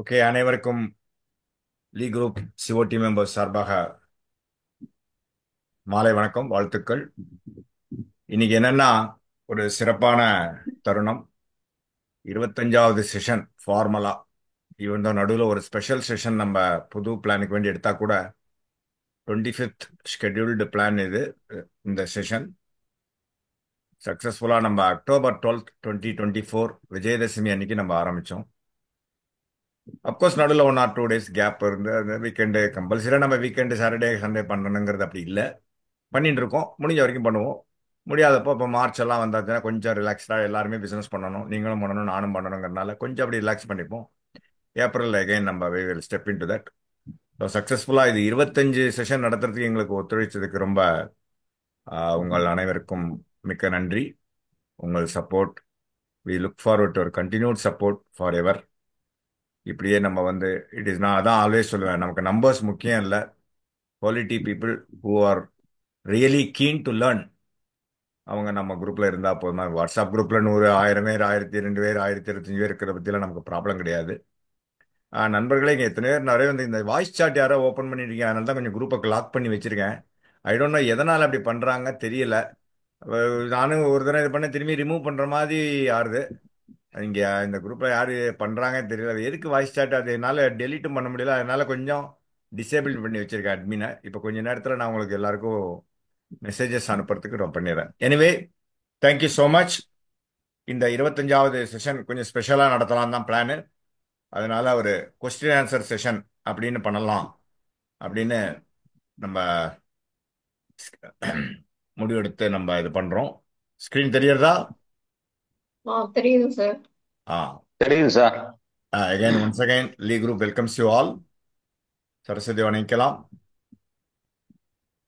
Okay, அனைவருக்கும் லீ group COD members சார்பாக மாலை வணக்கம், வாழ்த்துக்கள். இன்னைக்கு என்னன்னா, ஒரு சிறப்பான தருணம். 25வது செஷன் ஃபார்மலா. இவன் தான் நடுவில் ஒரு ஸ்பெஷல் செஷன் நம்ம புது பிளானுக்கு வேண்டி எடுத்தா கூட 25th ஷெட்யூல்டு பிளான் இது. இந்த செஷன் சக்சஸ்ஃபுல்லா நம்ம அக்டோபர் 12th 2024 விஜயதசமி அன்னைக்கு நம்ம ஆரம்பிச்சோம். அப்கோர்ஸ் நடுவில் 1 or 2 days கேப் இருந்து அந்த வீக்கெண்டு கம்பல்சரியா நம்ம வீக்கெண்டு சாட்டர்டே சண்டே பண்ணணுங்கிறது அப்படி இல்லை. பண்ணிட்டு இருக்கோம், முடிஞ்ச வரைக்கும் பண்ணுவோம். முடியாதப்போ இப்போ மார்ச் எல்லாம் வந்தாச்சுன்னா கொஞ்சம் ரிலாக்ஸ்டாக எல்லாருமே பிஸ்னஸ் பண்ணணும், நீங்களும் பண்ணணும், நானும் பண்ணணுங்கிறனால கொஞ்சம் அப்படி ரிலாக்ஸ் பண்ணிப்போம். ஏப்ரல் அகைன் நம்ம will step in to that. So சக்ஸஸ்ஃபுல்லாக இது 25 செஷன் நடத்துறதுக்கு எங்களுக்கு ஒத்துழைச்சதுக்கு ரொம்ப உங்கள் அனைவருக்கும் மிக்க நன்றி. உங்கள் support, we look forward to ஒரு கண்டினியூட் சப்போர்ட் ஃபார் எவர். இப்படியே நம்ம வந்து இட் இஸ், நான் அதான் ஆல்வேஸ் சொல்லுவேன், நமக்கு நம்பர்ஸ் முக்கியம் இல்லை, quality people who are really keen to learn அவங்க நம்ம குரூப்ல இருந்தா போதுமா. வாட்ஸ்அப் குரூப்ல 100 1000 பேர் 1002 பேர் 1025 பேர் இருக்கிறத பத்திலாம் நமக்கு ப்ராப்ளம் கிடையாது. நண்பர்களே, இங்க எத்தனை பேர் நிறைய வந்து இந்த வாய்ஸ் சாட் யாரோ ஓப்பன் பண்ணிருக்கீங்க, அதனால தான் கொஞ்சம் குரூப்பை லாக் பண்ணி வச்சிருக்கேன். ஐ டோன்ட் நோ எதனால அப்படி பண்றாங்க தெரியல. நானும் ஒரு தடவை இது பண்ண திரும்பி ரிமூவ் பண்ற மாதிரி ஆறுது. இங்க இந்த குரூப்ல யாரு பண்றாங்க தெரியல. அது எதுக்கு வாய்ஸ் சாட், அது என்னால டெலீட்டும் பண்ண முடியல, அதனால கொஞ்சம் டிசேபிள் பண்ணி வச்சிருக்கேன் அட்மினை. இப்போ கொஞ்ச நேரத்தில் நான் உங்களுக்கு எல்லாருக்கும் மெசேஜஸ் அனுப்புறதுக்கு நான் பண்ணிடுறேன். Anyway, thank you so much. இந்த 25வது செஷன் கொஞ்சம் ஸ்பெஷலாக நடத்தலாம் தான் பிளானு. அதனால ஒரு கொஸ்டின் ஆன்சர் செஷன் அப்படின்னு பண்ணலாம் அப்படின்னு நம்ம முடிவெடுத்து நம்ம இது பண்றோம். ஸ்கிரீன் தெரியறதா? தெரியுது சார். ஆ தெரியுது sir. Again once again Lee group welcomes you all. Saraswathi வணங்கிக்கலாம்.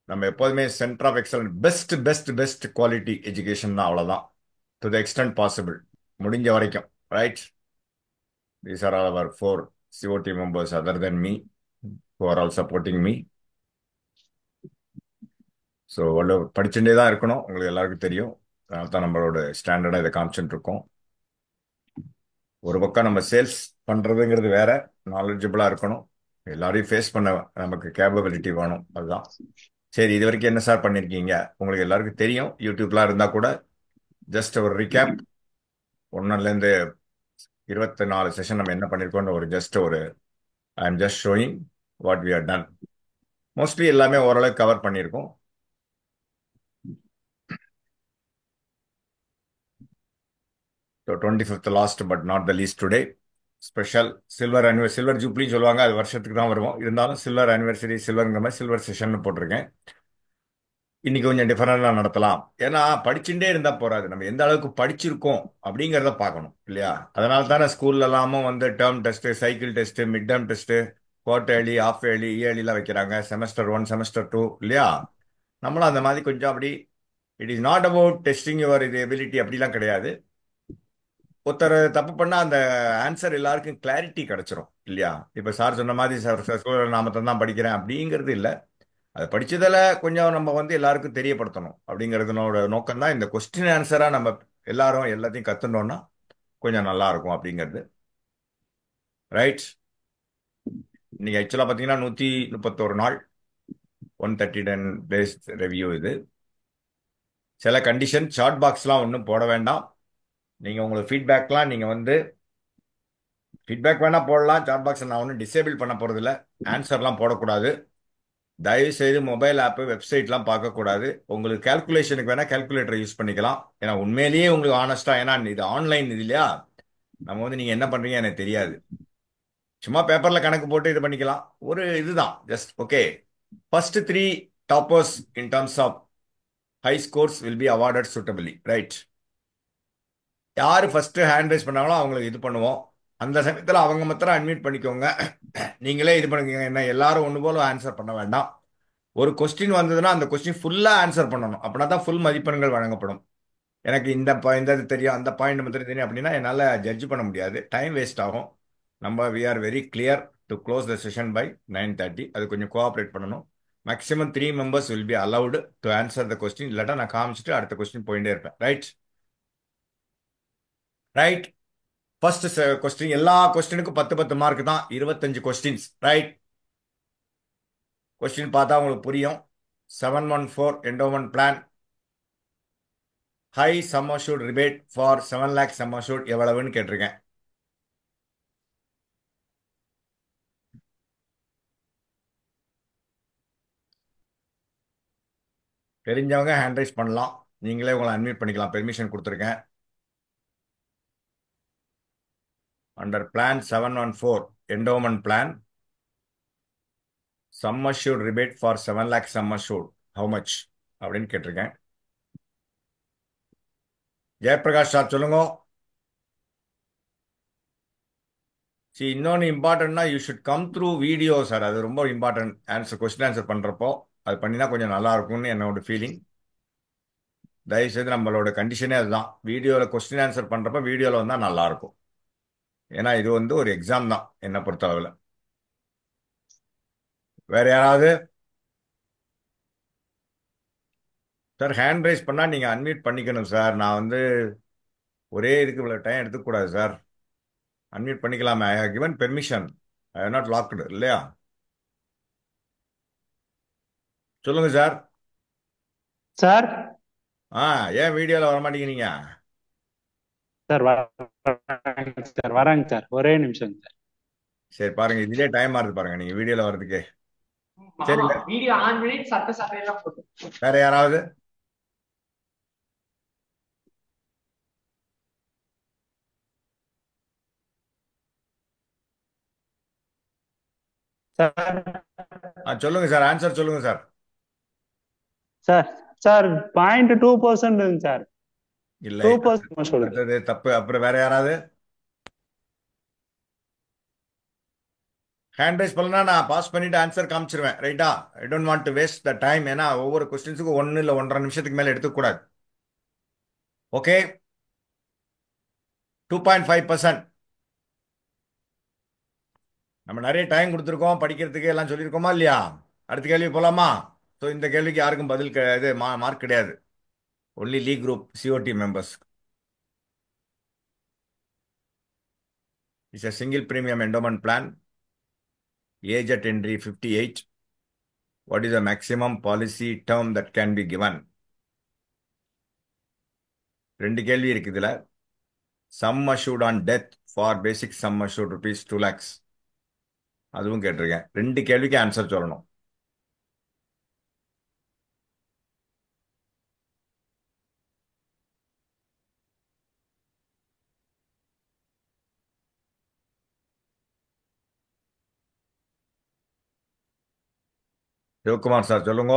நம்ம எப்போதுமே centre of excellent, best best best quality education தான், அவ்வளோதான். டு த எக்ஸ்டென்ட் பாசிபிள், முடிஞ்ச வரைக்கும். Right. These are all our 4 COT members other than me who are all supporting me. So படிச்சுட்டே தான் இருக்கணும், உங்களுக்கு எல்லாருக்கும் தெரியும். அதனால தான் நம்மளோட ஸ்டாண்டர்டாக இதை காமிச்சுட்டு இருக்கோம். ஒரு பக்கம் நம்ம சேல்ஸ் பண்ணுறதுங்கிறது வேற, நாலேஜபிளாக இருக்கணும், எல்லாரையும் ஃபேஸ் பண்ண நமக்கு கேப்பபிலிட்டி வேணும், அதுதான். சரி, இது வரைக்கும் என்ன சார் பண்ணியிருக்கீங்க உங்களுக்கு எல்லாருக்கும் தெரியும். யூடியூப்லாம் இருந்தால் கூட ஜஸ்ட் ஒரு ரீகேப். ஒன்றுலேருந்து 24 செஷன் நம்ம என்ன பண்ணியிருக்கோன்ற ஒரு ஜஸ்ட் ஒரு I am just showing what we are done. Mostly எல்லாமே ஓரளவுக்கு கவர் பண்ணியிருக்கோம். So 25th last but not the least today special silver jubilee சொல்லுவாங்க, அது வருஷத்துக்கு தான் வருவோம். இருந்தாலும் சில்வர் ஆனிவர்சரி, சில்வருங்கிற மாதிரி சில்வர் செஷன் போட்டிருக்கேன். இன்னைக்கு கொஞ்சம் டிஃபரெண்டாக நடத்தலாம். ஏன்னா படிச்சுட்டே இருந்தால் போறாது, நம்ம எந்த அளவுக்கு படிச்சிருக்கோம் அப்படிங்கிறத பார்க்கணும் இல்லையா. அதனால தானே ஸ்கூல்ல எல்லாமும் வந்து term test, cycle test, mid term test, quarterly, half yearly, இயர்லிலாம் வைக்கிறாங்க, செமஸ்டர் 1 செமஸ்டர் 2 இல்லையா. நம்மளும் அந்த மாதிரி கொஞ்சம் அப்படி, it is not about testing your இது எபிலிட்டி அப்படிலாம் கிடையாது. ஒருத்தர் தப்பு பண்ணா அந்த ஆன்சர் எல்லாருக்கும் கிளாரிட்டி கிடைச்சிரும் இல்லையா. இப்ப சார் சொன்ன மாதிரி சார் நாம தான் படிக்கிறேன் அப்படிங்கிறது இல்லை. அது படிச்சதுல கொஞ்சம் நம்ம வந்து எல்லாருக்கும் தெரியப்படுத்தணும் அப்படிங்கிறதுனோட நோக்கம் தான் இந்த கொஸ்டின் ஆன்சரா நம்ம எல்லாரும் எல்லாத்தையும் கத்துனோம்னா கொஞ்சம் நல்லா இருக்கும் அப்படிங்கிறது. ரைட். இன்னைக்கு ஆக்சுவலா பாத்தீங்கன்னா 131 நாள், 130 days ரிவ்யூ இது. சில கண்டிஷன் சார்ட் பாக்ஸ்லாம் ஒன்றும் போட வேண்டாம். நீங்க உங்களுக்கு ஃபீட்பேக்லாம் நீங்க வந்து ஃபீட்பேக் வேணா போடலாம். சாட் பாக்ஸ் நான் ஒன்றும் டிசேபிள் பண்ண போறது இல்லை. ஆன்சர்லாம் போடக்கூடாது. தயவு செய்து மொபைல் ஆப்பு, வெப்சைட்லாம் பார்க்கக்கூடாது. உங்களுக்கு கால்குலேஷனுக்கு வேணா கால்குலேட்டர் யூஸ் பண்ணிக்கலாம். ஏன்னா உண்மையிலேயே உங்களுக்கு ஆனஸ்டா, ஏன்னா இது ஆன்லைன் இது இல்லையா, நம்ம வந்து நீங்க என்ன பண்றீங்க எனக்கு தெரியாது. சும்மா பேப்பர்ல கணக்கு போட்டு இது பண்ணிக்கலாம். ஒரு இதுதான் just okay. First 3 toppers in terms of high scores will be awarded suitably. Right. யாரு ஃபர்ஸ்ட் ஹேண்ட் ரைஸ் பண்ணாங்களோ அவங்களுக்கு இது பண்ணுவோம். அந்த சமயத்தில் அவங்க மாத்திரம் அட்மிட் பண்ணிக்கோங்க. நீங்களே இது பண்ணுங்க. என்ன எல்லாரும் ஒன்று போல ஆன்சர் பண்ண வேண்டாம். ஒரு கொஸ்டின் வந்ததுன்னா அந்த கொஸ்டின் ஃபுல்லா ஆன்சர் பண்ணணும். அப்படின்னா தான் ஃபுல் மதிப்பெண்கள் வழங்கப்படும். எனக்கு இந்த இது தெரியும், அந்த பாயிண்ட் மாத்திரம் தெரியும் அப்படின்னா என்னால் ஜட்ஜ் பண்ண முடியாது, டைம் வேஸ்ட் ஆகும். நம்ம we are very clear to close the session by 9:30. அது கொஞ்சம் கோஆப்ரேட் பண்ணணும். Maximum 3 members will be allowed to answer the question. இல்லாட்டா நான் காமிச்சிட்டு அடுத்த கொஸ்டின் போயிட்டே இருப்பேன். ரைட். ரைட். ஃபர்ஸ்ட் கொஸ்டின், எல்லா கொஸ்டினுக்கும் 10 10 மார்க் தான், 25 கொஸ்டின்ஸ். ரைட்? கொஸ்டின் பார்த்தா உங்களுக்கு புரியும். 714 endowment plan, high sum assured rebate for 7 lakh sum assured எவ்வளவுன்னு கேட்டிருக்கேன். தெரிஞ்சவங்க ஹேண்ட் ரைஸ் பண்ணலாம். நீங்களே உங்களை அன்மியூட் பண்ணிக்கலாம். பெர்மிஷன் கொடுத்துருக்கேன். Under plan 714 endowment plan, sum assured rebate for 7 lakh sum assured how much அப்படின்னு கேட்டிருக்கேன். ஜெயபிரகாஷ் சார் சொல்லுங்க. இன்னொன்று இம்பார்ட்டன்ட்னா you should come through video sir. அது ரொம்ப இம்பார்ட்டன்ட். கொஸ்டின் ஆன்சர் பண்ணுறப்போ அது பண்ணினா கொஞ்சம் நல்லா இருக்கும்னு என்னோட ஃபீலிங். தயவுசெய்து நம்மளோட கண்டிஷனே அதுதான். வீடியோவில் கொஸ்டின் ஆன்சர் பண்ணுறப்ப வீடியோவில் வந்தால் நல்லா இருக்கும். ஏன்னா இது வந்து ஒரு எக்ஸாம் தான் என்னை பொறுத்தளவில். வேற யாராவது? சார் ஹேண்ட் ரைஸ் பண்ணால் நீங்கள் அன்மியூட் பண்ணிக்கணும் சார். நான் வந்து ஒரே இதுக்கு இவ்வளோ டைம் எடுத்துக்கூடாது சார். அன்மியூட் பண்ணிக்கலாமே. I have given permission. I have not locked இல்லையா? சொல்லுங்க சார். சார் ஆ, ஏன் வீடியோவில் வர மாட்டேங்கிறீங்க? சார் வரேங்க சார், வரேங்க சார், ஒரே நிமிஷம் சார். சரி பாருங்க, இதுலயே டைம் ஆகுது பாருங்க நீங்க வீடியோல வர்றதுக்கே. சரி, வீடியோ ஆன் பண்ணி சட்ட சட்டையெல்லாம் போட்டு. வேற யாராவது? சார் சொல்லுங்க சார், ஆன்சர் சொல்லுங்க சார். Sir sir 0.2% sir. இல்லை, 2% சொல்லுங்க. அடுத்தது தப்பு. அப்புறம் வேற யாராவது? ஹேண்ட் ரைஸ் பண்ணா நான் பாஸ் பண்ணிட்டு ஆன்சர் காமிச்சிருவேன். ரைட்டா? I don't want to waste the time. ஏன்னா ஒவ்வொரு கொஸ்டின்ஸுக்கும் 1 இல்லை 1.5 நிமிஷத்துக்கு மேல எடுத்துக்கூடாது. ஓகே, 2.5%. நம்ம நிறைய டைம் கொடுத்துருக்கோம் படிக்கிறதுக்கு, எல்லாம் சொல்லியிருக்கோமா இல்லையா? அடுத்த கேள்வி போலாமா? ஸோ இந்த கேள்விக்கு யாருக்கும் பதில் இது மார்க் கிடையாது. ஒன்லி லீ group COD members. It's a single premium endowment plan. Age at entry 58. What is the maximum policy term that can be given? 2 கேள்வி இருக்கு இதுல. Sum assured on death for basic sum assured rupees 2 lakhs. அதுவும் கேட்டிருக்கேன். 2 கேள்விக்கு answer சொல்லணும். Sivakumar sir சொல்லுங்க.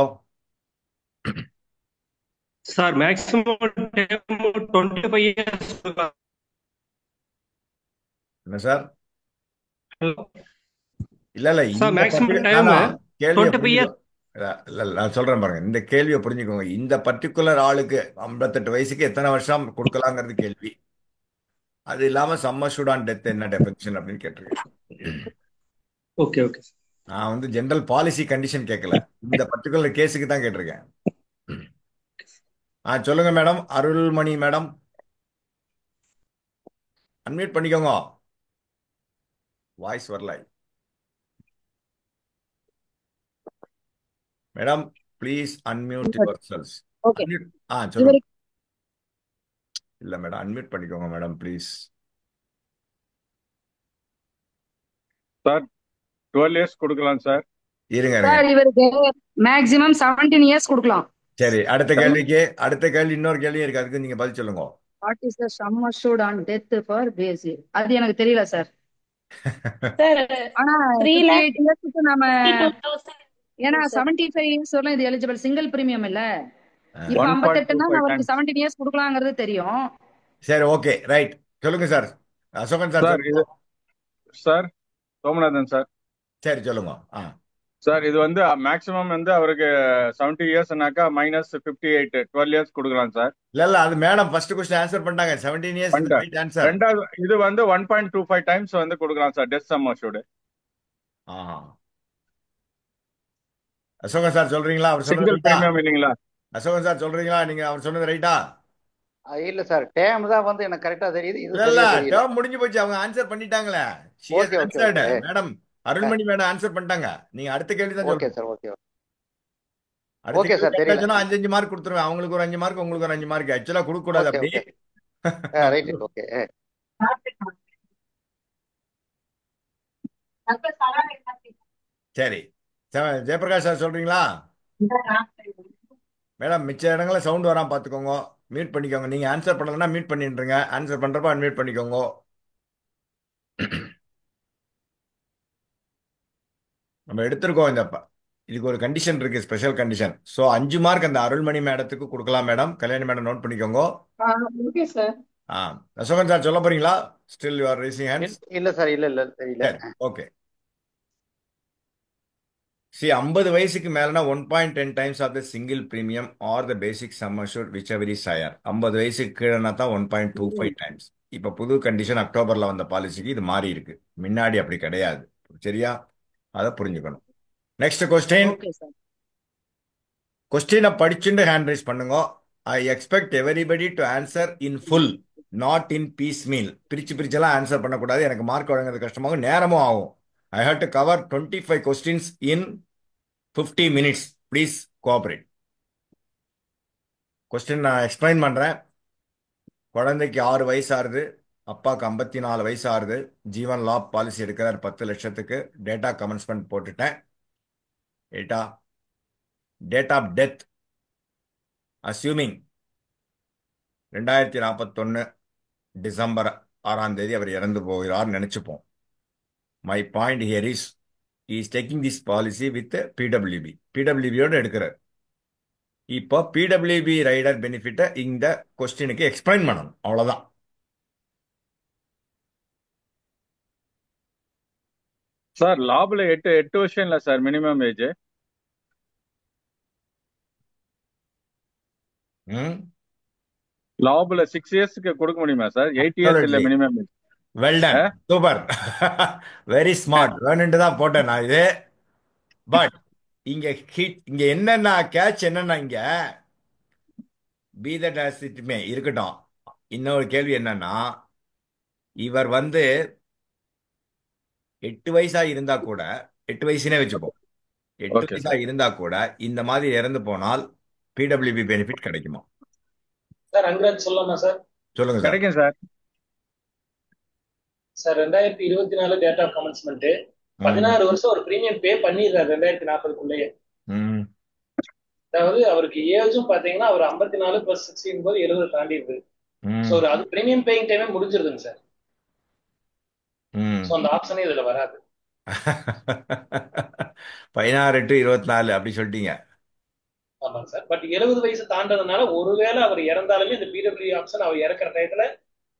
Sir maximum time 25 years. என்ன sir? Hello இல்ல இல்ல, சார், இந்த மேக்ஸிமம் டைம் கேள்வியை 25 புரிஞ்சுக்கோ. இயர்ஸ். இல்ல நான் சொல்றேன் பாருங்க, இந்த கேள்வியை புரிஞ்சுக்கோங்க. இந்த பர்டிகுலர் ஆளுக்கு 58 வயசுக்கு எத்தனை வருஷம் கொடுக்கலாங்கிறது கேள்வி. அது இல்லாம சம் அஷ்யூர்ட் ஆன் டெத் என்ன டெஃபினிஷன் அப்படின்னு கேட்டிருக்கேன். Okay okay. நான் வந்து ஜெனரல் பாலிசி கண்டிஷன் கேட்கல, இந்த பர்டிகுலர் கேஸுக்கு தான் கேட்டிருக்கேன். சொல்லுங்க மேடம். அருள்மணி மேடம், அன்மியூட் பண்ணிக்கோங்க. வாய்ஸ் வரல madam. Please unmute yourselves. Okay. சொல்லுங்க. இல்ல மேடம், அன்மியூட் பண்ணிக்கோங்க மேடம் ப்ளீஸ். சார் 12 இயர்ஸ் கொடுக்கலாம் சார். இருங்க சார் இவருக்கு மேக்ஸிமம் 17 இயர்ஸ் கொடுக்கலாம். சரி, அடுத்த கேள்வி இன்னொரு கேள்வி இருக்கு, அதுக்கு நீங்க பதில் சொல்லுங்க. What is the sum assured on death for பேசி? அது எனக்கு தெரியல சார். சார் ஆனா 3 lakh 58 இயர்ஸ்க்கு நம்ம, 52,000 ஏன்னா 75 இயர்ஸ் வரலாம் இது எலிஜிபிள் சிங்கிள் பிரீமியம் இல்ல. இப்ப 58னா 1.25 அவருக்கு times. 17 இயர்ஸ் கொடுக்கலாங்கிறது தெரியும். சரி, ஓகே, ரைட். சொல்லுங்க சார். அசோகன் சார் சார் இது சொல்லுங்க. Sir Somanathan sir. சரி சொல்லுங்க. சார் இது வந்து மேக்ஸிமம் வந்து அவருக்கு 70 இயர்ஸ்னாக்கா -58 12 இயர்ஸ் கொடுக்கலாம் சார். இல்ல அது மேடம் ஃபர்ஸ்ட் கொஸ்டின் ஆன்சர் பண்ணிட்டாங்க. 17 இயர்ஸ் இஸ் ரைட் ஆன்சர். ரெண்டாவது இது வந்து 1.25 டைம்ஸ் வந்து கொடுக்கலாம் sir death sum assured. Asokan sir சொல்றீங்களா? அவர் சிங்கிள் சொல்றது பிரீமியம் இல்லைங்களா? அசோகன் சார் சொல்றீங்களா? நீங்க அவர் சொன்னது ரைட்டா? இல்ல சார், டேம் தான் வந்து எனக்கு கரெக்டா தெரியுது, இது இல்ல இல்ல சரியா தெரியல. டேர்ம் முடிஞ்சு போச்சு, அவங்க ஆன்சர் பண்ணிட்டாங்களே. she has okay okay answered. Okay. Madam Arulmani madam answer பண்ணிட்டாங்க. நீங்க அடுத்த கேள்வி தான் ஓகே சொல்லணும். சார், ஓகே அடுத்த ஓகே கேள்வி சார், தெரியல. கேட்டாச்சுன்னா 5 மார்க் கொடுத்துருவேன். அவங்களுக்கு ஒரு 5 மார்க், உங்களுக்கு ஒரு 5 மார்க். ஆக்சுவலா கொடுக்க கூடாது ஓகே அப்படி. ஓகே. Right, okay. சரி, ஜெயபிரகாஷ் சார் சொல்றீங்களா? மேடம் மிச்ச இடங்கள்ல சவுண்ட் வராம பாத்துக்கோங்க, மியூட் பண்ணிக்கோங்க. நீங்க ஆன்சர் பண்ணலன்னா மியூட் பண்ணிட்டுருங்க, ஆன்சர் பண்றப்ப அன்மியூட் பண்ணிக்கோங்க. நம்ம எடுத்திருக்கோம் இதுக்கு ஒரு கண்டிஷன் இருக்கு, ஸ்பெஷல் கண்டிஷன். ஸோ 5 மார்க் அந்த அருள்மணி மேடத்துக்கு கொடுக்கலாம் மேடம். கல்யாணி மேடம் நோட் பண்ணிக்கோங்க. Okay sir. அசோகன் சார் சொல்ல போறீங்களா? Still you are raising hands. இல்ல சார், இல்ல இல்ல தெரியல. ஓகே. See, 50 வயசுக்கு மேலனா 1.10 times of the single premium or the basic sum assured whichever is higher. 50 வயசுக்கு கீழனா தான் 1.25 டைம்ஸ். இப்ப புது கண்டிஷன் அக்டோபர்ல வந்த பாலிசிக்கு இது மாறி இருக்கு. முன்னாடி அப்படி கிடையாது. சரியா? அதை புரிஞ்சுக்கணும். Next question. Okay sir. கொஸ்டினை படிச்சுட்டு ஹேண்ட் ரைஸ் பண்ணுங்க. I expect everybody to answer in full, not in piecemeal. பிரிச்செல்லாம் ஆன்சர் பண்ணக்கூடாது, எனக்கு மார்க் வழங்குறது கஷ்டமாகும், நேரமும் ஆகும். I have to cover 25 questions in 50 minutes. Please cooperate. Question நான் எக்ஸ்பிளைன் பண்றேன். குழந்தைக்கு 6 வயசு ஆறுது, அப்பாவுக்கு 54 வயசு ஆறுது. ஜீவன் லாப் பாலிசி எடுக்கிறார் 10 லட்சத்துக்கு. டேட்டா கமென்ஸ்மெண்ட் போட்டுட்டேன். Date of death assuming 2041 December 6ஆம் தேதி அவர் இறந்து போகிறார் நினைச்சுப்போம். My point here is taking this policy with PWB. பிடபிள்யூபியோட எடுக்கிறார். இப்போ பிடபிள்யூபி ரைடர் பெனிஃபிட்டை இந்த கொஸ்டினுக்கு எக்ஸ்பிளைன் பண்ணணும், அவ்வளவுதான். சார் லாபுல 8 வருஷம் இல்ல சார் மினிமம் ஏஜ். லாபுல 6 இயர்ஸ்க்கு கொடுக்க முடியுமா சார்? 8 இயர்ஸ் இல்ல minimum age. Well done, super, very smart. வேணுன்ட்டு தான் போட்டேன் நான் இது. பட் இங்க என்னன்னா கேட்ச் என்னன்னா, இங்க be that as it may இருக்கட்டும். இன்னொரு கேள்வி என்னன்னா, இவர் 8 வயசா இருந்தா கூட, 8 வயசுனே வச்சுப்போம், 8 வயசா இருந்தா கூட இந்த மாதிரி இறந்து போனால் பிடபிள்யூபி பெனிஃபிட் கிடைக்குமா? சார் அங்கராஜ் சொல்லலாமா சார்? சொல்லுங்க சார். கிடைக்கும் sir. Sir 2024 date of commencement 16 வருஷம் ஒரு பிரீமியம் பே பண்ணிடுறாரு 2040க்குள்ளேயே. அதாவது அவருக்கு ஏஜும் பாத்தீங்கன்னா அவர் 54 + 16 போது 70 தாண்டிடுது. சோ அது பிரீமியம் பேயிங் டைமே முடிஞ்சிருதுங்க சார். சோ அந்த ஆப்ஷனே இதுல வராது. 16 to 24 அப்படி சொல்லிட்டீங்க. ஆமாங்க சார். பட் 70 வயசு தாண்டதுனால ஒருவேளை அவர் இறந்தாலுமே இந்த பிடபிள்யூ ஆப்ஷன் அவர் இறக்குற டயத்துல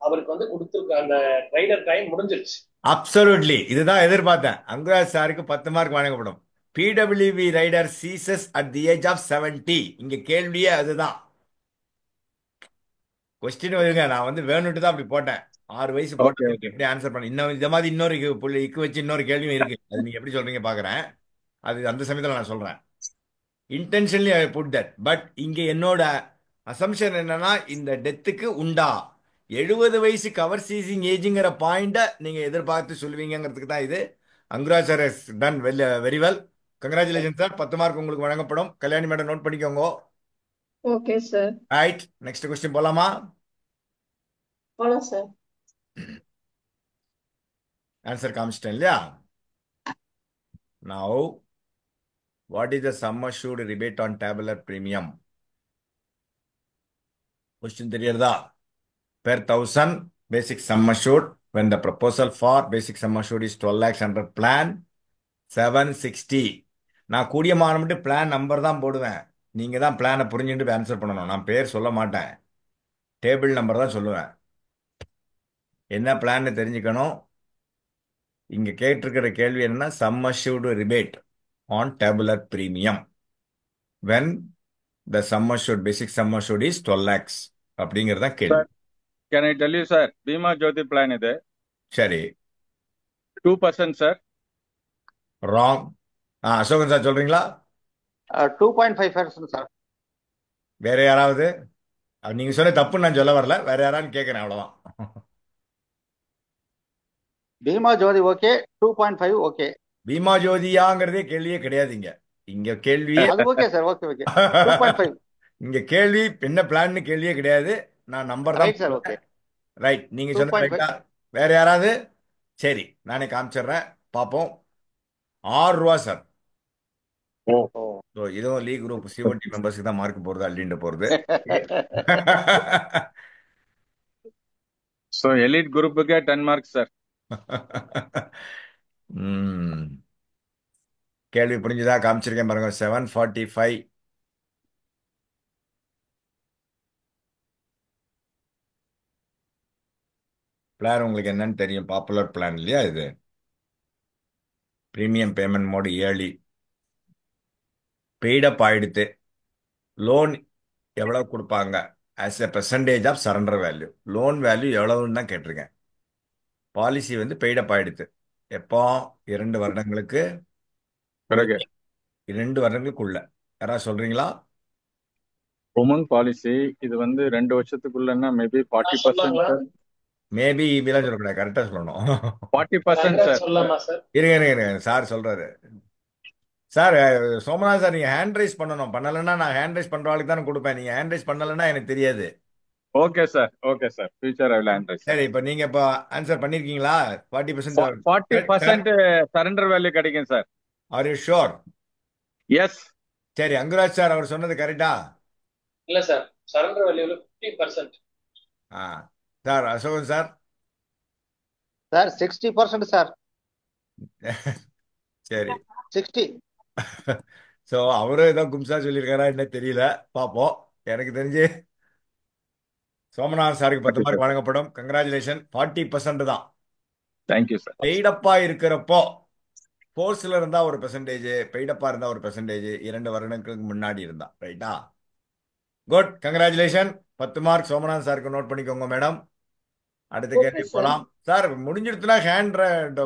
அவருக்கு கொடுத்துருக்க அந்த ரைடர் டைம் முடிஞ்சிருச்சு. அப்சல்யூட்லி, இதுதான் எதிர்பார்த்தேன். அங்குராஜ் சாருக்கு 10 மார்க் வழங்கப்படும். PWB rider ceases at the age of 70. இங்க கேள்வியே அதுதான். கொஸ்டின் வருங்க, நான் வேணும்ட்டு தான் அப்படி போட்டேன். 6 வயசு போட்டு ஆன்சர் பண்ண. இன்னும் இந்த மாதிரி இன்னொரு இக்கு வச்சு இன்னொரு கேள்வியும் இருக்கு. அது நீங்க எப்படி சொல்றீங்க பாக்குறேன். அது அந்த சமயத்துல நான் சொல்றேன். Intentionally I put that. But இங்க என்னோட அசம்ஷன் என்னன்னா, இந்த டெத்துக்கு உண்டா 70 வயசு கவர் சீசிங் ஏஜுங்கிற பாயிண்ட நீங்க எதிர்பார்த்து சொல்லுவீங்கிறதுக்கு தான் இது. Anguraj sir has done very well. Congratulation sir. 10 mark உங்களுக்கு வழங்கப்படும். கல்யாணி மேடம் நோட் பண்ணிக்கோங்க. Okay sir. Right, next question போலாமா? போலாம் சார். ஆன்சர் காமிச்சிட்டேன் இல்லையா? Now, what is the sum assured rebate on tabular premium? Question தெரியுறதா? Per 1000 basic sum assured when the proposal for basic sum assured is 12 lakhs under plan 760. நான் கூடியமான மட்டும் plan number தான் போடுவேன். நீங்க தான் பிளானை புரிஞ்சுட்டு ஆன்சர் பண்ணணும். நான் பேர் சொல்ல மாட்டேன், டேபிள் நம்பர் தான் சொல்லுவேன். என்ன பிளான் தெரிஞ்சுக்கணும். இங்க கேட்டிருக்கிற கேள்வி என்னன்னா, sum assured rebate on tabular premium when the sum assured basic sum assured is 12 lakhs அப்படிங்கறத கேள்வி. Can I tell you sir, Bima Jyoti plan இது. சரி, 2% சார். ராங். அசோகன் சார் சொல்றீங்களா? 2.5% சார். வேற யாராவது? அது நீங்க சொன்ன தப்புன்னு நான் சொல்ல வரல, வேற யாரான்னு கேட்கறேன் அவ்வளவுதான். பீமா ஜோதி ஓகே, 2.5 ஓகே. பீமா ஜோதியாங்கிறதே கேள்வியே கிடையாதுங்க. இங்க கேள்வியே அது ஓகே சார், ஓகே ஓகே. 2.5 இங்க கேள்வி என்ன பிளான்னு கேள்வியே கிடையாது. நான் நம்பர் தான் ரைட் சார், ஓகே. ரைட். நீங்க சொன்ன 2.5. ரைட்டா? வேற யாராவது? சரி, நானே காமிச்சிடுறேன், பார்ப்போம். ₹6 சார். Oh oh. ஸோ இதுவும் லீக் குரூப் சிஓடி மெம்பர்ஸ்க்கு தான் மார்க் போறது, அள்ளிண்டு போறது. ஸோ எலிட் குரூப்புக்கே 10 மார்க்ஸ் சார். ம். கேள்வி புரிஞ்சுதா? காமிச்சிருக்கேன் பாருங்க. 745. பிளான் உங்களுக்கு என்னன்னு தெரியும். பாப்புலர் பிளான் இல்லையா இது? Premium payment mode yearly. Paid up ஆயிடுத்து. லோன் எவ்வளவு கொடுப்பாங்க as a percentage of surrender value. Loan value எவ்வளவுன்னு தான் கேட்டிருக்கேன். பாலிசி வந்து பெய்டப் ஆயிடுத்து. எப்போ? 2 வருடங்களுக்கு பிறகு 2 வருடங்களுக்குள்ள. யாராவது சொல்றீங்களா? உமங் பாலிசி இது வந்து 2 வருஷத்துக்குள்ளன்னா மேபி 40% சொல்லலாங்களா? சார். மேபி இப்படிலாம் சொல்லக்கூடாது, கரெக்டா சொல்லணும். 40% சார். சொல்லலாமா சார்? இருங்க சார் சொல்றாரு. சார் சோமநாத் சார், நீங்க ஹேண்ட் ரைஸ் பண்ணணும். பண்ணலைன்னா நான் ஹேண்ட் ரைஸ் பண்ற ஆளுக்கு தானே கொடுப்பேன். நீங்க ஹேண்ட் ரைஸ் பண்ணலைன்னா எனக்கு தெரியாது. Okay sir, okay sir. Future I will handle sir. சரி, இப்ப நீங்க இப்ப ஆன்சர் பண்ணிருக்கீங்களா? 40%. 40% சரண்டர் வேல்யூ கிடைக்கும் sir. Are you sure? Yes. சரி, அங்குராஜ் சார் அவர் சொன்னது கரெக்டா? இல்ல சார், சரண்டர் வேல்யூல 50%. ஆ sir, Asokan sir. Sir 60% sir. சரி. 60. ஸோ அவரும் ஏதோ கும்சா சொல்லியிருக்காரா என்ன தெரியல, பார்ப்போம். எனக்கு தெரிஞ்சு சோமநாத் சாருக்கு 10 மார்க் வழங்கப்படும். கங்க்ராச்சுலேஷன். 40% தான். Thank you sir. பெய்டப்பா இருக்கிறப்போ ஃபோர்ஸ்ல இருந்தா ஒரு பெர்சன்டேஜ், பெய்டப்பா இருந்தா ஒரு பெர்சன்டேஜ், 2 வருடங்களுக்கு முன்னாடி இருந்தா. ரைட்டா? Good, congratulation. 10 மார்க் சோமநாத் சாருக்கு நோட் பண்ணிக்கோங்க மேடம். அடுத்த ஓகே கேள்வி சார். போலாம். சார் முடிஞ்சிடுச்சுன்னா hand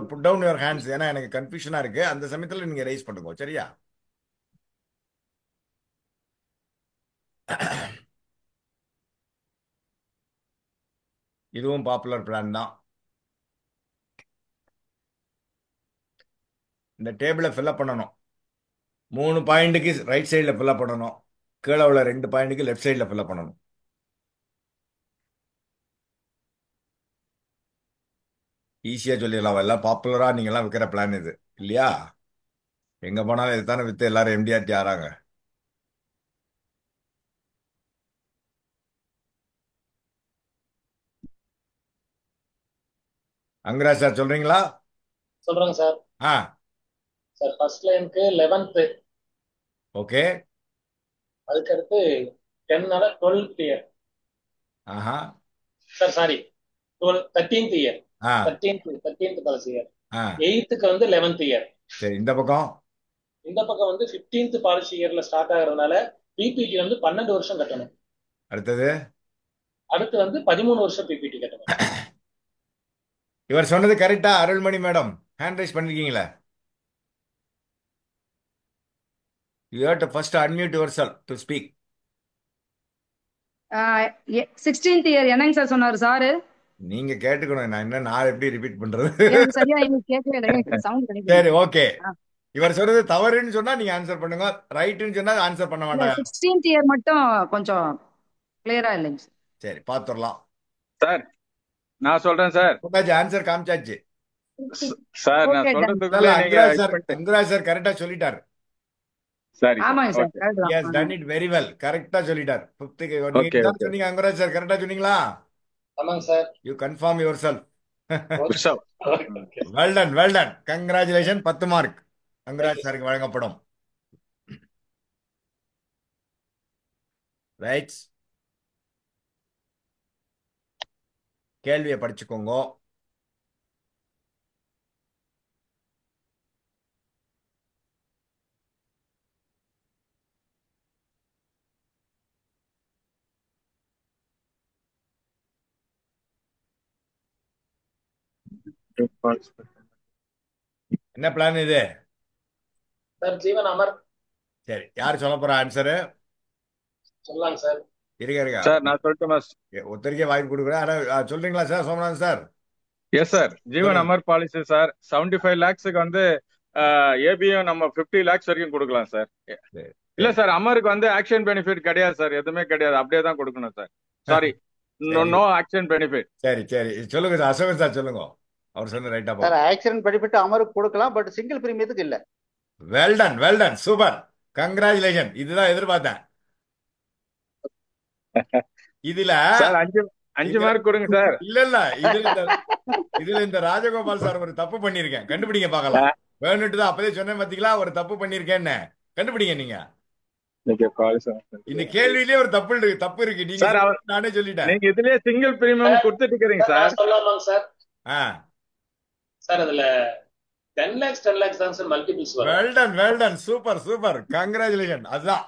put down your hands. ஏன்னா எனக்கு கன்ஃபியூஷனா இருக்கு. அந்த சமயத்தில் நீங்க ரைஸ் பண்ணுங்க, சரியா? இதுவும் பாப்புலர் பிளான் தான். இந்த டேபிளை ஃபில்அப் பண்ணணும். 3 பாயிண்ட்டுக்கு ரைட் சைடில் ஃபில்அப் பண்ணணும். கீழே உள்ள 2 பாயிண்ட்டுக்கு லெஃப்ட் சைடில் ஃபில்அப் பண்ணணும். ஈஸியா சொல்லிடலாம். எல்லாம் பாப்புலரா நீங்க எல்லாம் விற்கிற பிளான் இது இல்லையா? எங்க போனாலும் இதுதானே வித்து எல்லாரும் எம்டிஆர்டி ஆறாங்க. அங்கராஜ் சார் சொல்றீங்களா? சொல்றேங்க சார். ஆ சார் ஃபர்ஸ்ட் லைனுக்கு 11th, ஓகே. அதுக்கு அடுத்து 10னால 12th இயர். ஆஹா. Sir sorry, 13th year. ஆ 13th பாலிசி இயர். ஆ 8th வந்து 11th இயர். சரி, இந்த பக்கம் இந்த பக்கம் வந்து 15th பாலிசி இயர்ல ஸ்டார்ட் ஆகுறதுனால பிபிடி வந்து 12 வருஷம் கட்டணும். அடுத்தது அடுத்து வந்து 13 வருஷம் பிபிடி கட்டணும். இவர் சொன்னது கரெக்டா? அருள்மணி மேடம் ஹேண்ட் ரைஸ் பண்ணிருக்கீங்களா? You have to first unmute yourself to speak. 16th year என்னங்க சார் சொன்னாரு சாரு? நீங்க கேட்டுக்கணும். நான் எப்படி ரிப்பீட் பண்றது? எனக்கு சரியா எங்களுக்கு கேட்கவே இல்லை, எனக்கு சவுண்ட் கிடைக்கல. சரி, ஓகே. ஆ. இவர் சொல்றது தவறுன்னு சொன்னா நீங்க ஆன்சர் பண்ணுங்க, ரைட்னு சொன்னா ஆன்சர் பண்ண இல்ல வேண்டாம். 16th இயர் மட்டும் கொஞ்சம் கிளியரா இல்லைங்க சார். சரி, பாத்துடலாம். சார் நான் சொல்றேன் சார். ஆன்சர் காமிச்சாச்சு. சார் நான் Okay, done. சொல்றதுக்குள்ள நீங்க அங்குராஜ் சார் கரெக்டா சொல்லிட்டார். சரி ஆமாங்க sir, okay. Correct He has தான். done it very well. கரெக்டா சொல்லிட்டார். Okay, நீங்க தான் okay. சொன்னீங்க அங்குராஜ் சார், கரெக்டா சொன்னீங்களா? ஆமாங்க sir. You confirm your self. Rishabh. Well done, well done. Congratulation. 10 mark Anguraj சாருக்கு வழங்கப்படும். ரைட், கேள்வியை படிச்சுக்கோங்க. என்ன பிளான் இது? சார் ஜீவன் அமர் சரி, யார் சொல்ல போற ஆன்சரு? சொல்லலாங்க சார். இருங்க இருங்க சார் நான் சொல்லட்டுமா? ஒருத்தருக்கே வாய்ப்பு கொடுக்குறேன். சொல்றீங்களா sir Somanathan sir? Yes sir. Jeevan சொல்லுங்க. அமர் பாலிசி சார் 75 லேக்ஸுக்கு வந்து ஏபிஎம் நம்ம 50 லேக்ஸ் வரைக்கும் கொடுக்கலாம் சார். சரி இல்ல சரி சார், அமருக்கு வந்து ஆக்ஷன் பெனிஃபிட் கிடையாது சார், எதுவுமே கிடையாது, அப்படியே தான் கொடுக்கணும் சார். சாரி, சரி நோ ஆக்ஷன் பெனிஃபிட். சரி சரி சொல்லுங்க சார். அசோகன் சார் சொல்லுங்க. அவர் சொன்ன ரைட்டா சார் போகும். ஆக்சிடென்ட் பெனிஃபிட் அமருக்கு கொடுக்கலாம், பட் சிங்கிள் பிரீமியத்துக்கு இல்ல. Well done super, congratulation. இதுதான் எதிர்பார்த்தேன். இதுல சார் 5 மார்க் கொடுங்க சார். இல்ல இதுல இந்த ராஜகோபால் சார் ஒரு தப்பு பண்ணிருக்கேன், கண்டுபிடிங்க பார்க்கலாம். வேணுட்டு தான் அப்பதே சொன்னேன் பாத்தீங்களா, ஒரு தப்பு பண்ணிருக்கேன்னு. கண்டுபிடிங்க நீங்க. இந்த கேள்வியிலேயே ஒரு தப்பு இருக்கு. நீங்க சார் நானே சொல்லிட்டேன். நீங்க இதுலயே சிங்கிள் பிரீமியம் கொடுத்துட்டு இருக்கீங்க சார். சொல்லலாமாங்க சார்? ஆ சார் அதுல 10 lakhs தான் சார் மல்டிபிள்ஸ் வரும். Well done super congratulation. அதுதான்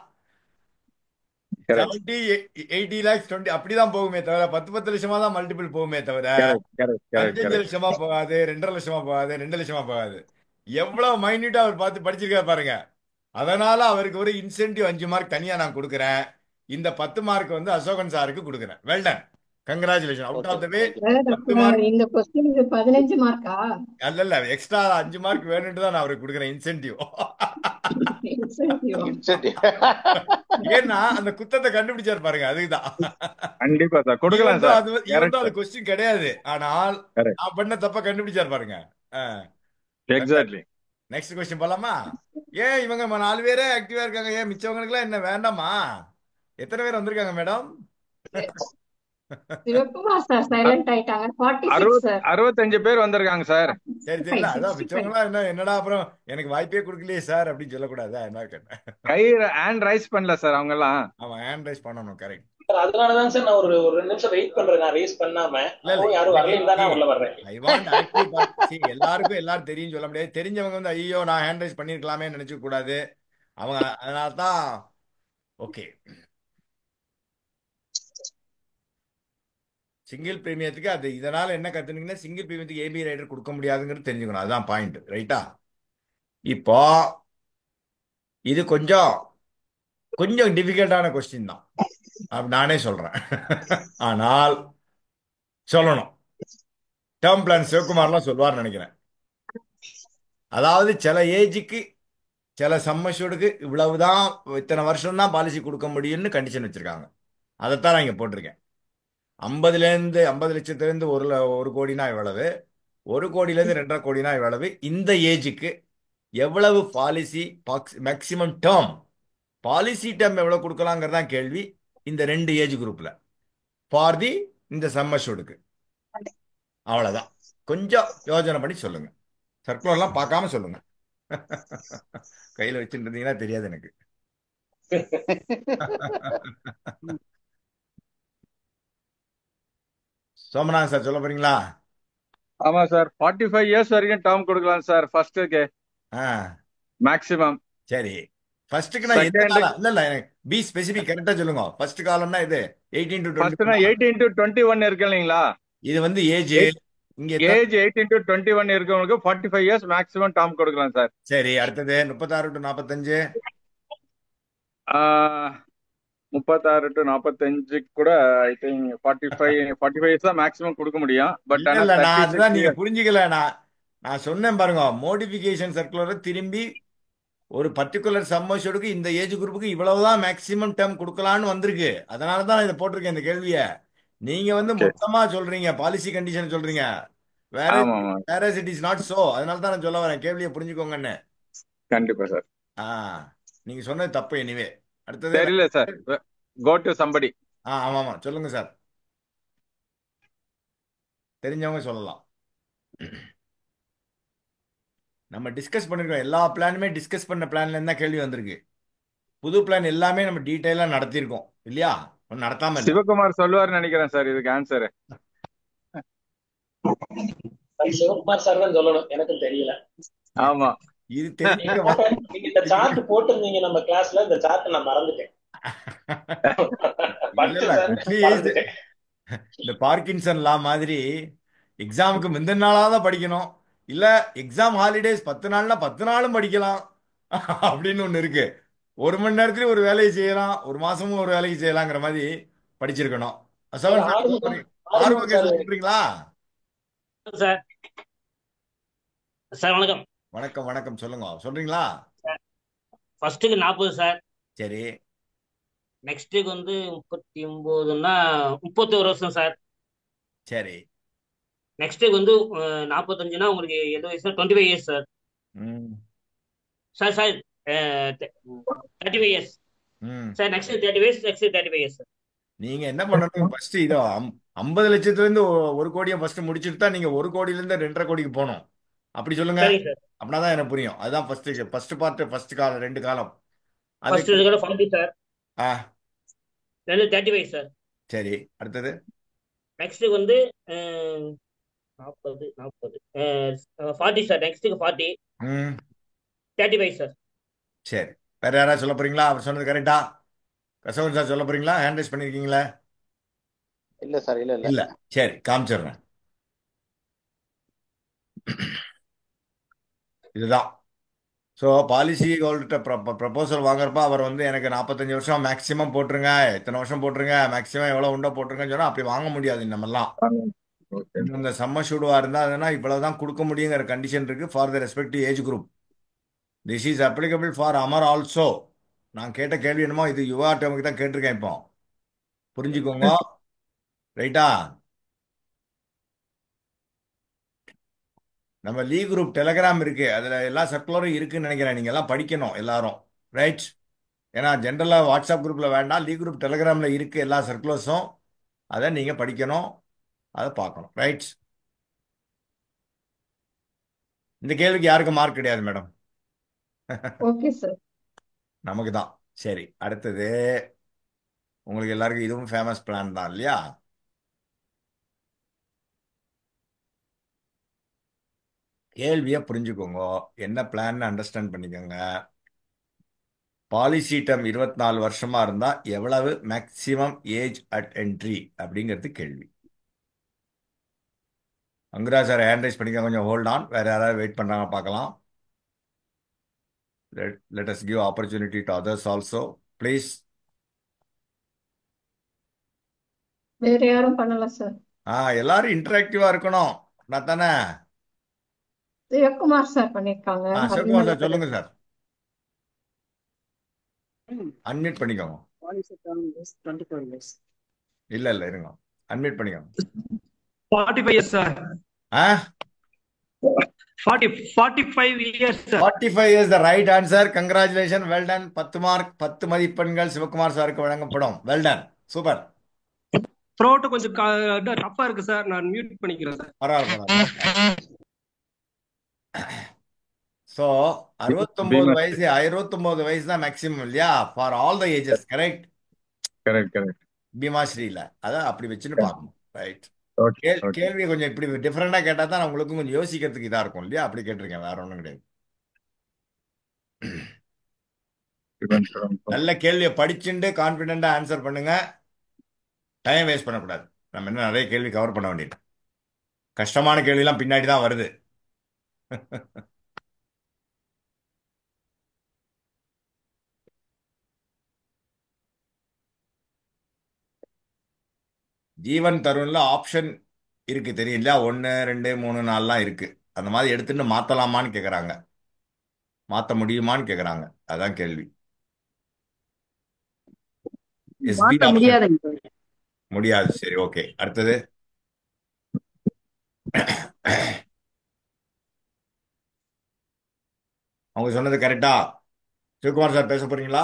70 80 lakhs 20 அப்படிதான் போகுமே தவிர 10 லட்சமா தான் மல்டிபிள் போகுமே தவிர 5 லட்சமா போகாது, 2.5 லட்சமா போகாது, 2 லட்சமா போகாது. எவ்வளவு மைன்யூட்டா அவர் பார்த்து படிச்சிருக்காரு பாருங்க. அதனால அவருக்கு ஒரு இன்சென்டிவ் 5 மார்க் தனியா நான் கொடுக்குறேன். இந்த 10 மார்க் வந்து அசோகன் சாருக்கு கொடுக்குறேன். Well done, congratulation. Out of the way 10 mark. இந்த கொஸ்டினுக்கு 15 மார்க்கா? அல்ல எக்ஸ்ட்ரா 5 மார்க் வேணும்னு தான் நான் அவருக்கு கொடுக்குறேன் இன்சென்டிவ். ஏன்னா அந்த குத்தத்தை கண்டுபிடிச்சாரு பாருங்க, அதுதான். கண்டிப்பா சார் கொடுக்கலாம் சார். அது கொஸ்டின் கிடையாது, ஆனால் நான் பண்ண தப்ப கண்டுபிடிச்சாரு பாருங்க. எக்ஸாக்ட்லி. நெக்ஸ்ட் கொஸ்டின் போலாமா? ஏன் இவங்க 4 பேரே ஆக்டிவா இருக்காங்க, ஏன் மிச்சவங்களுக்கு எல்லாம் என்ன வேண்டாமா? எத்தனை பேர் வந்திருக்காங்க மேடம்? சிவகுமார் சார் சைலண்ட் ஆயிட்டாங்க. 46 சார். 65 பேர் வந்திருக்காங்க சார். சரி சரி, அதான் மிச்சவங்களா என்னடா அப்புறம் எனக்கு வாய்ப்பே கொடுக்கலையே சார் அப்படின்னு சொல்லக்கூடாதா? என்ன கேட்டேன். கை ஹேண்ட் ரைஸ் பண்ணல சார் அவங்க எல்லாம். அவன் ஹேண்ட் ரைஸ் பண்ணணும். கரெக்ட். அதனாலதான் சார் நான் ஒரு 2 நிமிஷம் வெயிட் பண்றேன். நான் ரைஸ் பண்ணாம யாரும் வரலைன்னு தான் நான் உள்ள வர்றேன். எல்லாரும் தெரியும் சொல்ல முடியாது. தெரிஞ்சவங்க வந்து ஐயோ நான் ஹேண்ட் ரைஸ் பண்ணிருக்கலாமே நினைச்சுக்க கூடாது அவங்க. அதனாலதான் ஓகே. சிங்கிள் பிரீமியத்துக்கு அது இதனால என்ன கத்துனீங்கன்னா, சிங்கிள் பிரீமியத்துக்கு ஏபி ரைடர் கொடுக்க முடியாதுங்கிறது தெரிஞ்சுக்கணும். அதுதான் பாயிண்ட். ரைட்டா? இப்போ இது கொஞ்சம் டிஃபிகல்ட்டான கொஸ்டின் தான் நானே சொல்றேன். ஆனால் சொல்லணும். டேர்ம் பிளான் சிவகுமார்லாம் சொல்லுவார்னு நினைக்கிறேன். அதாவது சில ஏஜுக்கு சில சம்மஷூடுக்கு இவ்வளவுதான், இத்தனை வருஷம் தான் பாலிசி கொடுக்க முடியும்னு கண்டிஷன் வச்சிருக்காங்க. அதைத்தான் நான் இங்க போட்டிருக்கேன். 50 லட்சத்திலிருந்து 1 கோடினா இவ்வளவு, 1 கோடியிலேருந்து 2.5 கோடினா இவ்வளவு. இந்த ஏஜுக்கு எவ்வளவு policy maximum term, policy term எவ்வளவு கொடுக்கலாங்கிறதான் கேள்வி. இந்த 2 ஏஜ் குரூப்ல ஃபார் தி இந்த சம்மஷூடுக்கு. அவ்வளவுதான். கொஞ்சம் யோசனை பண்ணி சொல்லுங்க. சர்க்குலர்லாம் பார்க்காம சொல்லுங்க. கையில வச்சுட்டு இருந்தீங்கன்னா தெரியாது எனக்கு. சோமநாதன் சார் சொல்ல போறீங்களா? ஆமா சார், 45 இயர்ஸ் வரைக்கும் டேர்ம் கொடுக்கலாம் சார் ஃபர்ஸ்ட்டுக்கு மேக்ஸிமம். சரி, ஃபர்ஸ்ட்டுக்கு நான் எந்த காலம் இல்ல எனக்கு பி ஸ்பெசிபிக் கரெக்டா சொல்லுங்க. ஃபர்ஸ்ட் காலம்னா இது 18 to 20. 18 to 21 இருக்கு இல்லைங்களா? இது வந்து ஏஜ் இங்க ஏஜ் 18 to 21 இருக்கவங்களுக்கு 45 இயர்ஸ் மேக்ஸிமம் டேர்ம் கொடுக்கலாம் சார். சரி, அடுத்தது 36 to 45. 36 to 45 கூட ஐ திங்க் 45 இயர்ஸ் தான் மேக்ஸிமம் கொடுக்க முடியும். பட் அதுதான் நீங்க புரிஞ்சுக்கல. நான் சொன்னேன் பாருங்க, மோடிஃபிகேஷன் சர்க்குலர் திரும்பி ஒரு பர்டிகுலர் சம்மர்ஷோடுக்கு இந்த ஏஜ் குரூப்புக்கு இவ்வளவுதான் மேக்ஸிமம் டேர்ம் கொடுக்கலான்னு வந்திருக்கு. அதனால தான் இதை போட்டிருக்கேன் இந்த கேள்வியை. நீங்க வந்து மொத்தமா சொல்றீங்க, பாலிசி கண்டிஷன் சொல்றீங்க, வேற இட் இஸ் நாட் சோ. அதனால தான் நான் சொல்ல வரேன், கேள்வியை புரிஞ்சுக்கோங்கன்னு. கண்டிப்பா சார். நீங்க சொன்னது தப்பு. எனிவே அடுத்தது தெரியல சார், கோ டு சம்படி. ஆமா சொல்லுங்க சார், தெரிஞ்சவங்க சொல்லலாம். நம்ம டிஸ்கஸ் பண்ணிருக்கோம், எல்லா பிளானுமே டிஸ்கஸ் பண்ண பிளான்ல இருந்தா கேள்வி வந்திருக்கு. புது பிளான் எல்லாமே நம்ம டீடைலா நடத்திருக்கோம் இல்லையா? நடத்தாம சிவகுமார் சொல்லுவார் நினைக்கிறேன் சார் இதுக்கு ஆன்சர். சிவகுமார் சார் தான் சொல்லணும், எனக்கும் தெரியல. ஆமா, இது நீங்க இந்த சார்ட் போட்டிருந்தீங்க நம்ம கிளாஸ்ல, இந்த சார்ட் நான் மறந்துட்டேன். இந்த பார்க்கின்சன் லா மாதிரி எக்ஸாமுக்கு முந்தின நாளாதான் படிக்கணும், இல்ல எக்ஸாம் ஹாலிடேஸ் 10 நாள்னா 10 நாளும் படிக்கலாம் அப்படின்னு ஒண்ணு இருக்கு. 1 மணி நேரத்துலயும் ஒரு வேலையை செய்யலாம், 1 மாசமும் ஒரு வேலையை செய்யலாங்கிற மாதிரி படிச்சிருக்கணும். சார் அசோகன் சார் சொல்ல ஆறுமுகம் போறீங்க? ஆறுமுகம் ஆறுமுக சார் சொல்றீங்களா? சார் சார் வணக்கம். வணக்கம் வணக்கம், சொல்லுங்க, சொல்றீங்களா? ஃபர்ஸ்ட்டுக்கு 40 சார். சரி நெக்ஸ்ட்டுக்கு வந்து 39ன்னா 31 வருஷம் சார். சரி. நெக்ஸ்ட்டுக்கு வந்து 45ன்னா உங்களுக்கு 70 வயசு 25 இயர்ஸ் சார். ம் சார் சார் 35 இயர்ஸ் ம் sir. Next 30 years, next 35 years sir. நீங்க என்ன பண்ணணும், ஃபர்ஸ்ட் இதோ 50 லட்சத்துல இருந்து 1 கோடியை ஃபர்ஸ்ட் முடிச்சுட்டு தான் நீங்க 1 கோடியில இருந்து 2.5 கோடிக்கு போகணும். அப்படி சொல்லுங்க. சரிங்க சார். அப்படின்னா தான் எனக்கு புரியும். அதுதான் ஃபர்ஸ்ட் பார்ட், ஃபர்ஸ்ட் காலம், 2 காலம். ஃபர்ஸ்ட் அதுக்கு கூட 40 சார். ஆ ரெண்டு 35 சார். சரி, அடுத்தது நெக்ஸ்ட்டுக்கு வந்து 40 40 சார். நெக்ஸ்ட்டுக்கு 40 ம் 35 சார். சரி. வேற யாராவது சொல்ல போறீங்களா? அவர் சொன்னது கரெக்டா? கசவன் சார் சொல்ல போறீங்களா? ஹேண்ட் ரைஸ் பண்ணிருக்கீங்களா? இல்ல சார், இல்ல இல்ல. இல்ல. சரி, காமிச்சிடுறேன். இதுதான். ஸோ பாலிசி ஹோல்டர்கிட்ட ப்ரப்போசல் வாங்குறப்ப அவர் வந்து எனக்கு 45 வருஷம் மேக்ஸிமம் போட்டுருங்க, இத்தனை வருஷம் போட்டுருங்க, மேக்ஸிமம் எவ்வளோ உண்டோ போட்டுருங்கன்னு சொன்னால் அப்படி வாங்க முடியாது நம்மெல்லாம். ஓகே. இந்த சம்ம ஷூடுவாக இருந்தால் அதுனா இவ்வளவுதான் கொடுக்க முடியுங்கிற கண்டிஷன் இருக்கு for the respective age group. This is applicable for Amar also. நான் கேட்ட கேள்வி என்னமோ இது யுவா டேமுக்கு தான் கேட்டிருக்கேன். இப்போ புரிஞ்சுக்கோங்க, ரைட்டா? நம்ம லீ குரூப் டெலகிராம் இருக்கு, அதுல எல்லா சர்க்குலரும் இருக்குன்னு நினைக்கிறேன். நீங்க எல்லாம் படிக்கணும் எல்லாரும், ரைட்? ஏன்னா ஜென்ரலா வாட்ஸ்அப் குரூப்ல வேண்டாம், லீ குரூப் டெலகிராம்ல இருக்கு எல்லா சர்க்குலர்ஸும். அதை நீங்க படிக்கணும், அதை பார்க்கணும், ரைட்? இந்த கேள்விக்கு யாருக்கும் மார்க் கிடையாது மேடம். Okay sir. நமக்கு தான். சரி, அடுத்தது உங்களுக்கு எல்லாருக்கும் இதுவும் ஃபேமஸ் பிளான் தான் இல்லையா? கேள்வியை புரிஞ்சுக்கோங்க, என்ன பிளான் அண்டர்ஸ்டாண்ட் பண்ணிக்கோங்க. பாலிசி டேர்ம் 24 வருஷமா இருந்தா எவ்வளவு மேக்சிமம் ஏஜ் அட் என்ட்ரி அப்படிங்கிறது கேள்வி. அங்குரா சார் ஹேண்ட் ரைஸ் பண்ணிக்க, கொஞ்சம் ஹோல்ட் ஆன். வேற யாராவது வெயிட் பண்றாங்க பார்க்கலாம். Let us give opportunity to others also please. வேற யாரும் பண்ணல சார். எல்லாரும் இன்டராக்டிவா இருக்கணும், நான் தானே. சிவகுமார் சார் பண்ணிருக்காங்க. சிவகுமார் சார் சொல்லுங்க சார், அன்மியூட் பண்ணிக்கோங்க. இல்ல இல்ல இருங்க, அன்மியூட் பண்ணிக்கோங்க. 45 years sir. 45 years sir. 45 is the right answer. Congratulations, well done. 10 mark, 10 மதிப்பெண்கள் சிவகுமார் சாருக்கு வழங்கப்படும். Well done, super. த்ரோட் கொஞ்சம் டஃப்பா இருக்கு சார், நான் மியூட் பண்ணிக்கிறேன் சார். பரவாயில்ல. ஸோ 69 வயசு தான் மேக்ஸிமம் இல்லையா? For all the ages, correct? Correct correct. பீமாஸ்ரீல அதான் அப்படி வச்சுன்னு பார்க்கணும், ரைட்? Okay okay. கேள்வி கொஞ்சம் இப்படி டிஃப்ரெண்டா கேட்டா தான் உங்களுக்கும் கொஞ்சம் யோசிக்கிறதுக்கு இதா இருக்கும் இல்லையா? அப்படி கேட்டிருக்கேன், வேற ஒன்றும் கிடையாது. நல்ல கேள்வியை படிச்சுட்டு கான்பிடென்டா ஆன்சர் பண்ணுங்க, டைம் வேஸ்ட் பண்ணக்கூடாது. நம்ம என்ன நிறைய கேள்வி கவர் பண்ண வேண்டியது, கஷ்டமான கேள்விலாம் பின்னாடி தான் வருது. ஜீவன் தருண்ல ஆப்ஷன் இருக்கு தெரியல, 1 2 3 4லாம் இருக்கு. அந்த மாதிரி எடுத்துட்டு மாத்தலாமான்னு கேக்குறாங்க, மாத்த முடியுமான்னு கேக்குறாங்க, அதான் கேள்வி. SB option. முடியாது. சரி, ஓகே. அடுத்தது அவங்க சொன்னது கரெக்டா? சிவகுமார் சார் பேச போறீங்களா?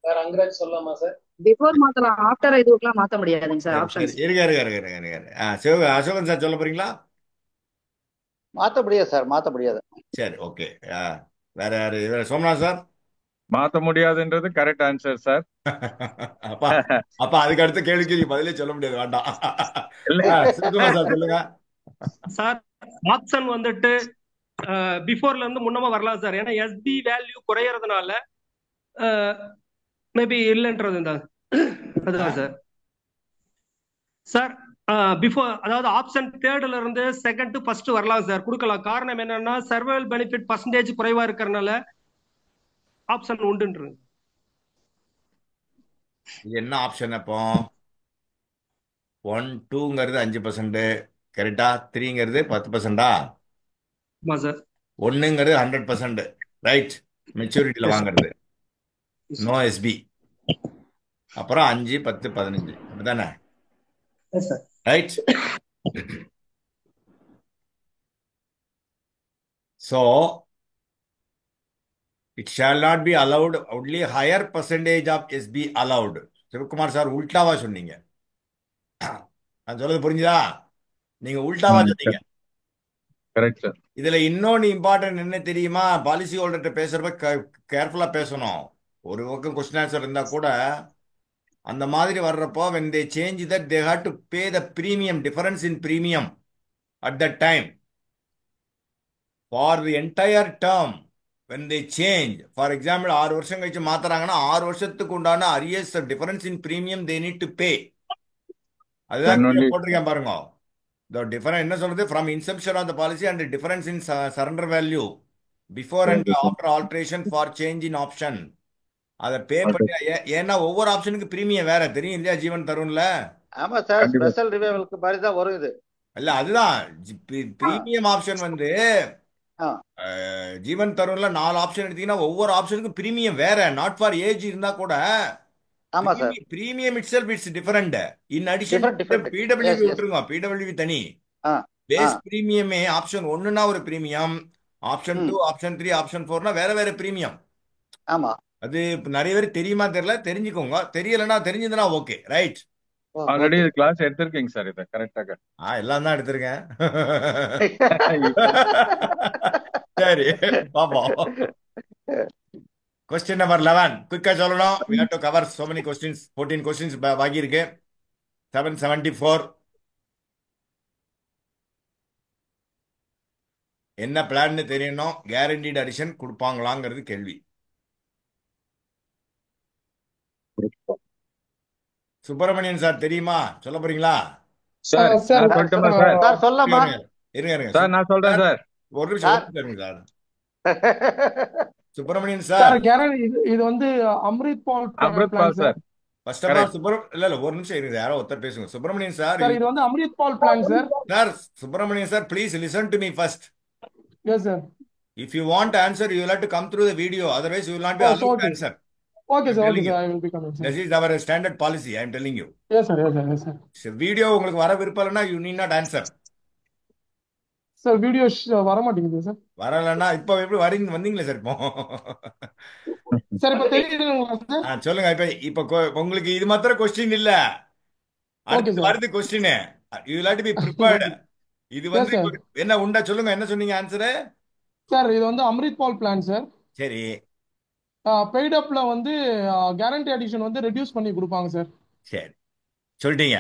சார் அங்கராஜ் சொல்லலாமா சார்? பிஃபோர் மாத்தலாம், ஆஃப்டர் இதுக்கெல்லாம் மாத்த முடியாதுங்க சார் ஆப்ஷன்ஸ். அசோகன் சார் சொல்ல போறீங்களா? மாத்த முடியாது சார், மாத்த முடியாது. சரி, ஓகே. வேற யாரு? சோமநாத் சார். மாத்த முடியாதுன்றது கரெக்ட் ஆன்சர் சார். அப்பா அப்ப அதுக்கு அடுத்த கேள்விக்கு நீ பதிலே சொல்ல முடியாது, வேண்டாம். இல்ல. சிவகுமார் சார் சொல்லுங்க. சார் ஆப்ஷன் வந்துட்டு பிஃபோர்ல இருந்து முன்னமா வரலாம் சார். ஏன்னா எஸ்பி வேல்யூ குறையறதுனால மேபி இல்லைன்றது தான். அதுதான் சார். சார் பிஃபோர், அதாவது ஆப்ஷன் தேர்ட்ல இருந்து செகண்ட் ஃபர்ஸ்ட் வரலாம் சார், கொடுக்கலாம். காரணம் என்னன்னா சர்வைவல் பெனிஃபிட் பர்சன்டேஜ் குறைவா இருக்கிறதுனால ஆப்ஷன் உண்டுன்றது. என்ன ஆப்ஷன் அப்போ? 1 2ங்கிறது 5%, கரெக்டா? 3ங்கிறது 10%. ஆமா சார். 1ங்கிறது 100%, ரைட்? மெச்சூரிட்டியில் எஸ் வாங்குறது, எஸ் நோ எஸ்பி. அப்புறம் 5 10 15, அப்படிதானே? Yes sir. Right. So it shall not be allowed, only higher percentage of SB allowed. Sivakumar sir உல்டாவா சொன்னீங்க. நான் சொல்றது புரிஞ்சுதா? நீங்க உல்டாவா சொன்னீங்க. Correct sir. இதுல இன்னொன்னு இம்பார்ட்டன்ட் என்ன தெரியுமா? பாலிசி ஹோல்டர்கிட்ட பேசுறப்ப கேர்ஃபுல்லா பேசணும். ஒரு பக்கம் கொஸ்டின் ஆன்சர் இருந்தா கூட அந்த மாதிரி வர்றப்போ when they change that they have to pay the premium, difference in premium at that time for the entire term. when they change, for example 6 வருஷம் கழிச்சு மாத்துறாங்கன்னா 6 வருஷத்துக்கு உண்டான arrears difference in premium they need to pay. அதுதான் போட்டிருக்கேன் பாருங்க. the difference என்ன சொல்றது? from inception of the policy and the difference in surrender value before and after alteration for change in option. அதை பே பண்ணி ஏன்னா ஒவ்வொரு ஆப்ஷனுக்கு பிரீமியம் வேற தெரியும் இல்லையா? ஜீவன் தருண்ல. ஆமா சார், ஸ்பெஷல் ரிவைவலுக்கு மாதிரி தான் வரும் இது. இல்ல அதுதான் பிரீமியம் ஆப்ஷன் வந்து ஜீவன் தருண்ல 4 ஆப்ஷன் எடுத்தீங்கன்னா ஒவ்வொரு ஆப்ஷனுக்கும் பிரீமியம் வேற. நாட் ஃபார் ஏஜ் இருந்தா கூட ஆமா sir, premium itself it's different. In addition PWV விட்டுருங்க, பிடபிள்யூவி தனி. பேஸ் பிரீமியமே ஆப்ஷன் 1னா ஒரு பிரீமியம், ஆப்ஷன் 2 ஆப்ஷன் 3 ஆப்ஷன் 4னா வேற வேற பிரீமியம். ஆமா, அது நிறைய பேர் தெரியுமா தெரியல, தெரிஞ்சுக்கோங்க. தெரியலன்னா தெரிஞ்சதுன்னா ஓகே, ரைட்? ஆல்ரெடி கிளாஸ் எடுத்திருக்கீங்க சார், இதை கரெக்டாக. எல்லாம் தான் எடுத்திருக்கேன். சரி பாப்போம். கொஸ்டின் நம்பர் 11 குயிக்கா சொல்லணும். we have to cover so many questions. 14 questions பாக்கி இருக்கு. 774 என்ன பிளான்னு தெரியணும். கேரண்டீட் அடிஷன் கொடுப்பாங்களாங்கிறது கேள்வி. சுப்பிரமணியன் சார் தெரியுமா? சொல்ல போறீங்களா? சார் சொல்லட்டுமா சார்? சொல்லமா இருங்க சார் நான் சொல்றேன் சார். ஒரு நிமிஷம் சார். சுப்பிரமணியன் சார், இது வந்து Amrit Baal sir. First of all இல்ல ஒரு நிமிஷம் இருங்க, யாரோ ஒருத்தர் பேசுங்க. சுப்பிரமணியன் சார், இது வந்து அம்ரித் பால் plan sir. Sir Subramanian sir, please listen to me first. Yes sir. If you want to answer, you will have to come through the video. Otherwise, you will not be allowed to answer. Okay, sir. Okay, sir. I will be coming, sir. This is our standard policy. I am telling you. Yes, sir. Yes, sir. Yes, sir. So, video உங்களுக்கு வர விருப்பம்னா you need not answer. Sir, video வர மாட்டேங்குது sir. வரலன்னா இப்போ எப்படி வந்தீங்களே sir இப்போ. Sir இப்போ தெரியுதுங்களா சார்? சொல்லுங்க. இப்போ உங்களுக்கு இது மாத்திரம் கொஸ்டின் இல்ல, அடுத்து வருது question. You will have to be prepared. இது வந்து என்ன உண்டா? சொல்லுங்க, என்ன சொன்னீங்க ஆன்சர்? சார் இது வந்து அம்ரித் பால் பிளான் சார். சரி, பெய்ட் அப்ல வந்து கேரண்டி அடிஷன் வந்து ரெடியூஸ் பண்ணி கொடுப்பாங்க சார். சரி சொல்லிட்டீங்க.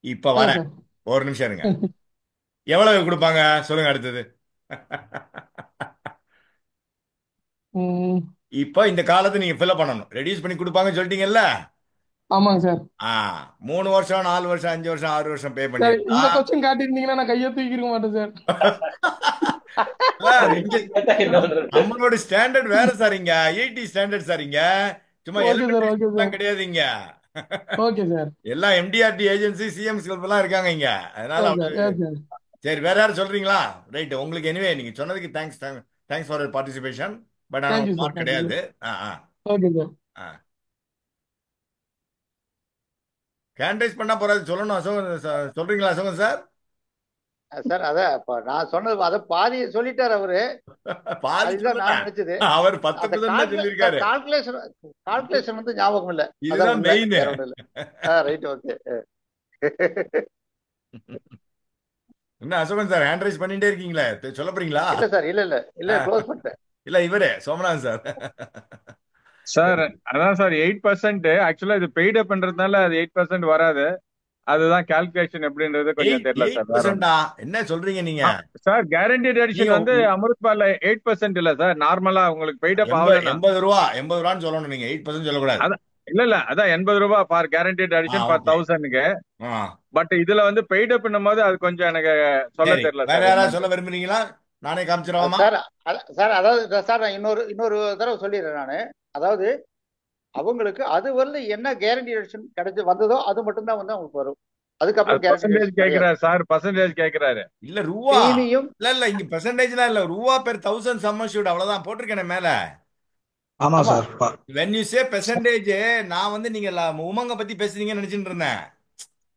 இப்ப வரேன், ஒரு நிமிஷம் இருங்க. எவ்வளவு கொடுப்பாங்க சொல்லுங்க அடுத்தது. இப்போ இந்த காலத்தை நீங்க ஃபில் பண்ணணும். ரெடியூஸ் பண்ணி கொடுப்பாங்கன்னு சொல்லிட்டீங்கல்ல? ஆமாங்க சார். 3 வருஷம் 4 வருஷம் 5 வருஷம் 6 வருஷம் பே பண்ணி இந்த கொஸ்டின் காட்டிருந்தீங்கன்னா நான் கையை தூக்கிருக்க மாட்டேன் சார். நம்மளோட ஸ்டாண்டர்ட் வேற சார். இங்க 80 ஸ்டாண்டர்ட் சார். இங்க சும்மா எல்லாம் கிடையாதுங்க. Okay sir. எல்லாம் எம்டிஆர்டி ஏஜென்சி சிஎம்ஸ் எல்லாம் இருக்காங்க இங்க. அதனால சரி, வேற யாரும் சொல்றீங்களா? ரைட், உங்களுக்கு எனிவே நீங்க சொன்னதுக்கு தேங்க்ஸ் ஃபார் பார்ட்டிசிபேஷன். பட் ஆனா மார்க் கிடையாது. Okay sir. கேண்டரைஸ் பண்ணா போறாது சொல்லணும். சொல்றீங்களா? சொல்லுங்க சார். சார் அதான் நான் சொன்னது அதை பாதி சொல்லிட்டாரு அவரு. பாதிதான் நான் நினைச்சது. அவர் 10% சொல்லிருக்காரு. கால்குலேஷன் வந்து ஞாபகம் இல்ல. இதுதான் மெயின். Right, okay. என்ன அசோகன் சார் ஹேண்ட் ரைஸ் பண்ணிட்டே இருக்கீங்களா? சொல்ல போறீங்களா? இல்ல சார், இல்ல க்ளோஸ் பண்ணிட்டேன். இல்ல இவரே சோமநாத் சார். சார் அதான் சார் 8% ஆக்சுவலா இது பெய்ட் அப் பண்றதுனால அது 8% வராது. அதுதான் கால்குலேஷன் எப்படின்றது கொஞ்சம் தெரியல சார். என்ன சொல்றீங்க நீங்க? சார் கேரண்டீட் அடிஷன் வந்து அமிர்த் பால்ல 8% இல்ல சார். நார்மலா உங்களுக்கு பெய்ட் அப் ஆகல 80 ரூபான்னு சொல்லணும். நீங்க 8% சொல்லக்கூடாது. இல்ல அதான் 80 ரூபாய் ஃபார் கேரண்டீட் அடிஷன் ஃபார் 1000க்கு. பட் இதுல வந்து பெய்ட் அப் பண்ணும்போது அது கொஞ்சம் எனக்கு சொல்ல தெரியல. வேற யாராவது சொல்ல விரும்புறீங்களா? நானே காமிச்சிருவாமா சார்? அதாவது சார் நான் இன்னொரு தடவை சொல்லிடுறேன் நானு. அதாவது அவங்களுக்கு அது வரல என்ன கேரண்டி எடிஷன் கிடைச்சு வந்ததோ அது மட்டும்தான் வந்து அவங்களுக்கு வரும். அதுக்கப்புறம் கேரண்டி பர்சன்டேஜ் கிடையாது. கேக்குறாரு சார், பர்சன்டேஜ் கேக்குறாரு. இல்ல ரூபா பிரீமியம் இல்ல இங்க பெர்சன்டேஜ்லாம் இல்ல, ரூபா பெர் 1000 சம் அஷ்யூர்ட் அவ்வளவுதான் போட்டிருக்கேன் மேல. ஆமா ஆமா sir. when you say percentage, நான் வந்து நீங்க உமங்க பத்தி பேசுறீங்கன்னு நினைச்சிட்டு இருந்தேன்.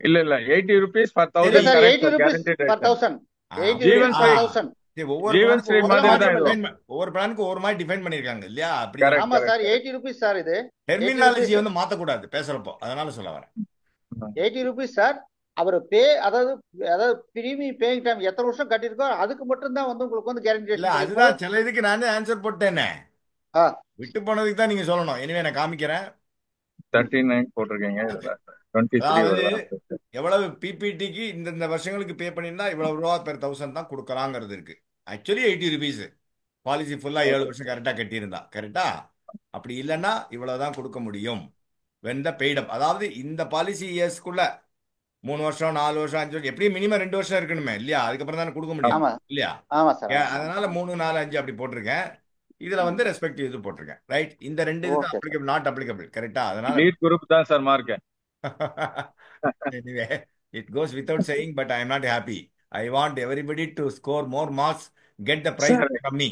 இல்ல 80 rupees per இல்ல 1000 sir, correct 80 sir, rupees guaranteed per rate. 1000. 80 ஜீவன் rupees per ஸ்ரீ 1000. ஒவ்வொரு ஜீவன் ஸ்ரீ முதல்ல மாதிரி தான் மாத்தி இதுவும். ஒவ்வொரு பிளானுக்கு ஒரு மாதிரி டிஃபைன் பண்ணிருக்காங்க இல்லையா? அப்படி கரெக்ட் ஆமா சார், கரெக்ட் 80 rupees சார். இது 80 டெர்மினாலஜி rupees வந்து மாத்தக்கூடாது பேசுறப்போ, அதனால சொல்ல வரேன். 80 rupees சார். அவர் அதாவது பிரீமியம் பேயிங் டைம் எத்தனை வருஷம் கட்டியிருக்கோ அதுக்கு மட்டும் தான் வந்து உங்களுக்கு வந்து இல்ல கேரண்டி. அதுதான் சில இதுக்கு நானே ஆன்சர் போட்டேனே, ஆ விட்டு போனதுக்கு தான் நீங்க சொல்லணும். எனவே நான் காமிக்கிறேன். 39 போட்டிருக்கீங்க, இதுல 23 அதாவது வருதா? எவ்வளவு பிபிடிக்கு இந்த வருஷங்களுக்கு பே பண்ணியிருந்தா இவ்வளவு ரூபா பெர் 1000 தான் கொடுக்கலாங்கிறது இருக்கு. ஆக்சுவலி 80 ருபீஸ் பாலிசி ஃபுல்லா 7 வருஷம் கரெக்டா கட்டியிருந்தா கரெக்டா. அப்படி இல்லைன்னா இவ்வளவுதான் கொடுக்க முடியும். when the paid up, அதாவது இந்த பாலிசி இயர்ஸ்க்குள்ள 3 வருஷம் 4 வருஷம் 5 வருஷம் எப்படியும் மினிமம் 2 வருஷம் இருக்கணுமே இல்லையா? அதுக்கப்புறம் தானே கொடுக்க முடியும் ஆமா இல்லையா? ஆமா சார். அதனால 3 4 5 அப்படி போட்டிருக்கேன். இதுல வந்து ரெஸ்பெக்டிவ் இது போட்டிருக்கேன். ரைட், இந்த ரெண்டு இது okay sir. Applicable not applicable கரெக்டா. அதனால லீட் குரூப் தான் sir mark. anyway, it goes without saying, but I am not happy. I want everybody to score more marks, get the prize sir from me.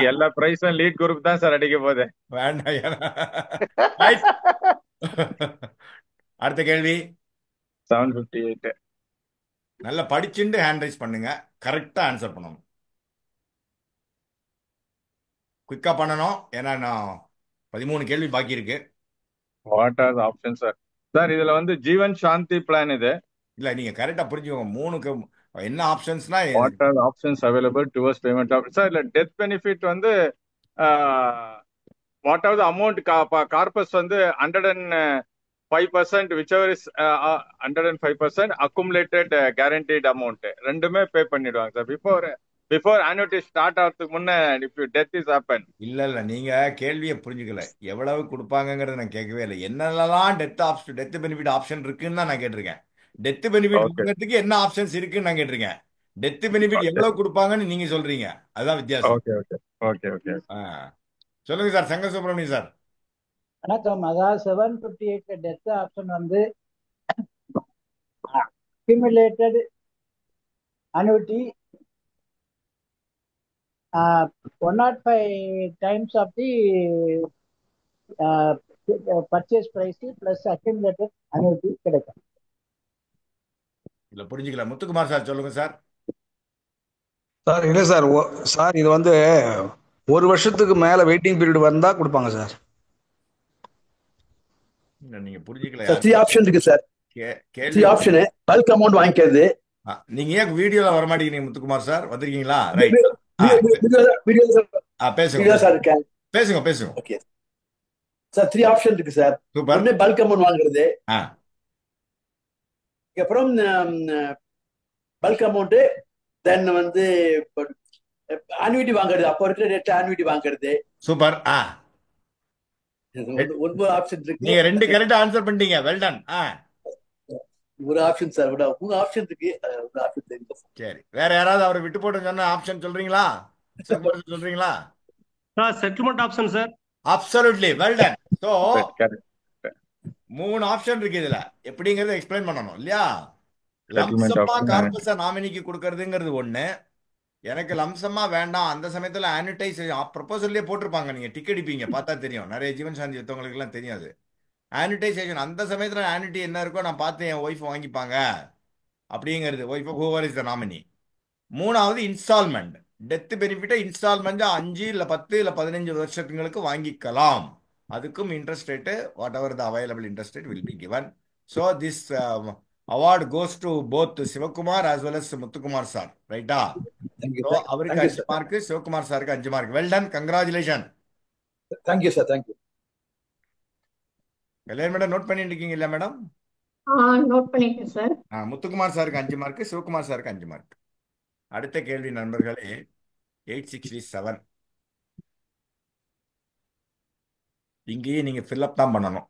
எல்லா பிரைஸும் lead group தான் sir அடிக்க போகுது. வேண்டாம். Right? அடுத்த கேள்வி. 758. நல்லா படிச்சுட்டு ஹேண்ட் ரைஸ் பண்ணுங்க, கரெக்டா ஆன்சர் பண்ணணும், குயிக்கா பண்ணணும். ஏன்னா நான் 13 கேள்வி பாக்கி இருக்கு. What are the option sir? Sir இதுல வந்து ஜீவன் சாந்தி பிளான் இது. இல்ல நீங்க கரெக்டா புரிஞ்சுக்கோங்க. 3க்கு என்ன ஆப்ஷன்ஸ்னா what are options available towards payment of sir? இல்ல டெத் பெனிஃபிட் வந்து what are the amount corpus வந்து 105%, whichever is 105% accumulated guaranteed amount ரெண்டுமே பே பண்ணிடுவாங்க சார். பிஃபோர் annuity ஸ்டார்ட் ஆகிறதுக்கு முன்ன if death is happen. இல்ல நீங்க கேள்வியை புரிஞ்சுக்கல. எவ்வளவு கொடுப்பாங்கங்கறத நான் கேட்கவே இல்லை. என்னெல்லாம் டெத் பெனிஃபிட் ஆப்ஷன் இருக்குன்னு தான் நான் கேட்டிருக்கேன். டெத் பெனிஃபிட் ஓகே வாங்குறதுக்கு என்ன ஆப்ஷன்ஸ் இருக்குன்னு நான் கேட்டிருக்கேன். டெத் பெனிஃபிட் ஓகே எவ்வளவு கொடுப்பாங்கன்னு நீங்க சொல்றீங்க, அதுதான் வித்தியாசம். ஓகே ஓகே ஓகே ஓகே ஆ. சொல்லுங்க சார், சங்க சுப்பிரமணியம் சார். வணக்கம். அதாவது 758 டெத் ஆப்ஷன் வந்து accumulated annuity 105 times of the purchase price plus accumulated annuity கிடைக்கும். இல்ல புரிஞ்சுக்கல. முத்துக்குமார் சார் சொல்லுங்க சார். சார் இல்லை சார், சார் இது வந்து ஒரு வருஷத்துக்கு மேல வெயிட்டிங் பீரியட் வந்தா கொடுப்பாங்க சார். இல்ல நீங்க புரிஞ்சுக்கல. சார் 3 ஆப்ஷன் இருக்கு சார். கேள்வி 3 ஆப்ஷன் பல்க் அமௌண்ட் வாங்கிக்கிறது. நீங்க ஏன் வீடியோல வர மாட்டேங்கிறீங்க முத்துக்குமார் சார்? வந்திருக்கீங்களா? ரைட், பேசுங்க சார் இருக்கேன். பேசுங்க பேசுங்க. ஓகே சார், 3 ஆப்ஷன் இருக்கு சார். சூப்பர். ஒண்ணு பல்க் அமௌண்ட் வாங்குறது, அப்புறம் பல்க் அமௌண்ட், தென் வந்து ஆனுவிட்டி வாங்குறது, அப்போ இருக்கிற ரேட் ஆனுவிட்டி வாங்குறது. சூப்பர். ஒன்பது ஆப்ஷன் இருக்கு. நீங்க 2 கரெக்டா ஆன்சர் பண்ணிட்டீங்க. Well done. ஒரு ஆப்ஷன் சார், 3 ஆப்ஷன் இருக்கு. ஒரு ஆப்ஷன் தெரியும். சரி, வேற யாராவது அவரை விட்டு போட்டு சொன்ன ஆப்ஷன் சொல்றீங்களா? சொல்றீங்களா? Settlement option sir. Absolutely well done. So 3 option இருக்கு இதுல. எப்படிங்கறத எக்ஸ்பிளைன் பண்ணணும் இல்லையா? லம்சமா கார்பஸ நாமினிக்கு கொடுக்கறதுங்கிறது ஒண்ணு. எனக்கு லம்சமா வேண்டாம், அந்த சமயத்துல ஆனுடைஸ் ப்ரொபோசல்லே போட்டிருப்பாங்க, நீங்க டிக் அடிப்பீங்க பார்த்தா தெரியும். நிறைய ஜீவன் சாந்தி வித்தவங்களுக்கு எல்லாம் தெரியாது. ஆனுடைசேஷன் அந்த சமயத்துல ஆனுட்டி என்ன இருக்கோ நான் பார்த்து என் ஒய்ஃப் வாங்கிப்பாங்க அப்படிங்கிறது. Wife whoever is the nominee. 3வது இன்ஸ்டால்மெண்ட். டெத் பெனிஃபிட்டை இன்ஸ்டால்மெண்ட் 5 இல்ல 10 இல்ல 15 வருஷங்களுக்கு வாங்கிக்கலாம். அதுக்கும் interest rate what ever the available interest rate will be given. So this award goes to both Sivakumar as well as Muthukumar sir. ரைட்டா? அவருக்கு 5 மார்க், சிவகுமார் சாருக்கு 5 mark. Well done, congratulation. Thank you sir, thank you. எல்லாரும் madam note பண்ணிட்டு இருக்கீங்க இல்ல madam? Note பண்ணிட்டேன் sir. Muthukumar சாருக்கு 5 mark, Sivakumar சாருக்கு 5 மார்க். அடுத்த கேள்வி நண்பர்களே, 867. இங்கேயே நீங்க ஃபில்அப் தான் பண்ணணும்.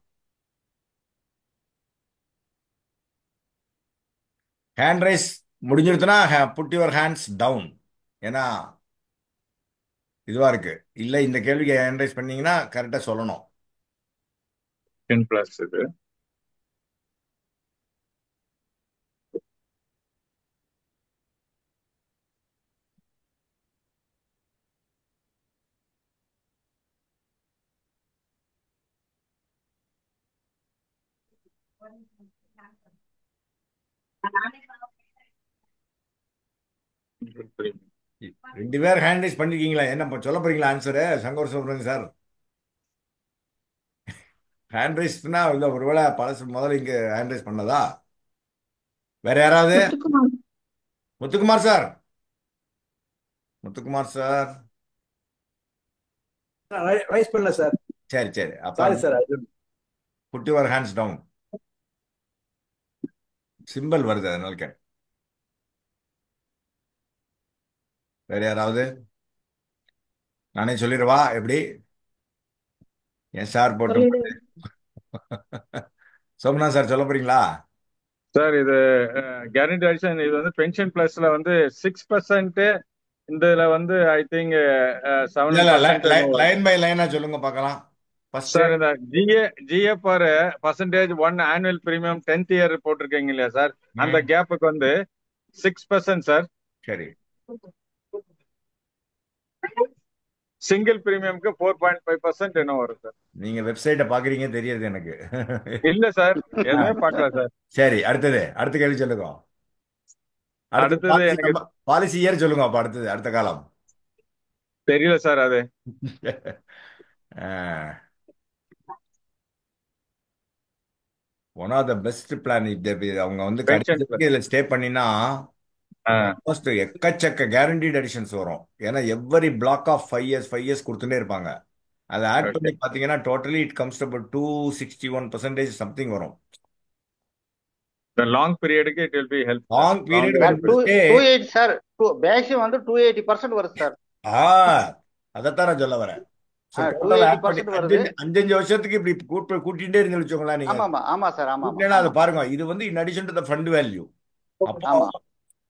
ஹேண்ட் ரைஸ் முடிஞ்சிருச்சுன்னா புட் யுவர் ஹேண்ட்ஸ் டவுன். ஏன்னா இதுவா இருக்கு. இல்ல இந்த கேள்விக்கு ஹேண்ட் ரைஸ் பண்ணீங்கன்னா கரெக்டா சொல்லணும். 10+ இது ரெண்டு பேர் ஹேண்ட் ரைஸ் பண்ணிருக்கீங்களா? என்ன சொல்ல போறீங்களா answer Shankar Subramanian sir? Hand ரைஸ்னா இல்ல ஒருவேளை பழசு முதல்ல இங்க ஹேண்ட் ரைஸ் பண்ணதா? வேற யாராவது? Muthukumar. Muthukumar sir. Muthukumar sir. Raise பண்ணல சார். சரி சரி. அப்ப sorry sir. Put your hands down. Simple வருது அதனால கேட்டேன். வேற யாராவது? நானே சொல்லிடுவா எப்படி? என் சார் போட்டு சோமநாத் சார் சொல்ல போறீங்களா? சார் இது கேரண்டி அடிஷன் இது வந்து பென்ஷன் பிளஸ்ல வந்து 6%. இந்த இதுல வந்து ஐ திங்க் 7%. லைன் பை லைனா சொல்லுங்க பார்க்கலாம். சார் இந்த GIF for percentage 1 annual premium 10th year போட்டிருக்கீங்க இல்லையா சார்? அந்த கேப்புக்கு வந்து 6% சார். சரி. சிங்கிள் பிரீமியம்க்கு 4.5% என்ன வரும் சார்? நீங்க வெப்சைட்டை பாக்குறீங்க தெரியுது எனக்கு. இல்ல சார், எதுவுமே பார்க்கல சார். சரி, அடுத்த கேள்வி சொல்லுங்க. அடுத்தது எனக்கு பாலிசி இயர் சொல்லுங்க. அப்ப அடுத்த காலம் தெரியல சார். அது one of the best plan. அவங்க வந்து கடைசியில ஸ்டே பண்ணினா எக்கச்சக்க கேரண்டீட் அடிஷன்ஸ் வரும். ஏன்னா எவ்வரி பிளாக் ஆஃப் 5 years கொடுத்துட்டே இருப்பாங்க. அதை ஆட் பண்ணி பாத்தீங்கன்னா totally it comes about 261% something வரும். லாங் பீரியடுக்கு it will be help. Long period 280 sir. Maximum வந்து 280% வருது சார். அதைத்தான் நான் சொல்ல வரேன். 280% வருது. 5 வருஷத்துக்கு இப்படி கூட்டிகிட்டே இருந்து வச்சோங்களா நீங்க? ஆமா சார். ஆமா. அதை பாருங்க. இது வந்து in addition to the fund value.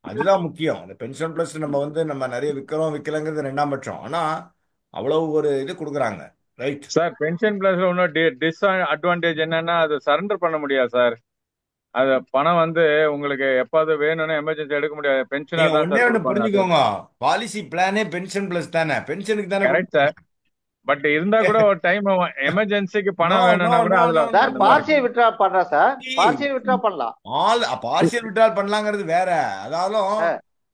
அதுதான் முக்கியம். அந்த பென்ஷன் பிளஸ் நம்ம நிறைய விற்கலங்கிறது 2ஆம் பட்சம். ஆனா அவ்வளவு ஒரு இது கொடுக்குறாங்க. Right sir. பென்ஷன் பிளஸ்ல இன்னும் டிஸ்அட்வான்டேஜ் என்னன்னா அது சரண்டர் பண்ண முடியாது சார். அது பணம் வந்து உங்களுக்கு எப்பாவது வேணும்னு எமர்ஜென்சி எடுக்க முடியாது. பென்ஷன் புரிஞ்சுக்கோங்க. பாலிசி பிளானே பென்ஷன் பிளஸ் தானே. பென்ஷனுக்கு தானே. Correct sir. பட் இருந்தா கூட ஒரு டைம் எமர்ஜென்சிக்கு பணம் வேணும்னா கூட அதுல சார் பார்ஷியல் வித்ட்ரா பண்றா சார். பார்ஷியல் வித்ட்ரா பண்ணலாம். பார்ஷியல் வித்ட்ரா பண்ணலாங்கிறது வேற. அதாவது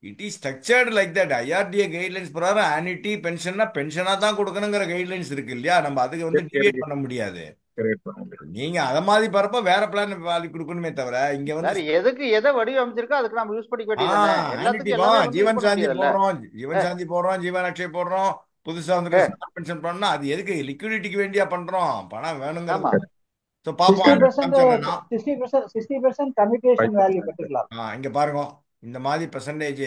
it is structured like that. IRDA guidelines பிரகாரம் ஆனிட்டி பென்ஷனா தான் கொடுக்கணுங்கிற கைட்லைன்ஸ் இருக்கு இல்லையா? நம்ம அதுக்கு வந்து டிவைட் பண்ண முடியாது. நீங்க அத மாதிரி பரப்ப வேற பிளான் வாலி கொடுக்கணுமே தவிர இங்க வந்து எதுக்கு எதை வடிவமைச்சிருக்கோ அதுக்கு நம்ம யூஸ் பண்ணிக்க வேண்டியது. ஜீவன் சாந்தி போடுறோம், ஜீவன் அக்ஷய் போடுறோம், புதுசா வந்து பென்ஷன் பண்ணா அது எதுக்கு? லிக்விடிட்டிக்கு வேண்டியா பண்றோம். பணம் வேணுங்கிறது. இங்க பாருங்க. இந்த மாதிரி percentage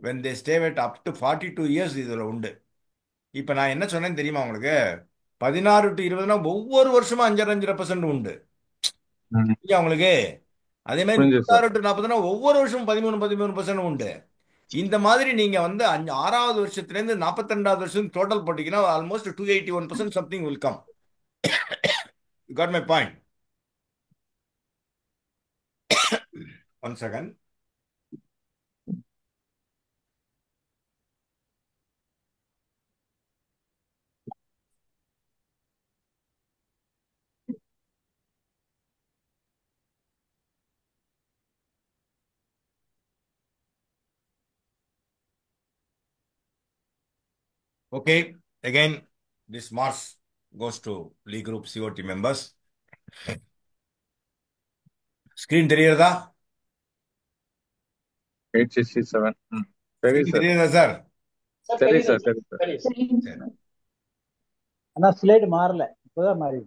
when they stay at up to 42 years இதுல உண்டு. இப்ப நான் என்ன சொன்னேன்னு தெரியுமா உங்களுக்கு? 16 to 20 ஒவ்வொரு வருஷமும் 5.5% உண்டு அவங்களுக்கு. அதே மாதிரி 36 to 40 ஒவ்வொரு வருஷமும் 13% உண்டு. இந்த மாதிரி நீங்க வந்து 6வது வருஷத்துல இருந்து 42வது வருஷம் டோட்டல் போட்டீங்கன்னா almost 281% something will come. You got my point? One second. Okay, again, this marks goes to Lee Group COT members. Screen தெரியுதா? 867. சரி சார். தெரியுதா சார்? சரி சார். சரி சார். ஆனா ஸ்லைடு மாறல. இப்போதான் மாறி.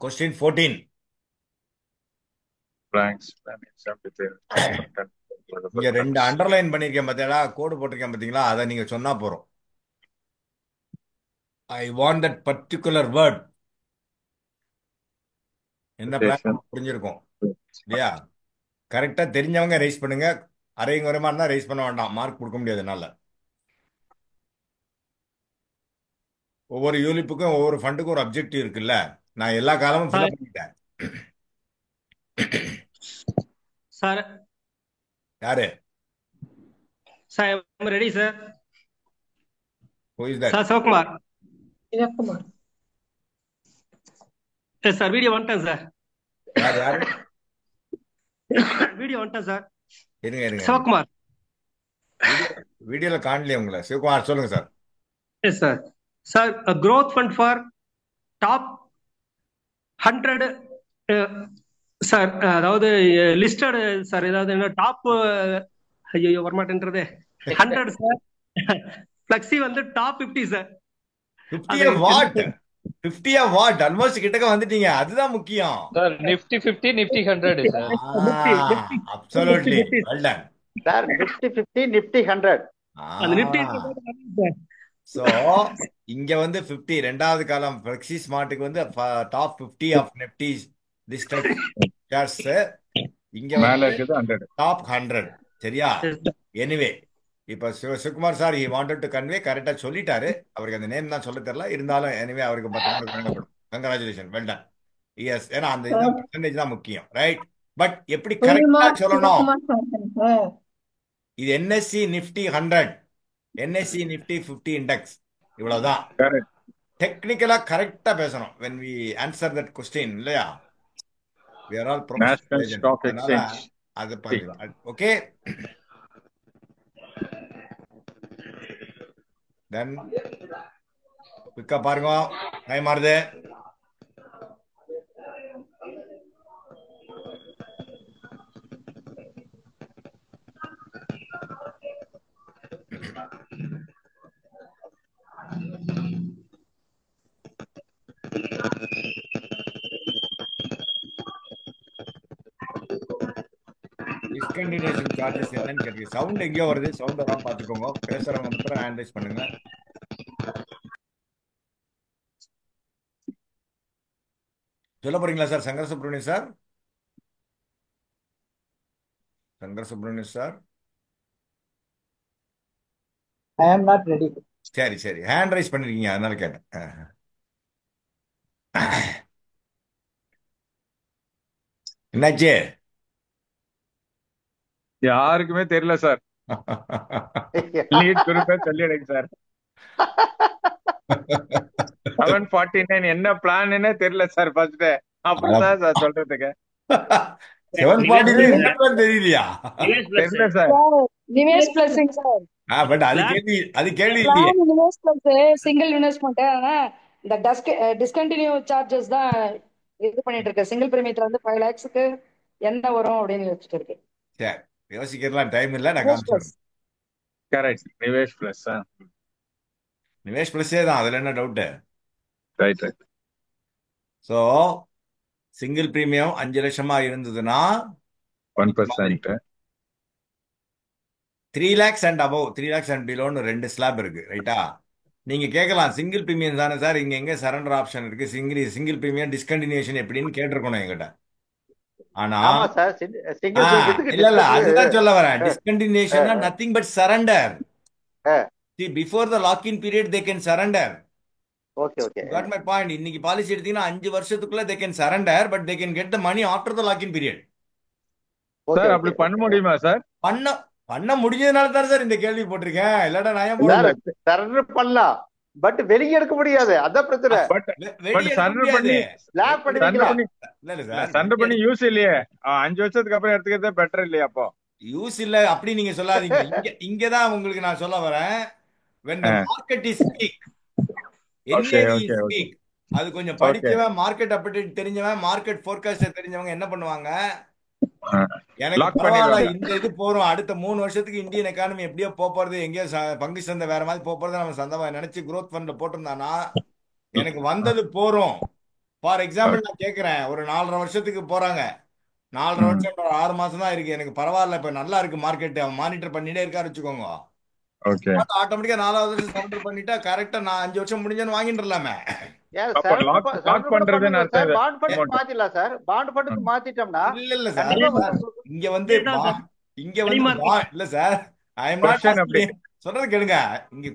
Question 14. Blanks. இங்க 2 அண்டர்லைன் பண்ணிருக்கேன் பாத்தீங்களா? கோடு போட்டிருக்கேன் பாத்தீங்களா? அதை நீங்க சொன்னா போறோம். I want that particular word. என்ன பிளான் புரிஞ்சிருக்கும் இல்லையா? கரெக்டா தெரிஞ்சவங்க ரைஸ் பண்ணுங்க. அரையும் குறைமா இருந்தா ரைஸ் பண்ண வேண்டாம். மார்க் கொடுக்க முடியாதுனால. ஒவ்வொரு யூனிப்புக்கும் ஒவ்வொரு ஃபண்டுக்கும் ஒரு அப்ஜெக்டிவ் இருக்குல்ல. நான் எல்லா காலமும் ஃபில் பண்ணிட்டேன். சார் யாரு? Sir I am ready sir. Who is that? Sir Sivakumar. Sivakumar. Yes sir. Video வந்துட்டேன் சார். யார் யாரு வீடியோ வந்துட்டேன் சார். இருங்க இருங்க சிவகுமார். வீடியோல காணலையே உங்களை. சிவகுமார் சொல்லுங்க sir. Yes sir. Sir growth fund for top 100 sir, அதாவது லிஸ்டட் சார், ஏதாவது என்ன டாப், ஐயோ வரமாட்டேன்றதே 100 சார். ஃபிளக்ஸி வந்து top 50 sir. 50 what 50 what almost கிட்டக்க வந்துட்டீங்க. அதுதான் முக்கியம் sir. Nifty 50 Nifty 100 sir. Absolutely well done sir. Nifty 50 Nifty 100. அந்த நிஃப்டி சோ இங்க வந்து 50 ரெண்டாவது காலம் ஃபிளெக்ஸி ஸ்மார்ட்டுக்கு வந்து top 50 of Nifty listed shares. இங்க மேல வந்து இருக்குது 100. டாப் 100. சரியா? எனிவே இப்ப Sivakumar sir he wanted to convey கரெக்டா சொல்லிட்டாரு. அவருக்கு அந்த நேம் தான் சொல்ல தெரியல. இருந்தாலும் எனிவே அவருக்கு 10 மார்க் வழங்கப்படும். Congratulation, well done. எஸ், ஏன்னா அந்த பர்சன்டேஜ் தான் முக்கியம், ரைட்? பட் எப்படி கரெக்டா சொல்லணும்? இது NSC Nifty 100, NSC Nifty 50 index, இவ்வளவுதான். டெக்னிக்கலா கரெக்டா பேசணும் when we answer that question, இல்லையா? we are all National professional. Stock அதனால Exchange. அது பண்ணிடலாம். ஓகே, தென் குயிக்கா பாருங்க, டைம் ஆறுது. டிஸ்கண்டினியூஷன் சார்ஜஸ் என்னன்னு கேட்குறீங்க. சவுண்ட் எங்கேயோ வருது, சவுண்ட் வராம பார்த்துக்கோங்க. பேசுறவங்க மட்டும் ஹேண்ட் ரைஸ் பண்ணுங்க. சொல்ல போறீங்களா sir? Shankar Subramaniam sir, Shankar Subramaniam sir. I am not ready. சரி சரி, ஹேண்ட் ரைஸ் பண்ணிருக்கீங்க, அதனால கேட்டேன். என்னாச்சு? யாருக்குமே தெரியல சார். லீட் குறிப்பே சொல்லிடுங்க சார். 749 என்ன பிளான்னு தெரியல சார். ஃபர்ஸ்ட் அப்படிதான் சார் சொல்றதுக்கு. 749 தெரியலையா? தெரியல sir. Nivesh blessing sir. But அது கேள்வி இல்லையே. Nivesh plus single investment. ஆனா இந்த டிஸ்கண்டினியூ சார்ஜஸ் தான் இது பண்ணிட்டு இருக்கு. சிங்கிள் பிரீமியத்துல வந்து 5 lakhsக்கு என்ன வரும் அப்படின்னு யோசிச்சுட்டு இருக்கு. சரி, யோசிக்கலாம் டைம் இல்ல, நான் காமிச்சேன். Correct, Nivesh plus. நிவேஷ் பிளஸே தான், அதுல என்ன doubt? Right right. So single premium 5 லட்சமா இருந்ததுன்னா 1%. 3 lakhs and above, 3 lakhs and below ரெண்டு ஸ்லாப் இருக்கு, ரைட்டா? நீங்க கேட்கலாம் சிங்கிள் பிரீமியம் தானே சார், இங்க எங்க சரண்டர் ஆப்ஷன் இருக்கு, சிங்கிள் பிரீமியம் டிஸ்கண்டினியூஷன் எப்படின்னு கேட்டிருக்கணும் என்கிட்ட. ஆனா இல்ல இல்ல, அதுதான் சொல்ல வரேன். Discontinuation nothing but surrender. Before the lock in period they can surrender. Got my point. இன்னைக்கு பாலிசி எடுத்தீங்கன்னா 5 வருஷத்துக்குள்ள they can surrender, but they can get the money after the lock-in period. Sir அப்படி பண்ண முடியுமா சார்? பண்ண முடிஞ்சதுனால தான் sir இந்த கேள்வி போட்டிருக்கேன். இல்லாட்டா நான் ஏன் போடுறேன்? சரண்டர் பண்ணலாம், பட் வெளியே எடுக்க முடியாது. அதான் பிரச்சனை. பட் சரண்டர் பண்ணி லாக் பண்ணி வைக்கலாம். இல்ல சார், சரண்டர் பண்ணி யூஸ் இல்லையே. 5 வருஷத்துக்கு அப்புறம் எடுத்துக்கிறதே பெட்டர் இல்லையா? அப்போ யூஸ் இல்ல அப்படி நீங்க சொல்லாதீங்க. இங்கதான் உங்களுக்கு நான் சொல்ல வரேன். when the market is weak, அது கொஞ்சம் படிச்சவன், மார்க்கெட் அப்டேட் தெரிஞ்சவன், மார்க்கெட் ஃபோர்காஸ்ட் தெரிஞ்சவங்க என்ன பண்ணுவாங்க, எனக்கு பரவாயில்ல இந்த இது போறோம், அடுத்த 3 வருஷத்துக்கு இந்தியன் எக்கானமி எப்படியோ போறது, எங்கேயோ பங்கு சந்தை வேற மாதிரி போறது நம்ம சந்தமா நினைச்சு growth ஃபண்ட்ல போட்டிருந்தானா எனக்கு வந்தது போறோம். ஃபார் எக்ஸாம்பிள் நான் கேட்கிறேன், ஒரு 4.5 வருஷத்துக்கு போறாங்க, 4.5 வருஷம் 6 மாசம் தான் இருக்கு, எனக்கு பரவாயில்ல இப்ப நல்லா இருக்கு மார்க்கெட், மானிட்டர் பண்ணிட்டே இருக்காரு வச்சுக்கோங்க. ஆட்டோமேட்டிக்கா 4வது வருஷம் சரண்டர் பண்ணிட்டா கரெக்டா நான் 5 வருஷம் முடிஞ்சேன்னு வாங்கிட்டுலாமே. இல்ல சார், இங்க வந்து இல்ல சார், ஐ எம் நாட் சொல்றது கேளுங்க. இங்க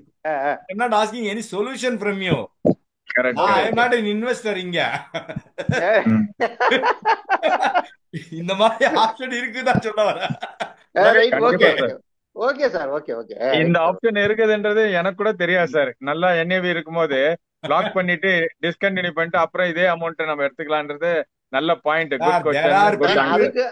not asking any solution from you. I am not an investor இங்க. இந்த மாதிரி ஆப்ஷன் இருக்குதான் சொல்ல வரேன். Okay sir, okay okay. இந்த ஆப்ஷன் இருக்குதுன்றது எனக்கு கூட தெரியாது சார். நல்லா NAV இருக்கும்போது லாக் பண்ணிட்டு டிஸ்கண்டினியூ பண்ணிட்டு அப்புறம் இதே அமௌண்ட் நம்ம எடுத்துக்கலான்றது நல்ல point, good sir their question, or good sir answer. அதுக்கு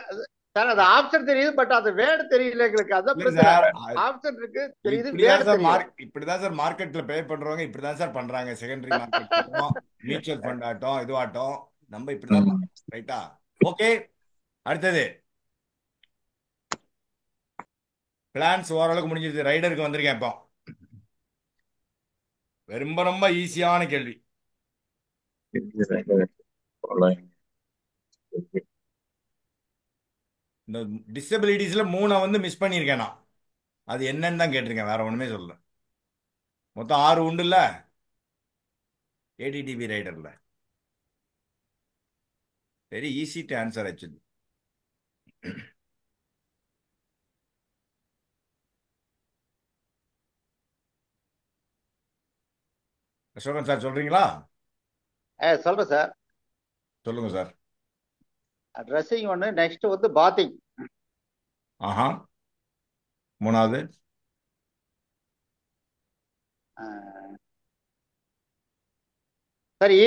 சார் அது ஆப்ஷன் தெரியுது, பட் அது வேர்டு தெரியல எங்களுக்கு. அதான் இல்ல பிரச்சனை. சார் ஆப்ஷன் இருக்கு தெரியுது, இப்படிதான் வேர்டு சார் தெரியல. இப்படிதான் சார் மார்க்கெட்ல பே பண்றவங்க இப்படிதான் சார் பண்றாங்க. செகண்டரி மார்க்கெட் ஆகட்டும், மியூச்சுவல் ஃபண்ட் ஆகட்டும், இதுவாகட்டும், நம்ம இப்படிதான் பண்றோம். ரைட்டா? ஓகே, அடுத்தது பிளான்ஸ் ஓரளவுக்கு முடிஞ்சது. ரைடருக்கு வந்திருக்கேன் இப்போ. ரொம்ப ரொம்ப ஈஸியான கேள்வி. இந்த டிசபிலிட்டிஸ்ல 3 வந்து மிஸ் பண்ணியிருக்கேன் நான். அது என்னன்னு தான் கேட்டிருக்கேன், வேற ஒண்ணுமே சொல்லல. மொத்தம் 6 உண்டு இல்ல ஏடிடிபி ரைடர்ல. Very easy to answer actually. Asokan sir சொல்றீங்களா? சொல்றேன் சார். சொல்லுங்க சார். ட்ரெஸ்ஸிங் ஒன்று, நெக்ஸ்ட் வந்து பாத்திங். ஆஹா, 3வது சரி,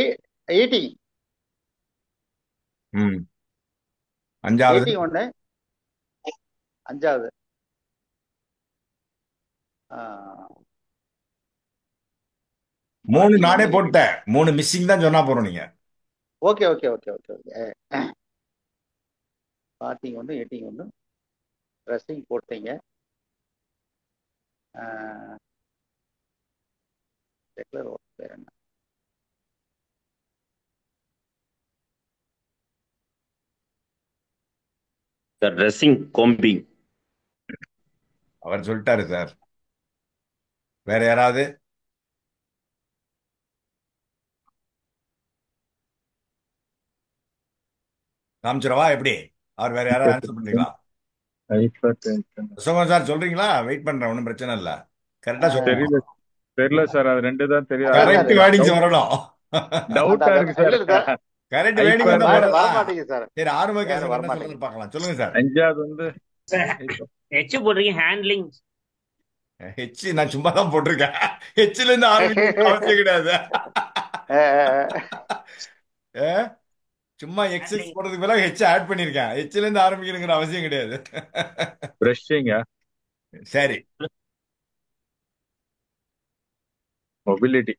ஈட்டிங். 5வது ஈட்டிங் ஒன்று, 5வது மூணு நானே போட்டேன். 3 மிஸ்ஸிங் தான் சொன்னா போறோம் நீங்க. Okay okay okay okay okay. Bathing ஒன்று, ஈட்டிங் ஒன்று, ட்ரெஸ்ஸிங் போட்டீங்க. ரெகுலர் ஒர்க் பேர் என்ன? Dressing combing. அவர் சொல்லிட்டாரு சார். வேற யாராவது? காமிச்சிடவா எப்படி? அவர் வேற யாராவது ஆன்சர் பண்றீங்களா? அசோகன் சார் சொல்றீங்களா? வெயிட் பண்றேன், ஒன்றும் பிரச்சனை இல்ல. கரெக்டா சொல்றீங்க. தெரியல சார், அது 2 தான் தெரியும். கரெக்ட் வேர்டிங்ஸ் வரணும். டவுட்டா இருக்கு சார். கரெக்ட் வேர்டிங் வந்தா வர போறதா? மாட்டேங்குது சார். சரி, ஆரம்ப கேஸ் என்ன சொல்றது பார்க்கலாம். சொல்லுங்க சார். 5வது வந்து ஹெச் போடுறீங்க, ஹேண்ட்லிங். ஹெச் நான் சும்மா தான் போட்டிருக்கேன். ஹெச்ல இருந்து ஆரம்பிக்க அவசியம் கிடையாது. சும்மா எக்ஸஸ் போடுறதுக்கு பதிலா ஹெச் ஆட் பண்ணிருக்கேன். ஹெச்ல இருந்து ஆரம்பிக்கணுங்கிற அவசியம் கிடையாது. பிரஷிங். சரி, mobility.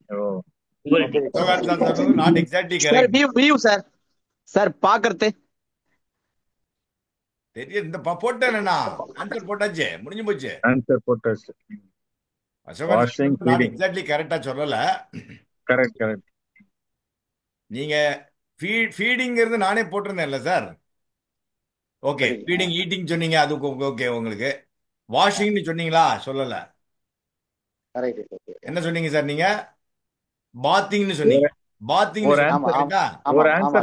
Not exactly correct. View sir. Sir பாக்குறது தெரியும். இந்த போட்டேன்னா ஆன்சர் போட்டாச்சு, முடிஞ்சு போச்சு. ஆன்சர் போட்டாச்சு. அசோகன் நாட் எக்ஸாக்ட்லி கரெக்டா சொல்லல. கரெக்ட். நீங்க ஃபீடிங்கிறது நானே போட்டிருந்தேன்ல சார். ஓகே, ஃபீடிங் ஈட்டிங் சொன்னீங்க, அது ஓகே. உங்களுக்கு வாஷிங்னு சொன்னீங்களா? சொல்லல. என்ன சொன்னீங்க சார்? நீங்க பாத்திங்னு சொன்னீங்க. Bathing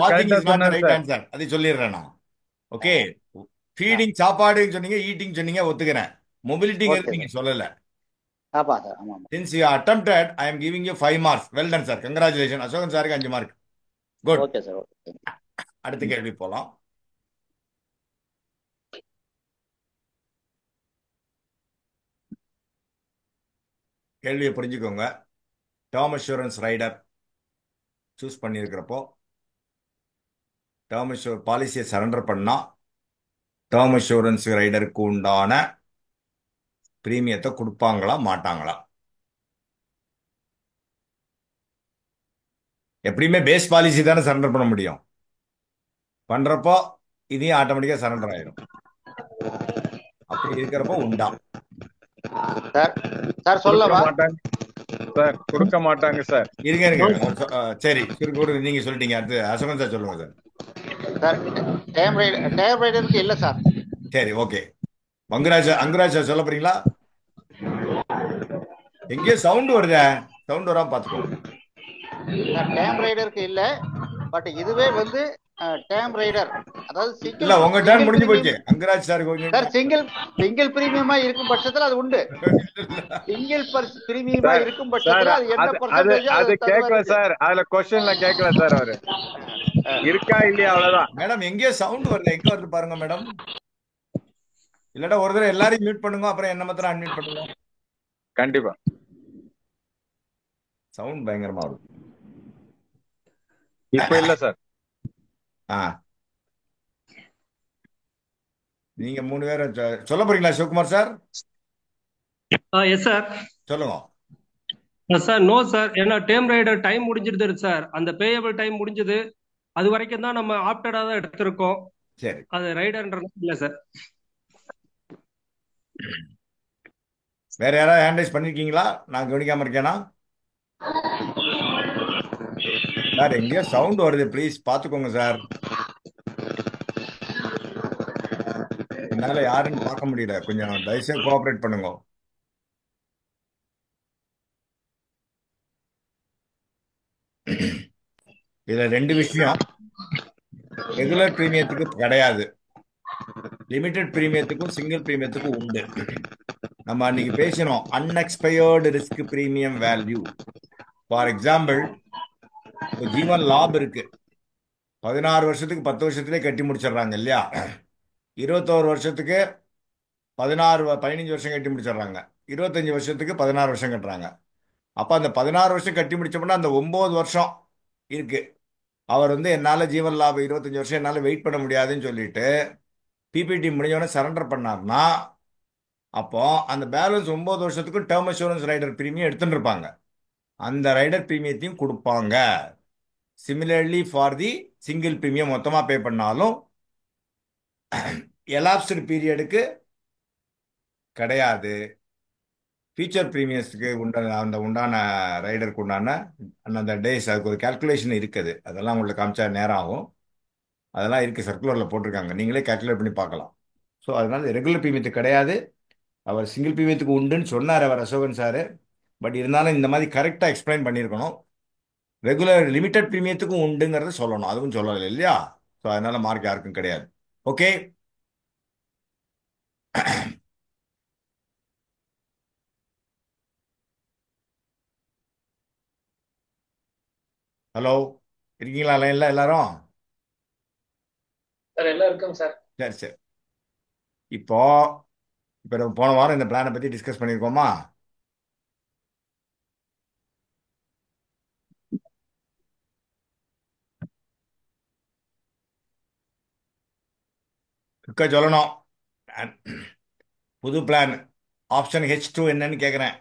bathing is not right answer. அதை சொல்லிடுறேன் நான். ஓகே, ஃபீடிங் சாப்பாடு சொன்னீங்க, ஈட்டிங் சொன்னீங்க, ஒத்துக்கிறேன். மொபிலிட்டிங்கிறது நீங்க சொல்லல. Since you attempted, I am giving you 5 marks. Well done sir. Congratulations. Asokan சாருக்கு 5 மார்க். குட். Okay sir. அடுத்த கேள்வி போலாம். கேள்வியை புரிஞ்சுக்கோங்க. டேர்ம் அஷூரன்ஸ் ரைடர் சூஸ் பண்ணியிருக்கிறப்போ டேர்ம் அஷூர் பாலிசியை சரண்டர் பண்ணா டேர்ம் அஷூரன்ஸ் ரைடருக்கு உண்டான பிரீமியத்தை கொடுப்பாங்களா மாட்டாங்களா? எப்படியுமே பேஸ் பாலிசி தானே சரண்டர் பண்ண முடியும். பண்றப்போ இதையும் ஆட்டோமேட்டிக்கா சரண்டர் ஆயிடும். அப்படி இருக்கிறப்போ உண்டா? சார் சொல்லவா? சார் கொடுக்க மாட்டாங்க சார். இருங்க. சரி, நீங்க சொல்லிட்டீங்க. அடுத்து அசோகன் சார் சொல்லுங்க சார். சார் டேம் ரைடருக்கு இல்ல சார். சரி, ஓகே. அங்குராஜ் சார் சொல்ல போறீங்களா? எங்கேயோ சவுண்ட் வருதே, சவுண்ட் வராம பாத்துக்கோங்க. டேம் ரைடருக்கு இல்ல, பட் இதுவே வந்து டேம் ரைடர், அதாவது இல்ல உங்க டர்ன் முடிஞ்சு போச்சு. அங்குராஜ் சார் சார் சிங்கிள் பிரீமியமா இருக்கும் பட்சத்துல அது உண்டு. சிங்கிள் பிரீமியமா இருக்கும் பட்சத்துல அது என்ன பர்சன்டேஜ்? அது கேட்கல சார், அதுல क्वेश्चनல கேட்கல சார். அவரு இருக்கா இல்லையா அவ்வளவுதான். மேடம் எங்கேயோ சவுண்ட் வருது, எங்க வருது பாருங்க மேடம். இல்லடா ஒரு தடவை எல்லாரையும் மியூட் பண்ணுங்க, அப்புறம் என்ன மாத்திரம் அன்மியூட் பண்ணுங்க. கண்டிப்பா. சவுண்ட் பயங்கரமா வருது. இப்ப இல்ல சார். ஆ நீங்க 3 பேரும் சொல்ல போறீங்களா சிவகுமார் சார்? Yes sir. சொல்லுங்க. சார் நோ சார், ஏன்னா டேர்ம் ரைடர் டைம் முடிஞ்சிருது சார். அந்த பேயபிள் டைம் முடிஞ்சது, அது வரைக்கும் தான் நம்ம ஆப்டடா தான் எடுத்திருக்கோம். சரி, அது ரைடர்ன்றது இல்ல சார். வேற யாராவது ஹேண்ட் ரைஸ் பண்ணிருக்கீங்களா? நான் கவனிக்காம இருக்கேனா? சார் எங்கேயோ சவுண்ட் வருது, ப்ளீஸ் பாத்துக்கோங்க சார். என்னால யாருன்னு பார்க்க முடியல, கொஞ்சம் தயவுசெய்து கோஆபரேட் பண்ணுங்க. இதுல 2 விஷயம். ரெகுலர் பிரீமியத்துக்கு கிடையாது, லிமிடெட் பிரீமியத்துக்கும் சிங்கிள் பிரீமியத்துக்கும் உண்டு. நம்ம அன்னைக்கு பேசினோம் unexpired risk premium value. For example, Jeevan Labh இருக்கு, 16 வருஷத்துக்கு 10 வருஷத்துலேயே கட்டி முடிச்சிடுறாங்க இல்லையா? 21 வருஷத்துக்கு 15 வருஷம் கட்டி முடிச்சிடுறாங்க, 25 வருஷத்துக்கு 16 வருஷம் கட்டுறாங்க. அப்போ அந்த 16 வருஷம் கட்டி முடிச்சோம்னா அந்த 9 வருஷம் இருக்கு. அவர் என்னால் ஜீவன் லாபம் 25 வருஷம் என்னால் வெயிட் பண்ண முடியாதுன்னு சொல்லிட்டு பிபிடி முடிஞ்சவொடனே சரண்டர் பண்ணார்னா, அப்போ அந்த பேலன்ஸ் 9 வருஷத்துக்கும் டேர்ம் அஷூரன்ஸ் ரைடர் பிரீமியம் எடுத்துட்டு இருப்பாங்க, அந்த ரைடர் பிரீமியத்தையும் கொடுப்பாங்க. Similarly for the single premium மொத்தமாக பே பண்ணாலும் எலாப்ஸ்டு பீரியடுக்கு கிடையாது. ஃபியூச்சர் ப்ரீமியம்ஸ்க்கு உண்டான ரைடருக்கு உண்டான அந்த டேஸ், அதுக்கு ஒரு கால்குலேஷன் இருக்குது. அதெல்லாம் உங்களுக்கு காமிச்சா நேரம் ஆகும். அதெல்லாம் இருக்குது, சர்க்குலரில் போட்டிருக்காங்க, நீங்களே கால்குலேட் பண்ணி பார்க்கலாம். ஸோ அதனால ரெகுலர் பிரீமியத்துக்கு கிடையாது. அவர் சிங்கிள் பிரீமியத்துக்கு உண்டுன்னு சொன்னார் அவர் அசோகன் சார். பட் இருந்தாலும் இந்த மாதிரி கரெக்டாக எக்ஸ்பிளைன் பண்ணியிருக்கணும். ரெகுலர் லிமிடெட் பிரீமியத்துக்கும் உண்டுங்கிறத சொல்லணும், அதுவும் சொல்லலை இல்லையா? ஸோ அதனால மார்க் யாருக்கும் கிடையாது. ஓகே, ஹலோ இருக்கீங்களா லைன்ல எல்லாரும்? சார் எல்லாம் இருக்கும் சார். சரி சரி. இப்போ இப்போ நம்ம போன வாரம் இந்த பிளானை பற்றி டிஸ்கஸ் பண்ணியிருக்கோமா? சொல்லணும். புது பிளான் ஆப்ஷன் H2 என்னன்னு கேட்குறேன்.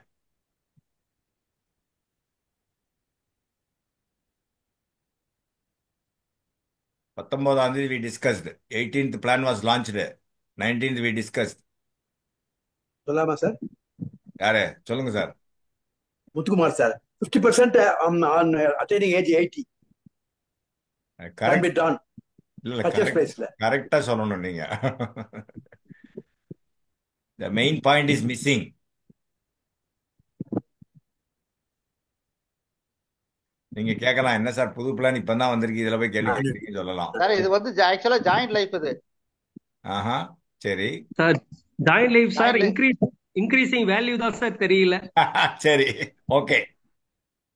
பத்தொன்பதாம் தேதி we discussed, 18th plan was launched, 19th we discussed. சொல்லாமா சார்? யாரு சொல்லுங்க sir? Muthukumar sir. 50% on attaining age 80. Can be done. Purchase price ல கரெக்டா சொல்லணும் நீங்க. The main point is missing. நீங்க கேட்கலாம், என்ன சார் புது பிளான் இப்பதான் வந்திருக்கு, இதுல போய் கேள்வி கேட்கறீங்கன்னு சொல்லலாம். சார் இது ஆக்சுவலா ஜாயிண்ட் லைஃப் இது. ஆஹா சரி sir joint life sir increasing value தான் சார் தெரியல. சரி okay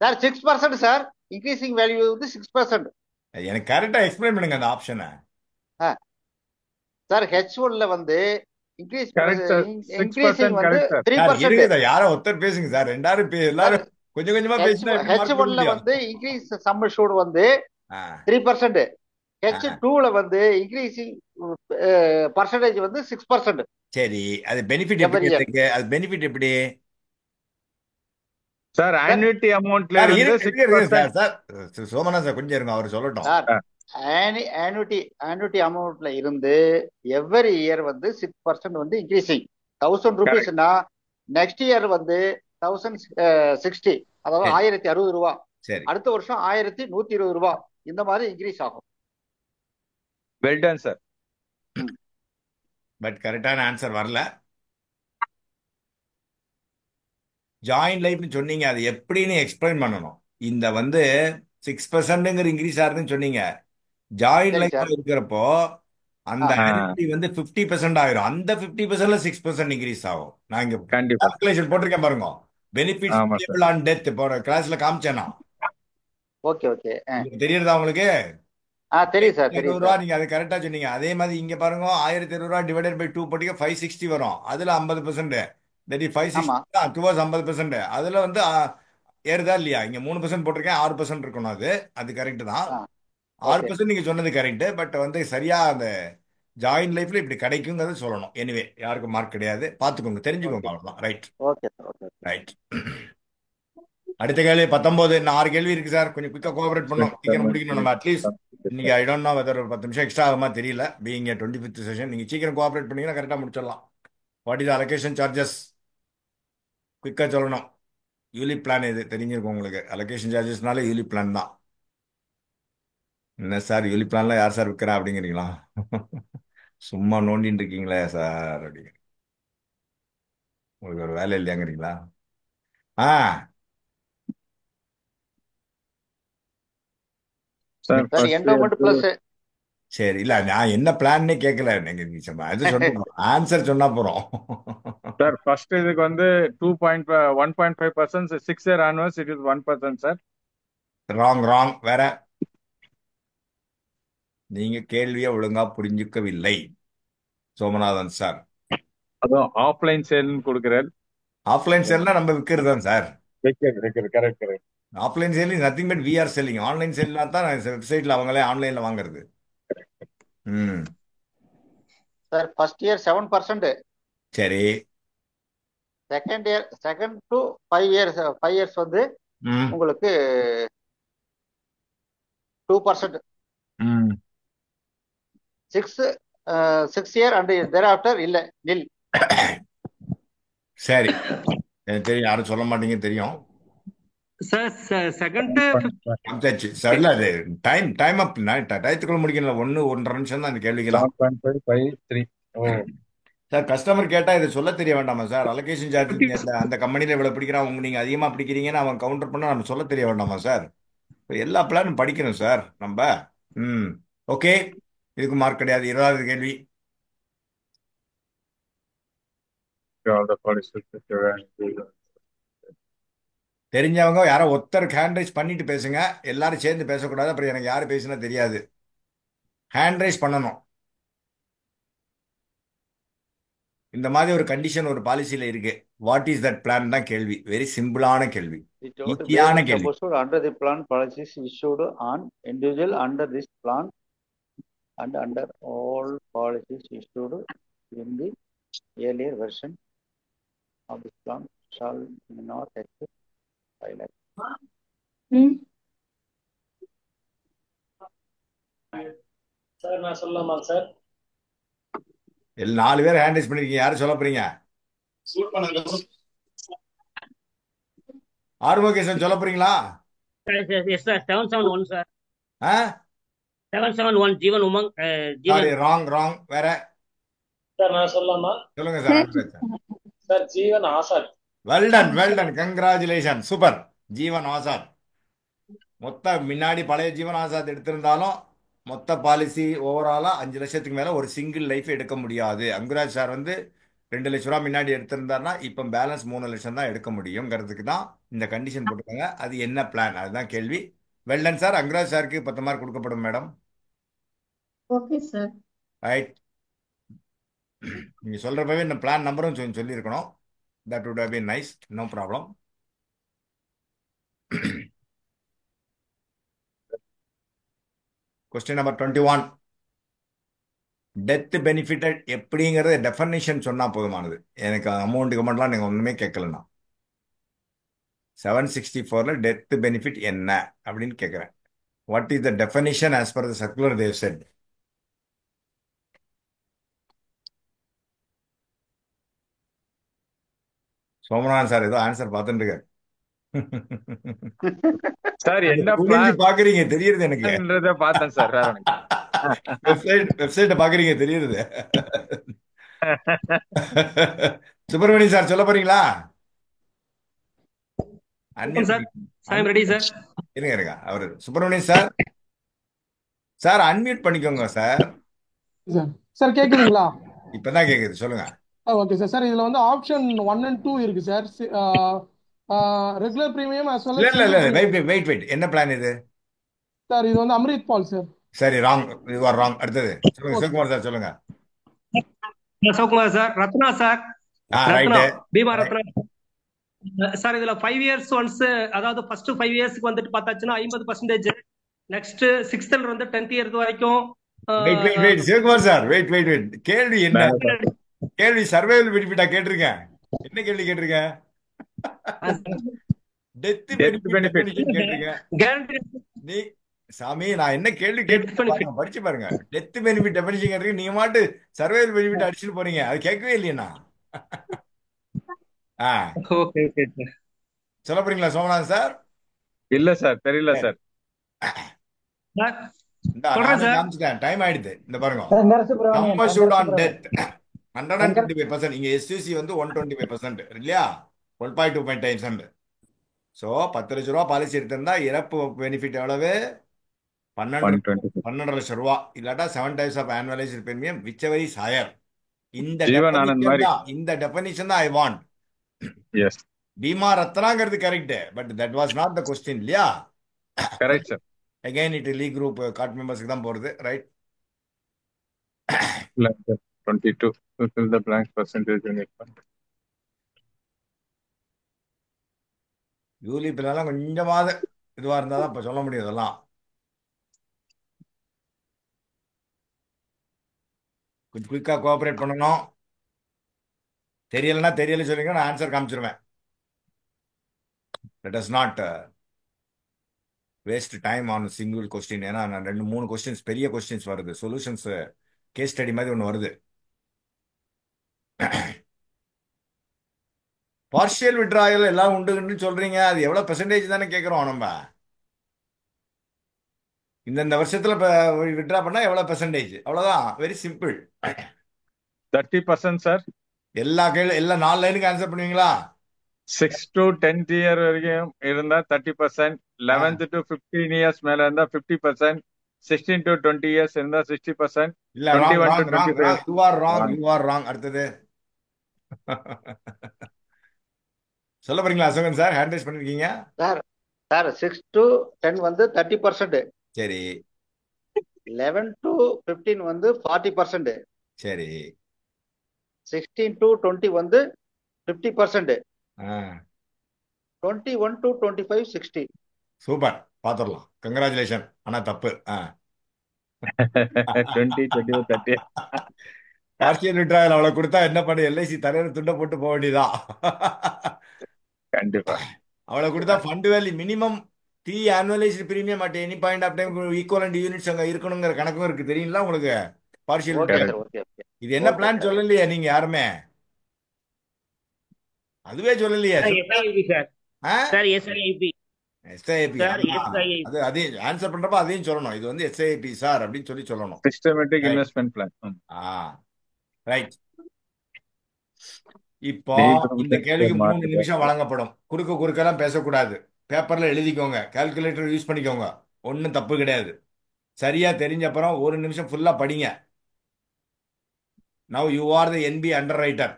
sir 6% sir, increasing value 6%. எனக்கு கரெக்டா எக்ஸ்பிளைன் பண்ணுங்க அந்த ஆப்ஷனை. சார் H1ல இன்க்ரீசிங் 3%. யாரோ ஒருத்தர் பேசுங்க சார், எல்லாரும் கொஞ்சம் கொஞ்சமா பேசினா H1ல இன்க்ரீஸ் சம் அஷ்யூர்ட் 3%. H2ல இன்க்ரீசிங் பர்சன்டேஜ் 6%. சரி, அது பெனிஃபிட் எப்படி இருக்கு? அது பெனிஃபிட் எப்படி சார்? ஆனுவிட்டி அமௌண்ட்ல சார் சோமனா சார் கொஞ்சம் இருங்க, அவர் சொல்லட்டும். ஆனுவிட்டி அமௌண்ட்ல இருந்து every year 6% increasing. 1000 ரூபீஸ்னா next year 1060, அதாவது 1060 ரூபா. அடுத்த வருஷம் 1120 ரூபா, இந்த மாதிரி இன்க்ரீஸ் ஆகும். Well done sir. பட் கரெக்டான ஆன்சர் வரல. ஜாயிண்ட் லைஃப்னு சொன்னீங்க, அது எப்படின்னு எக்ஸ்பிளைன் பண்ணணும். இந்த 6%ங்கிற இன்க்ரீஸ் ஆகுதுன்னு சொன்னீங்க. ஜாயிண்ட் லைஃப்ல இருக்கிறப்போ அந்த ஆனுவிட்டி 50% ஆயிரும். அந்த 50%ல 6% இன்க்ரீஸ் ஆகும். நான் இங்க கால்குலேஷன் போட்டிருக்கேன் பாருங்க. பெனிஃபிட்ஸ் பேயபிள் ஆன் டெத் போற கிளாஸ்ல காமிச்சேனா? ஓகே ஓகே, தெரியுதா உங்களுக்கு? தெரியும் சார். 200 ரூபா நீங்க அது கரெக்டா சொன்னீங்க. அதே மாதிரி இங்க பாருங்க, 1200 ரூபா டிவைடட் பை 2 போட்டீங்க 560 வரும். அதுல 50%, தட் இஸ் 560 டுவர்ஸ் 50%. அதுல ஏறுதா இல்லையா? இங்க 3% போட்டிருக்கேன், 6% இருக்கணும். அது கரெக்ட் தான். 6% நீங்க சொன்னது கரெக்ட். பட் வந்து சரியா அந்த ஜாயின் லைஃப்ல இப்படி கிடைக்குங்கிறது சொல்லணும். எனிவே யாருக்கும் மார்க் கிடையாது, பார்த்துக்கோங்க, தெரிஞ்சுக்கோங்க, அவ்வளோதான். Right right. அடுத்த கேள்வி 19. இன்னும் 6 கேள்வி இருக்கு சார். கொஞ்சம் குயிக்கா கோஆபரேட் பண்ணோம், சீக்கிரம் முடிக்கணும் நம்ம. அட்லீஸ்ட் இன்னைக்கு ஐ டோன்ட் நோ வெதர் ஒரு 10 நிமிஷம் எக்ஸ்ட்ரா ஆகுமா தெரியல. பீயிங் 25th செஷன், நீங்க சீக்கிரம் கோஆபரேட் பண்ணீங்கன்னா கரெக்டா முடிச்சிடலாம். What is allocation charges? குயிக்கா சொல்லணும். யூலிப் பிளான் இது தெரிஞ்சிருக்கும் உங்களுக்கு. அலோகேஷன் சார்ஜஸ்னால யூலிப் பிளான் தான். என்ன சார் யூலிப் பிளான்ல யார் சார் விற்கிறா அப்படிங்கிறீங்களா? சும்மா நோண்டின்னு இருக்கீங்களே சார் அப்படிங்க. உங்களுக்கு ஒரு வேலை இல்லையாங்கிறீங்களா? ஆ சார் என்டோமெண்ட் பிளஸ் சரி, இல்ல நான் என்ன பிளான்னே கேட்கல. நீங்க அது சொன்ன ஆன்சர் சொன்னா போறோம். சார் ஃபர்ஸ்ட் இதுக்கு வந்து 1.5%, 6 year annuals it is 1% sir. Wrong. வேற நீங்க கேள்வியை ஒழுங்கா புரிஞ்சுக்கவில்லை சோமநாதன் சார். அதுவும் ஆஃப்லைன் சேல் கொடுக்குறேன். ஆஃப்லைன் சேல்னா நம்ம விற்கிறது தான் sir. Correct. Offline sale is nothing but we are selling. Online சேல்னா தான் வெப்சைட்ல அவங்களே ஆன்லைன்ல வாங்குறது. Sir first year 7%. சரி. செகண்ட் டு 5 இயர்ஸ் வந்து உங்களுக்கு 2%. 6 year and thereafter இல்ல நில். சரி, எனக்கு தெரியும், யாரும் சொல்ல மாட்டீங்க தெரியும் சார். செகண்ட் இல்ல அது டைம் அப். டயத்துக்குள்ள முடிக்கணும். 1.5 நிமிஷம் தான் இந்த கேள்விக்கலாம். சார் கஸ்டமர் கேட்டா இதை சொல்ல தெரிய வேண்டாமா சார்? அலோகேஷன் சார்ஜ் அந்த கம்பெனில இவ்வளவு பிடிக்கிறான், நீங்க அதிகமா பிடிக்கிறீங்கன்னு அவன் கவுண்டர் பண்ண நம்ம சொல்ல தெரிய வேண்டாமா சார்? எல்லா பிளானும் படிக்கணும் சார் நம்ம. ஓகே, இதுக்கு மார்க் கிடையாது. 20வது கேள்வி. தெரிஞ்சவங்க யாரோ ஒருத்தர் ஹேண்ட் ரைஸ் பண்ணிட்டு பேசுங்க. எல்லாரும் சேர்ந்து பேசக்கூடாது, அப்புறம் எனக்கு யாரு பேசினா தெரியாது. ஹேண்ட் ரைஸ் பண்ணணும். இந்த மாதிரி ஒரு கண்டிஷன் ஒரு பாலிசியில இருக்கு. வாட் இஸ் தட் பிளான் தான் கேள்வி. வெரி சிம்பிளான கேள்வி, ஈஸியான கேள்வி. Under the plan policies issued on individual under this plan and under all policies issued in the earlier version of this plan shall not exceed 5 lakhs. Sir நான் சொல்லலாமா sir? 4 பேர் hand rice பண்ணிருக்கீங்க, யாரும் சொல்ல போறீங்க? ஆறுமுகேசன் சொல்ல போறீங்களா? Yes sir. 771 sir. 771 Jeevan Umang. Wrong. வேற சார் நான் சொல்லலாமா? சொல்லுங்க sir. Sir Jeevan Azad. Well done. Congratulation, super. Jeevan Azad. மொத்த முன்னாடி பழைய ஜீவன் ஆசாத் எடுத்திருந்தாலும் மொத்த பாலிசி ஓவராலா 5 லட்சத்துக்கு மேல ஒரு சிங்கிள் லைஃப் எடுக்க முடியாது. அங்குராஜ் சார் வந்து 2 லட்ச ரூபா முன்னாடி எடுத்திருந்தாருன்னா இப்ப பேலன்ஸ் 3 லட்சம் தான் எடுக்க முடியுங்கிறதுக்கு தான் இந்த கண்டிஷன் போட்டுருக்காங்க. அது என்ன பிளான், அதுதான் கேள்வி. Well done sir. அங்குராஜ் சாருக்கு 10 மார்க் கொடுக்கப்படும் மேடம். Okay sir. ரைட். நீங்க சொல்றப்பவே இந்த பிளான் நம்பரும் சொல்லியிருக்கணும். That would have been nice. No problem. Question number 21. Death benefitted எப்படிங்கிறத டெஃபனிஷன் சொன்னா போதுமானது. எனக்கு அமௌண்ட் கமெண்ட்லாம் நீங்க ஒண்ணுமே கேட்கலண்ணா. 764ல டெத் பெனிஃபிட் என்ன அப்படின்னு கேட்கிறேன். What is the definition as per the circular they've said? Somanathan sir ஏதோ ஆன்சர் பார்த்துட்டு இருக்காரு. சார் என்ன பாக்குறீங்க தெரியுது எனக்கு. பார்த்தேன் சார். வெப்சைட் பாக்குறீங்க தெரியுது. சுப்பிரமணியன் சார் சொல்ல போறீங்களா? இருங்க அவரு சுப்பிரமணியன் சார் அன்மியூட் பண்ணிக்கோங்க சார். சார் கேக்குதுங்களா? இப்பதான் கேக்குது, சொல்லுங்க. Okay sir. சார் இதுல வந்து ஆப்ஷன் 1 and 2 இருக்கு sir. Regular premium as well as இல்ல வெயிட் என்ன பிளான் இது? சார் இது வந்து அம்ரித் பால் சார். சரி, ராங். You are wrong. அடுத்தது சொல்லுங்க சிவகுமார் சார், சொல்லுங்க. Sivakumar sir. Ratna sir. Right. Bima Ratna sir. இதுல 5 years ஒன்ஸ், அதாவது ஃபர்ஸ்ட் 5 இயர்ஸ்க்கு வந்துட்டு பார்த்தாச்சுன்னா 50%, நெக்ஸ்ட் சிக்ஸ்த்ல இருந்து 10th இயர் வரைக்கும் வெயிட் சிவகுமார் சார், வெயிட். கேள்வி என்ன? கேள்வி சர்வைவல் பெனிஃபிட்டா கேட்டிருக்கேன். என்ன கேள்வி கேட்டிருக்கேன்? டெத் பெனிஃபிட் கேட்டிருக்கேன். நீ சாமி, நான் என்ன கேள்வி கேட்டு படிச்சு பாருங்க. டெத் பெனிஃபிட் டெஃபினிஷன் கேட்டிருக்கேன். நீங்க மாட்டு சர்வைவல் பெனிஃபிட் அடிச்சுட்டு போறீங்க. அது கேட்கவே இல்லையா? சொல்ல போறீங்களா சோமநாதன் சார்? இல்ல சார், தெரியல சார். டைம் ஆயிடுது. இந்த பாருங்க, நரசிபுரம் கம்பல்சூட் ஆன் டெத் 125%. இங்க எஸ்யூசி வந்து 125% இல்லையா? 1.25 டைம்ஸ். ஸோ 10 லட்ச ரூபா பாலிசி எடுத்திருந்தா இறப்பு பெனிஃபிட் எவ்வளவு? 12 லட்சம் ரூபா. இல்லாட்டா 7 times of annualised premium whichever is higher. இந்த டெஃபினிஷன் தான் ஐ வாண்ட். எஸ், பீமா ரத்னாங்கிறது correct, but that was not the question இல்லையா? Correct sir. Again it leak group card மெம்பர்ஸ்க்கு தான் போறது, right? 22 fulfill the blank percentage unit fund. யூலிப்லாம் கொஞ்சமாவது இதுவா இருந்தா தான் இப்ப சொல்ல முடியும். இதெல்லாம் கொஞ்சம் குயிக்கா கோஆபரேட் பண்ணணும். தெரியலன்னா தெரியல சொல்லுங்க, நான் ஆன்சர் காமிச்சிருவேன். Let us not waste time on single question. ஏன்னா நான் 2-3 கொஸ்டின்ஸ், பெரிய கொஸ்டின்ஸ் வருது. சொல்யூஷன்ஸ் கேஸ் ஸ்டடி மாதிரி ஒன்று வருது. பார்ஷியல் விட்ராயல் எல்லாம் உண்டுன்னு சொல்றீங்க. அது எவ்வளவு பெர்சன்டேஜ் தானே கேட்கிறோம் நம்ம. இந்த வருஷத்துல விட்ரா பண்ணா எவ்வளவு பெர்சன்டேஜ், அவ்வளவுதான். Very simple. 30% சார். எல்லா 4 லைனுக்கு ஆன்சர் பண்ணுவீங்களா? 6 to 10th இயர் வரைக்கும் இருந்தா 30%, 11th to 15 இயர்ஸ் மேல இருந்தா 50%, 16 to 20 இயர்ஸ் இருந்தா 60%, இல்ல 21 to 25. you are wrong. அடுத்தது சொல்ல போறீங்களா அசோகன் சார்? ஹேண்ட் ரைஸ் பண்ணிருக்கீங்க சார். 6 to 10 வந்து 30%. சரி. 11 to 15 வந்து 40%. சரி. 16 to 20 வந்து 50%. 21 to 25 60. சூப்பர், பாத்துடலாம். கங்க்ராச்சுலேஷன். ஆனா தப்பு. 20, 21, 30. பார்ஷியல் விட்ராயல் அவ்வளவு கொடுத்தா என்ன பண்ணு? எல்ஐசி தலையில துண்டை போட்டு போக வேண்டியதான். கண்டிப்பா. அவ்வளவு கொடுத்தா fund value minimum 3 annualised premium at any point of time equivalent units அங்க இருக்கணுங்கிற கணக்கும் இருக்கு. தெரியுங்களா உங்களுக்கு? பார்ஷியல் விட்ராயல் இது என்ன பிளான் சொல்லலையே நீங்க யாருமே. அதுவே சொல்லலையே. எஸ்ஐபி. அது அதையும் ஆன்சர் பண்றப்ப அதையும் சொல்லணும். இது வந்து எஸ்ஐபி சார் அப்படின்னு சொல்லணும். Systematic investment plan. ரைட். இப்போ இந்த கேள்விக்கு 3 நிமிஷம் வழங்கப்படும். குறுக்கெல்லாம் பேசக்கூடாது. பேப்பர்ல எழுதிக்கோங்க, கால்குலேட்டர் யூஸ் பண்ணிக்கோங்க. ஒன்றும் தப்பு கிடையாது. சரியா தெரிஞ்ச அப்புறம் 1 நிமிஷம் ஃபுல்லா படிங்க. Now you are the NB underwriter.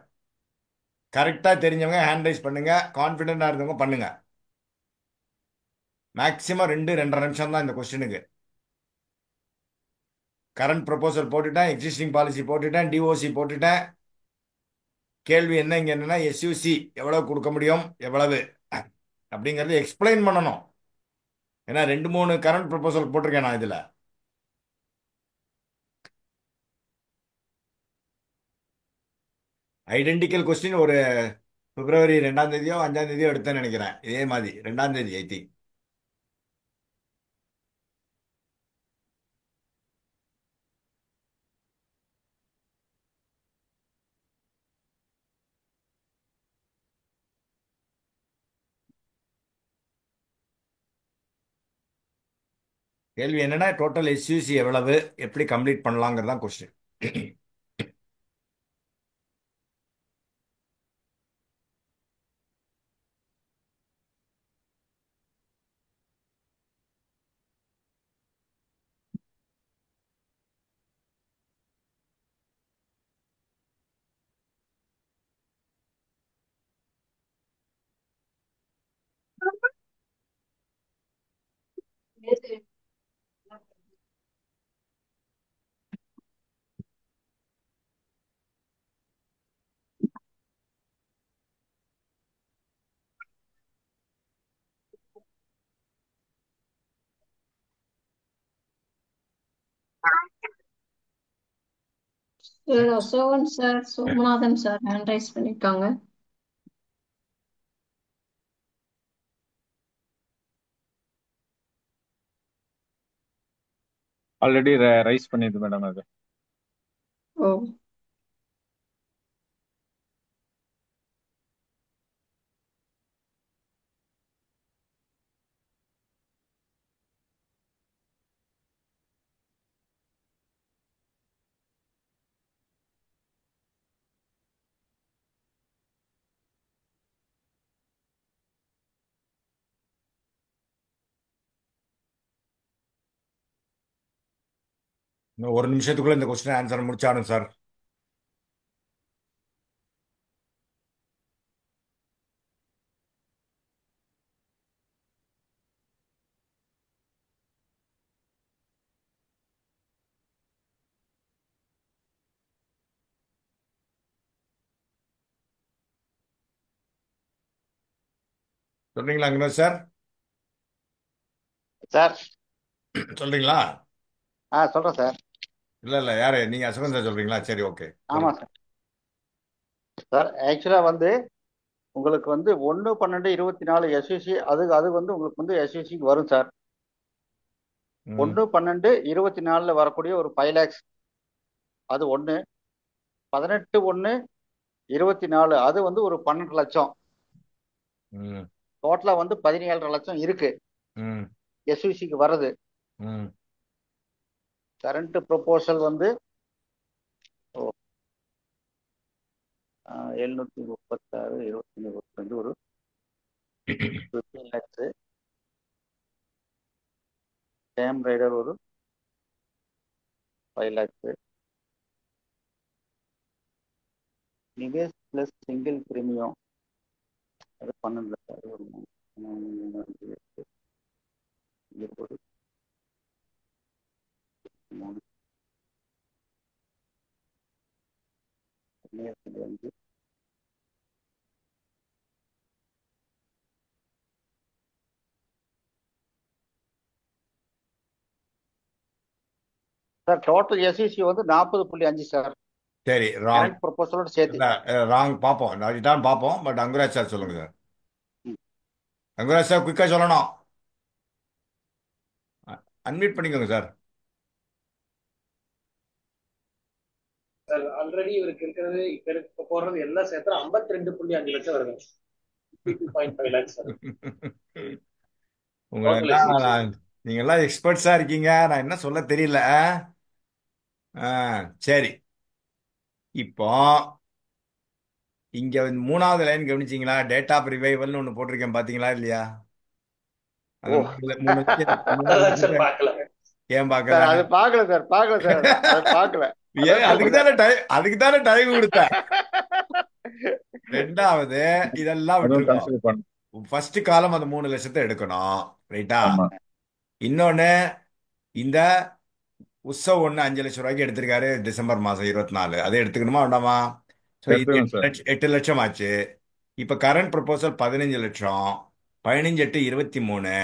கரெக்டா தெரிஞ்சவங்க ஹேண்ட் ரைஸ் பண்ணுங்க, கான்பிடண்டா இருந்தவங்க பண்ணுங்க. மேக்சிமம் 2-2.5 நிமிஷம் தான் இந்த கொஸ்டினுக்கு. கரண்ட் ப்ரொபோசல் போட்டுட்டேன், எக்ஸிஸ்டிங் பாலிசி போட்டுட்டேன், டிஓசி போட்டுட்டேன். கேள்வி என்ன இங்க என்னன்னா, எஸ்யூசி எவ்வளவு கொடுக்க முடியும், எவ்வளவு அப்படிங்கறது எக்ஸ்பிளைன் பண்ணணும். ஏன்னா 2-3 கரண்ட் ப்ரொபோசல் போட்டிருக்கேன் நான் இதுல. ஐடென்டிக்கல் கொஸ்டின் ஒரு பிப்ரவரி 2ஆம் தேதியோ 5ஆம் தேதியோ எடுத்தேன்னு நினைக்கிறேன். இதே மாதிரி 2ஆம் தேதி ஐ திங்க். கேள்வி என்னன்னா, டோட்டல் எஸ்யூசி எவ்வளவு, எப்படி கம்ப்ளீட் பண்ணலாங்கிறதான் question. Sir Asokan sir Somanathan sir hand raise பண்ணிருக்காங்க. ஆல்ரெடி ரைஸ் பண்ணிது மேடம் அது. ஓ இன்னும் ஒரு நிமிஷத்துக்குள்ள இந்த கொஸ்டின் ஆன்சர் முடிச்சாடும் சார். சொல்றீங்களா அங்கனோ சார்? சார் சொல்றீங்களா? சொல்றேன் சார். இல்ல யாரு நீங்க அசோகன் சார் சொல்றீங்களா? சரி ஓகே. ஆமா சார். சார் ஆக்சுவலா வந்து உங்களுக்கு வந்து 1/12/24 எஸ்யூசி அது அது வந்து உங்களுக்கு வந்து எஸ்யூசிக்கு வரும் சார். 1/12/24 வரக்கூடிய ஒரு 5 lakhs அது ஒன்று. 18/1/24 அது வந்து ஒரு 12 லட்சம். டோட்டலா வந்து 17 லட்சம் இருக்கு எஸ்யூசிக்கு வர்றது. கரண்ட் ப்ரொபோசல் வந்து 736 25 ஒரு 15 lakhs. டேம் ரைடர் ஒரு 5 lakhs. Nivesh plus single premium அது 12 லட்சம். அது ஒரு 3 5 சார். டோட்டல் எஸ்இசி வந்து 40.5 சார். சரி ராங் ப்ரொபோசலோட சேர்த்து ராங் பார்ப்போம். இதான் பார்ப்போம். பட் அங்குராஜ் சார் சொல்லுங்க சார். அங்குராஜ் சார் குயிக்கா சொல்லணும். அன்மியூட் பண்ணிக்கோங்க சார். சார் ஆல்ரெடி இவருக்கு இருக்கிறது இப்ப போடுறது எல்லாம் சேர்த்து 52.5 லட்சம் வருது. 52.5 lakhs சார். நீங்க எல்லாம் எக்ஸ்பர்ட்ஸா இருக்கீங்க. நான் என்ன சொல்ல தெரியல. சரி இப்போ இங்க மூணாவது லைன் கவனிச்சீங்களா? டேட்டா ஆஃப் ரிவைவல்னு ஒண்ணு போட்டிருக்கேன் பாத்தீங்களா இல்லையா? அந்த ஏன் பாக்கல? அது பாக்கல சார். பாக்கல சார். அது பாக்கல. ஏன் அதுக்கு தானே டைம் கொடுத்தேன். ரெண்டாவது இதெல்லாம் விட்டுருக்கோம். ஃபர்ஸ்ட் காலம் அந்த 3 லட்சத்தை எடுக்கணும். ரைட்டா? இன்னொன்னு இந்த உற்சவ் 5 லட்சம் ரூபாய்க்கு எடுத்திருக்காரு டிசம்பர் மாசம் 24. அதை எடுத்துக்கணுமா வேண்டாமா? 8 லட்சம் ஆச்சு. இப்ப கரண்ட் ப்ரொபோசல் 15 லட்சம். 15 8 23.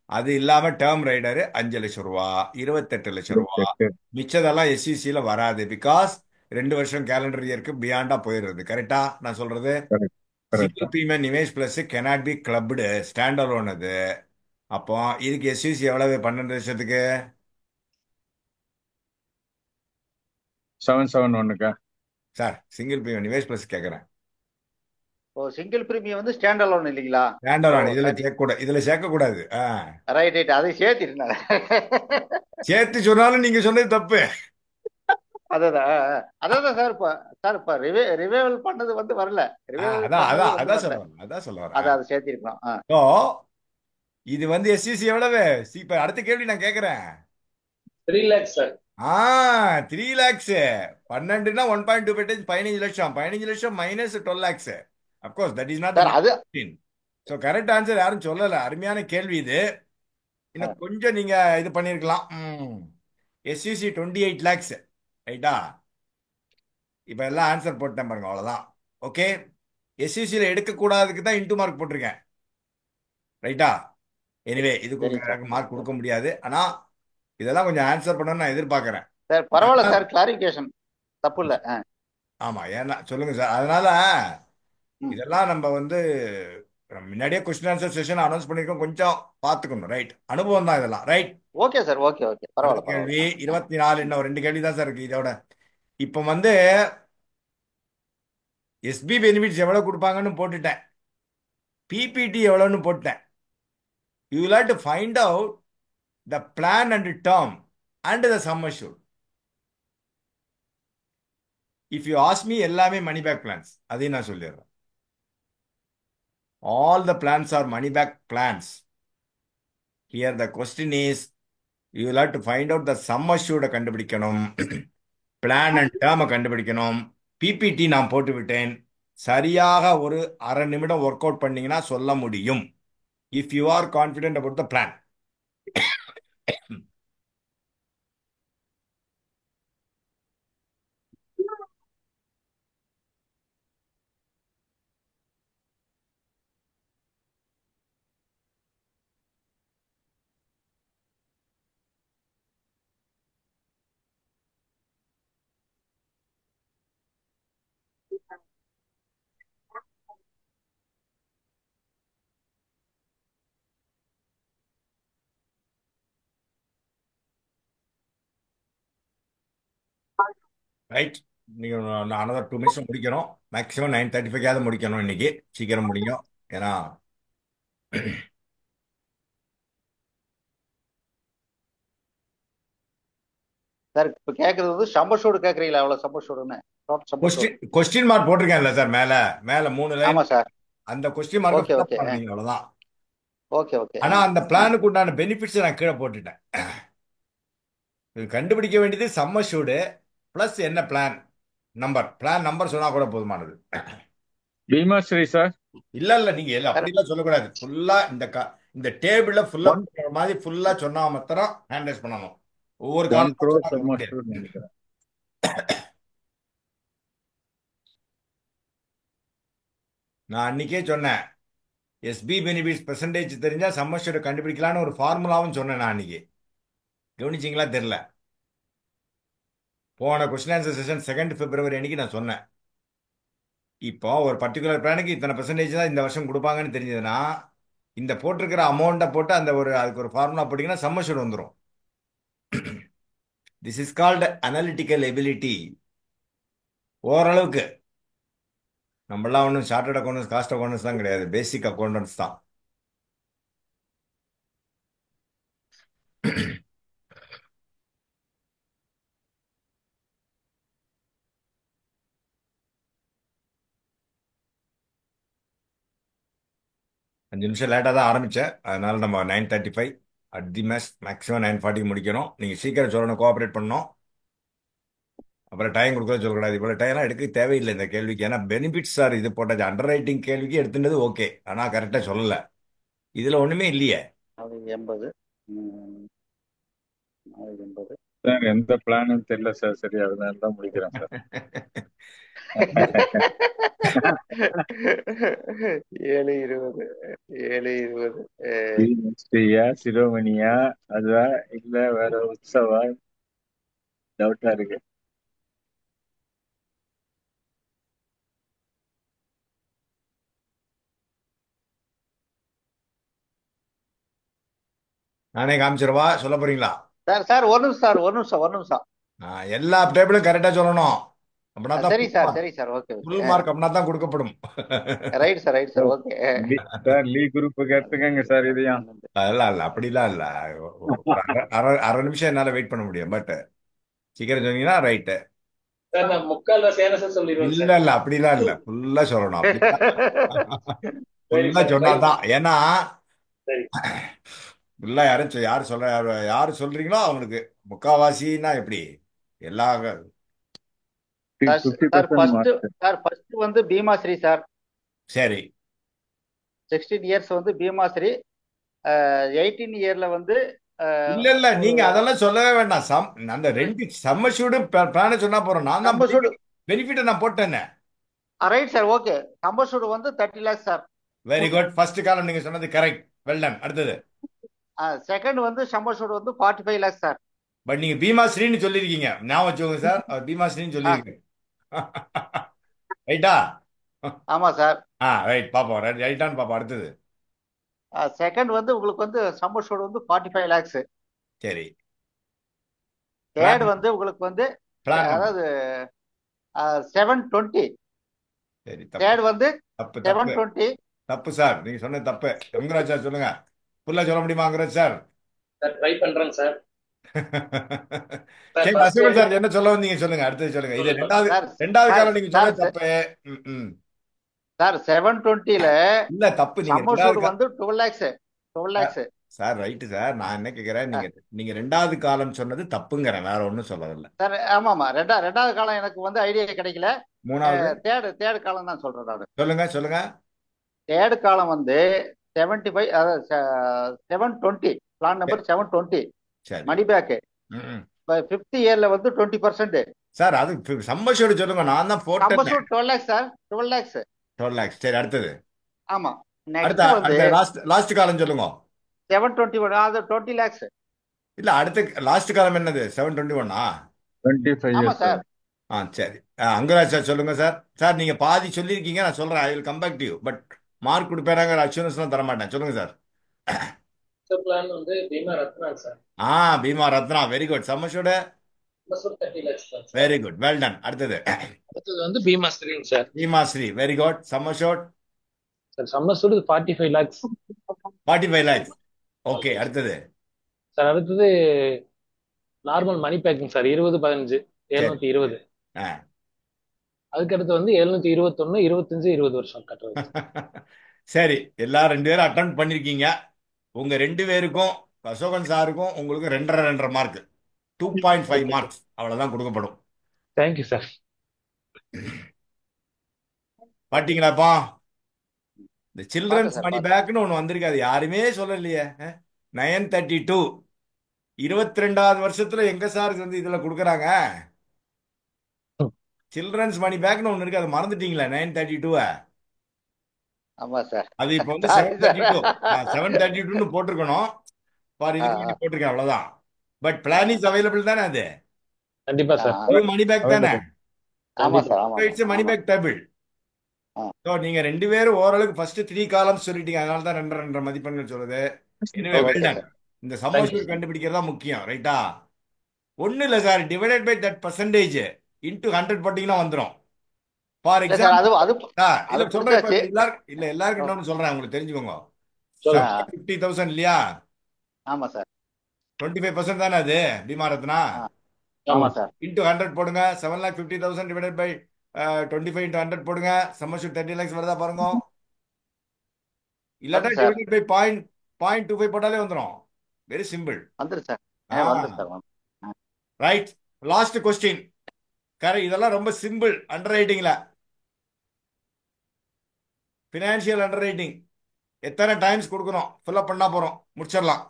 அது இல்லாம டேர்ம் ரைடரு 5 லட்சம் ரூபா, 28 லட்சம் ரூபா. மிச்சதெல்லாம் எஸ்சிசில வராது. பிகாஸ் 2 வருஷம் கேலண்டர் இயருக்கு பியாண்டா போயிடுறது. கரெக்டா நான் சொல்றது? Single premium Nivesh plus cannot be clubbed stand alone அது. அப்போ இதுக்கு எஸ்சிசி எவ்வளவு? 12 லட்சத்துக்கு 771 sir. Single premium Nivesh plus கேக்குறேன். சிங்கிள் பிரீமியம் வந்து ஸ்டாண்ட் அலோன் இல்லீங்களா? ஸ்டாண்ட் அலோன் இதுல சேர்க்க கூடாது. Right right. அதை சேர்த்திருந்தேன். சேர்த்து சொன்னாலும் நீங்க சொன்னது தப்பு. அதான் சார். இப்ப ரிவைவல் பண்ணது வந்து வரல. அதான் சொல்ல வரேன். அதை சேர்த்திருக்கோம். இது வந்து எஸ்சிசி எவ்வளவு? இப்ப அடுத்த கேள்வி நான் கேக்குறேன். 3 lakhs சார். 3 lakhs. 12னா 1.2 15 லட்சம். 15 லட்சம் minus 12 lakhs. Of course that is not அது. சோ கரெக்ட் ஆன்சர் யாரும் சொல்லல. அருமையான கேள்வி இது. இன்னும் கொஞ்சம் நீங்க இது பண்ணிருக்கலாம். SCC 28 lakhs. ரைட்டா? இப்ப எல்லாம் ஆன்சர் போட்டேன் பாருங்க. அவ்வளவுதான். ஓகே. எஸ்சிசில எடுக்க கூடாதுக்கு தான் இன்டூ மார்க் போட்டிருக்கேன். ரைட்டா? எனிவே இதுக்கு மார்க் கொடுக்க முடியாது. ஆனா இதெல்லாம் கொஞ்சம் ஆன்சர் பண்ணணும்னு நான் எதிர்பார்க்கிறேன். சார் பரவாயில்ல சார். கிளாரிபிகேஷன் தப்பு இல்ல. ஆமா, ஏன்னா சொல்லுங்க சார். அதனால ம். இதெல்லாம் நம்ம வந்து முன்னாடியே கொஸ்டின் ஆன்சர் செஷன் அனௌன்ஸ் பண்ணிருக்கோம், கொஞ்சம் பார்த்துக்கணும். ரைட், அனுபவம் தான் இதெல்லாம். Right, okay sir, okay okay, அடுத்த பரவாயில்ல கேள்வி பரவாயில்ல. 24. இன்னும் 2 கேள்வி தான் சார் இருக்கு இதோட. இப்போ வந்து எஸ்பி பெனிஃபிட்ஸ் எவ்வளவு கொடுப்பாங்கன்னு போட்டுட்டேன், பிபிடி எவ்வளவுன்னு போட்டேன். You will have to find out the plan and term and the sum assured. If you ask me, எல்லாமே மணி பேக் பிளான்ஸ், அதையும் நான் சொல்லிடுறேன். All the plans are money back plans. Here the question is, you will have to find out the sum அஷ்யூர்டை கண்டுபிடிக்கணும், plan and டேர்மை கண்டுபிடிக்கணும். PPT நான் போட்டு விட்டேன். சரியாக ஒரு அரை நிமிடம் ஒர்க் அவுட் பண்ணீங்கன்னா சொல்ல முடியும். If you are confident about the plan. Right, நீங்க அனதர் 2 மினிட்ஸ் முடிக்கணும். மேக்ஸிமம் 9:35 முடிக்கணும். இன்னைக்கு சீக்கிரம் முடியும். ஏன்னா சார் இப்ப கேக்குறது வந்து சம்பஷோடு கேக்குறீங்களா? எவ்வளவு சம்பஷோடுன்னு? கொஸ்டின் மார்க் போட்டிருக்கேன்ல சார், மேல 3 லைன். ஆமா சார். அந்த கொஸ்டின் மார்க் ஓகே ஓகே பண்ணீங்க, அவ்வளவுதான். Okay okay. ஆனா அந்த பிளானுக்கு உண்டான பெனிஃபிட்ஸ் நான் கீழே போட்டுட்டேன். இது கண்டுபிடிக்க வேண்டியது சம் அஷ்யூர்டு பிளஸ் என்ன பிளான் நம்பர் சொன்னா கூட போதுமானது. பீமாஸ்ரீ சார். இல்ல நீங்க அப்படிலாம் சொல்லக்கூடாது. ஃபுல்லா இந்த டேபிள்ல ஃபுல்லா மாதிரி ஃபுல்லா சொன்னா மாத்திரம் ஹேண்ட் ரைஸ் பண்ணணும். ஒவ்வொரு காலம் நினைக்கிறேன். நான் அன்னைக்கே சொன்னேன், எஸ்பி பெனிஃபிட்ஸ் பெர்சன்டேஜ் தெரிஞ்சா சம் அஷ்யூர்டை கண்டுபிடிக்கலான்னு ஒரு ஃபார்முலாவும் சொன்னேன் நான் அன்னைக்கு. கவனிச்சிங்களா தெரியல. போன கொஸ்டின் ஆன்சர் செஷன் 2 பிப்ரவரி அன்னைக்கு நான் சொன்னேன். இப்போ ஒரு பர்டிகுலர் பிளானுக்கு இத்தனை பெர்சன்டேஜ் தான் இந்த வருஷம் கொடுப்பாங்கன்னு தெரிஞ்சதுன்னா, இந்த போட்டிருக்கிற அமௌண்ட்டை போட்டு அதுக்கு ஒரு ஃபார்முலா போட்டிங்கன்னா சம் அஷ்யூர்ட் வந்துடும். This is called analytical ability. ஓரளவுக்கு நம்மளாம் ஒன்றும் சார்ட்டர்ட் அக்கௌண்டன்ஸ், காஸ்ட் அக்கௌண்டன்ஸ் தான் கிடையாது, பேசிக் அக்கௌண்டன்ஸ் தான். அஞ்சு நிமிஷம் லேட்டாக தான் ஆரம்பித்தேன். அதனால நம்ம 9:35 அட் தி மேக்ஸிமம் 9:40 முடிக்கணும். நீங்கள் சீக்கிரம் சொல்லணும், கோஆப்ரேட் பண்ணணும். அப்புறம் டைம் கொடுக்க சொல்லக்கூடாது. இவ்வளோ டைம்லாம் எடுக்க தேவையில்லை இந்த கேள்விக்கு. ஏன்னா பெனிஃபிட்ஸ் சார் இது போட்டாச்சு. அண்டர் ரைட்டிங் கேள்விக்கு எடுத்துட்டது ஓகே, ஆனால் கரெக்டாக சொல்லலை. இதில் ஒன்றுமே இல்லையே. 80 80 சார் எந்த பிளானும் தெரியல சார். சரி, அதனால தான் முடிக்கிறேன் சார். 7:20 7:20 ஸ்ரீயா சிரோமணியா அதுவா இல்ல வேற உற்சவா? டவுட்டா இருக்கு. நானே காமிச்சிருவா, சொல்ல போறீங்களா? சார் ஒரு நிமிஷம். எல்லா டேபிளும் கரெக்டா சொல்லணும். அப்படின்னா தான் சரி சார், சரி சார், ஓகே ஃபுல் மார்க் அப்படின்னா தான் கொடுக்கப்படும். Right sir, okay sir. லீ குரூப்புக்கு எடுத்துக்கங்க சார் இதையும். இல்ல அப்படிலாம் இல்ல. அரை நிமிஷம் என்னால வெயிட் பண்ண முடியும். பட் சீக்கிரம் சொன்னீங்கன்னா ரைட்டு. சார் நான் முக்கால்வாசி ஆன்சர் சொல்லிடுவேன். இல்ல அப்படிலாம் இல்ல, ஃபுல்லா சொல்லணும். ஃபுல்லா சொன்னாதான். ஏன்னா ஃபுல்லா யாரு சொல்றீங்களோ அவங்களுக்கு முக்காவாசின்னா எப்படி எல்லா சார் ஃபர்ஸ்ட் வந்து பீமாஸ்ரீ சார். சரி, 16 இயர்ஸ் வந்து பீமாஸ்ரீ. 18 இயர்ல வந்து இல்ல நீங்க அதெல்லாம் சொல்லவே வேண்டாம். அந்த 2 சம் அஷ்யூர்டு பிளான் சொன்னா போறோம். நான் தான் பெனிஃபிட் நான் போட்டேன். Right sir, okay. Some assured வந்து 30 lakhs sir. Very good. First column நீங்க சொன்னது கரெக்ட். Well done. அடுத்தது செகண்ட் வந்து சம் அஷ்யூர்டு வந்து 45 lakhs சார். பட் நீங்க பீமாஸ்ரீன்னு சொல்லியிருக்கீங்க, ஞாபகம் வச்சுக்கோங்க சார். அவர் பீமாஸ்ரீன்னு சொல்லியிருக்கேன். ரைட்டா? ஆமா சார். ரைட், பாப்போம். ரைட்டான்னு பாப்போம். அடுத்தது செகண்ட் வந்து உங்களுக்கு வந்து சம் அஷ்யூர்ட் வந்து 45 lakhs. சரி. தேர்ட் வந்து உங்களுக்கு வந்து அதாவது 720. சரி, தேர்ட் வந்து தப்பு 720. தப்பு சார், நீங்க சொன்னது தப்பு. அங்கராஜ் சார் சொல்லுங்க. ஃபுல்லா சொல்ல முடியுமா அங்கராஜ் சார்? சார் ட்ரை பண்றேங்க சார். அசோகன் சார் என்ன சொல்ல வந்தீங்க சொல்லுங்க, அடுத்தது சொல்லுங்க. இது ரெண்டாவது காலம் நீங்க சொன்ன தப்பு. சார் 720ல இல்ல தப்பு. சம் அஷ்யூர்ட் வந்து 12 lakhs. 12 lakhs. Sir right sir, நான் என்ன கேக்குறேன், நீங்க ரெண்டாவது காலம் சொன்னது தப்புங்கிறேன், வேற ஒன்றும் சொல்லவில்லை சார். ஆமாமா, ரெண்டாவது காலம் எனக்கு வந்து ஐடியா கிடைக்கல. மூணாவது தேர்ட் காலம் தான் சொல்றேன் நான். சொல்லுங்க. தேர்ட் காலம் வந்து 75, அதாவது 720, plan number 720 money back. 5th இயர்ல வந்து 20%. சார் அது சம்மஷோடு சொல்லுங்க, நான் தான் போட்டேன். 12 lakhs சார். 12 lakhs. 12 lakhs. சரி, அடுத்தது. ஆமா, நெக்ஸ்ட் வந்து லாஸ்ட் காலம் சொல்லுங்க. 721, அது 20 lakhs. இல்ல, அடுத்த லாஸ்ட் காலம் என்னது? 721. 25 ஆமா சார். சரி, அங்கராஜ் சார் சொல்லுங்க சார். சார் நீங்க பாதி சொல்லியிருக்கீங்க, நான் சொல்றேன். I will come back to you. But mark கொடுப்பேறாங்க, அச்சூரன்ஸ்லாம் தர மாட்டேன். சொல்லுங்க சார். பிளான் வந்து Bima Ratna sir. Bima Ratna, very good. Sum assured 30 lakhs sir. Very good, well done. அடுத்தது வந்து Bimashree sir. Bimashree, very good. Sum assured sir. Sum assured 45 lakhs. 45 lakhs. Okay, அடுத்தது சார். அடுத்தது நார்மல் மணி பேக்கிங் சார். 20-15 720. அதுக்கடுத்து வந்து 721, 25, 20 வருஷம் கட்டுறது. சரி, எல்லாரும் 2 பேரும் அட்டன் பண்ணிருக்கீங்க. உங்க 2 பேருக்கும், அசோகன் சாருக்கும் உங்களுக்கு 2.5 மார்க், 2.5 மார்க்ஸ் அவ்வளவுதான் கொடுக்கப்படும். Thank you sir. பாத்தீங்களாப்பா, இந்த சில்ட்ரன்ஸ் மணி பேக்னு ஒண்ணு வந்திருக்காது, யாருமே சொல்லலையே. 932 22வது வருஷத்துல எங்க சார் வந்து இதுல கொடுக்குறாங்க? சில்ட்ரன்ஸ் மணி பேக்னு ஒண்ணு இருக்கு, அது மறந்துட்டீங்களா? 932. ஆமா சார். அது இப்போ வந்து 732 போட்டிருக்கணும். பாரு, இதுக்கு போட்டிருக்கேன், அவ்வளவுதான். பட் பிளான் இஸ் அவைலபிள் தானே? அது கண்டிப்பா சார். மணி பேக் தானே? ஆமா சார். It's money back table. So நீங்க 2 பேரும் ஓரளவுக்கு ஃபர்ஸ்ட் 3 காலம்ஸ் சொல்லிட்டீங்க, அதனால தான் 2.5 மதிப்பெண்கள் சொல்லுது. எனவே வெல் டன். இந்த சமோஷன் கண்டுபிடிக்கிறதா முக்கியம், ரைட்டா? ஒன்னும் இல்லை sir, divided by that percentage into 100 போட்டீங்கன்னா வந்துடும். ஃபார் எக்ஸாம்பிள் இல்ல சொல்றேன், இல்ல எல்லாருக்கும் இன்னொன்னு சொல்றேன், உங்களுக்கு தெரிஞ்சுக்கோங்க. 50,000 இல்லையா? ஆமா சார். 25% தானே அது பீமா ரத்னா? ஆமா சார். இன்டூ 100 போடுங்க. 7,50,000 டிவைடட் பை 25 into 100 போடுங்க. சம்மர்ஷூட் 30 lakhs வருதா பாருங்க. இல்லாட்டா டிவைடட் பை 0.25 போட்டாலே வந்துடும். Very simple. வந்துரும் சார். Right, last question. இதெல்லாம் ரொம்ப சிம்பிள். அண்டர் ரைட்டிங்ல பினான்சியல் அண்டர் ரைட்டிங் எத்தனை டைம்ஸ் கொடுக்கணும் ஃபில்அப் பண்ணா போறோம், முடிச்சிடலாம்.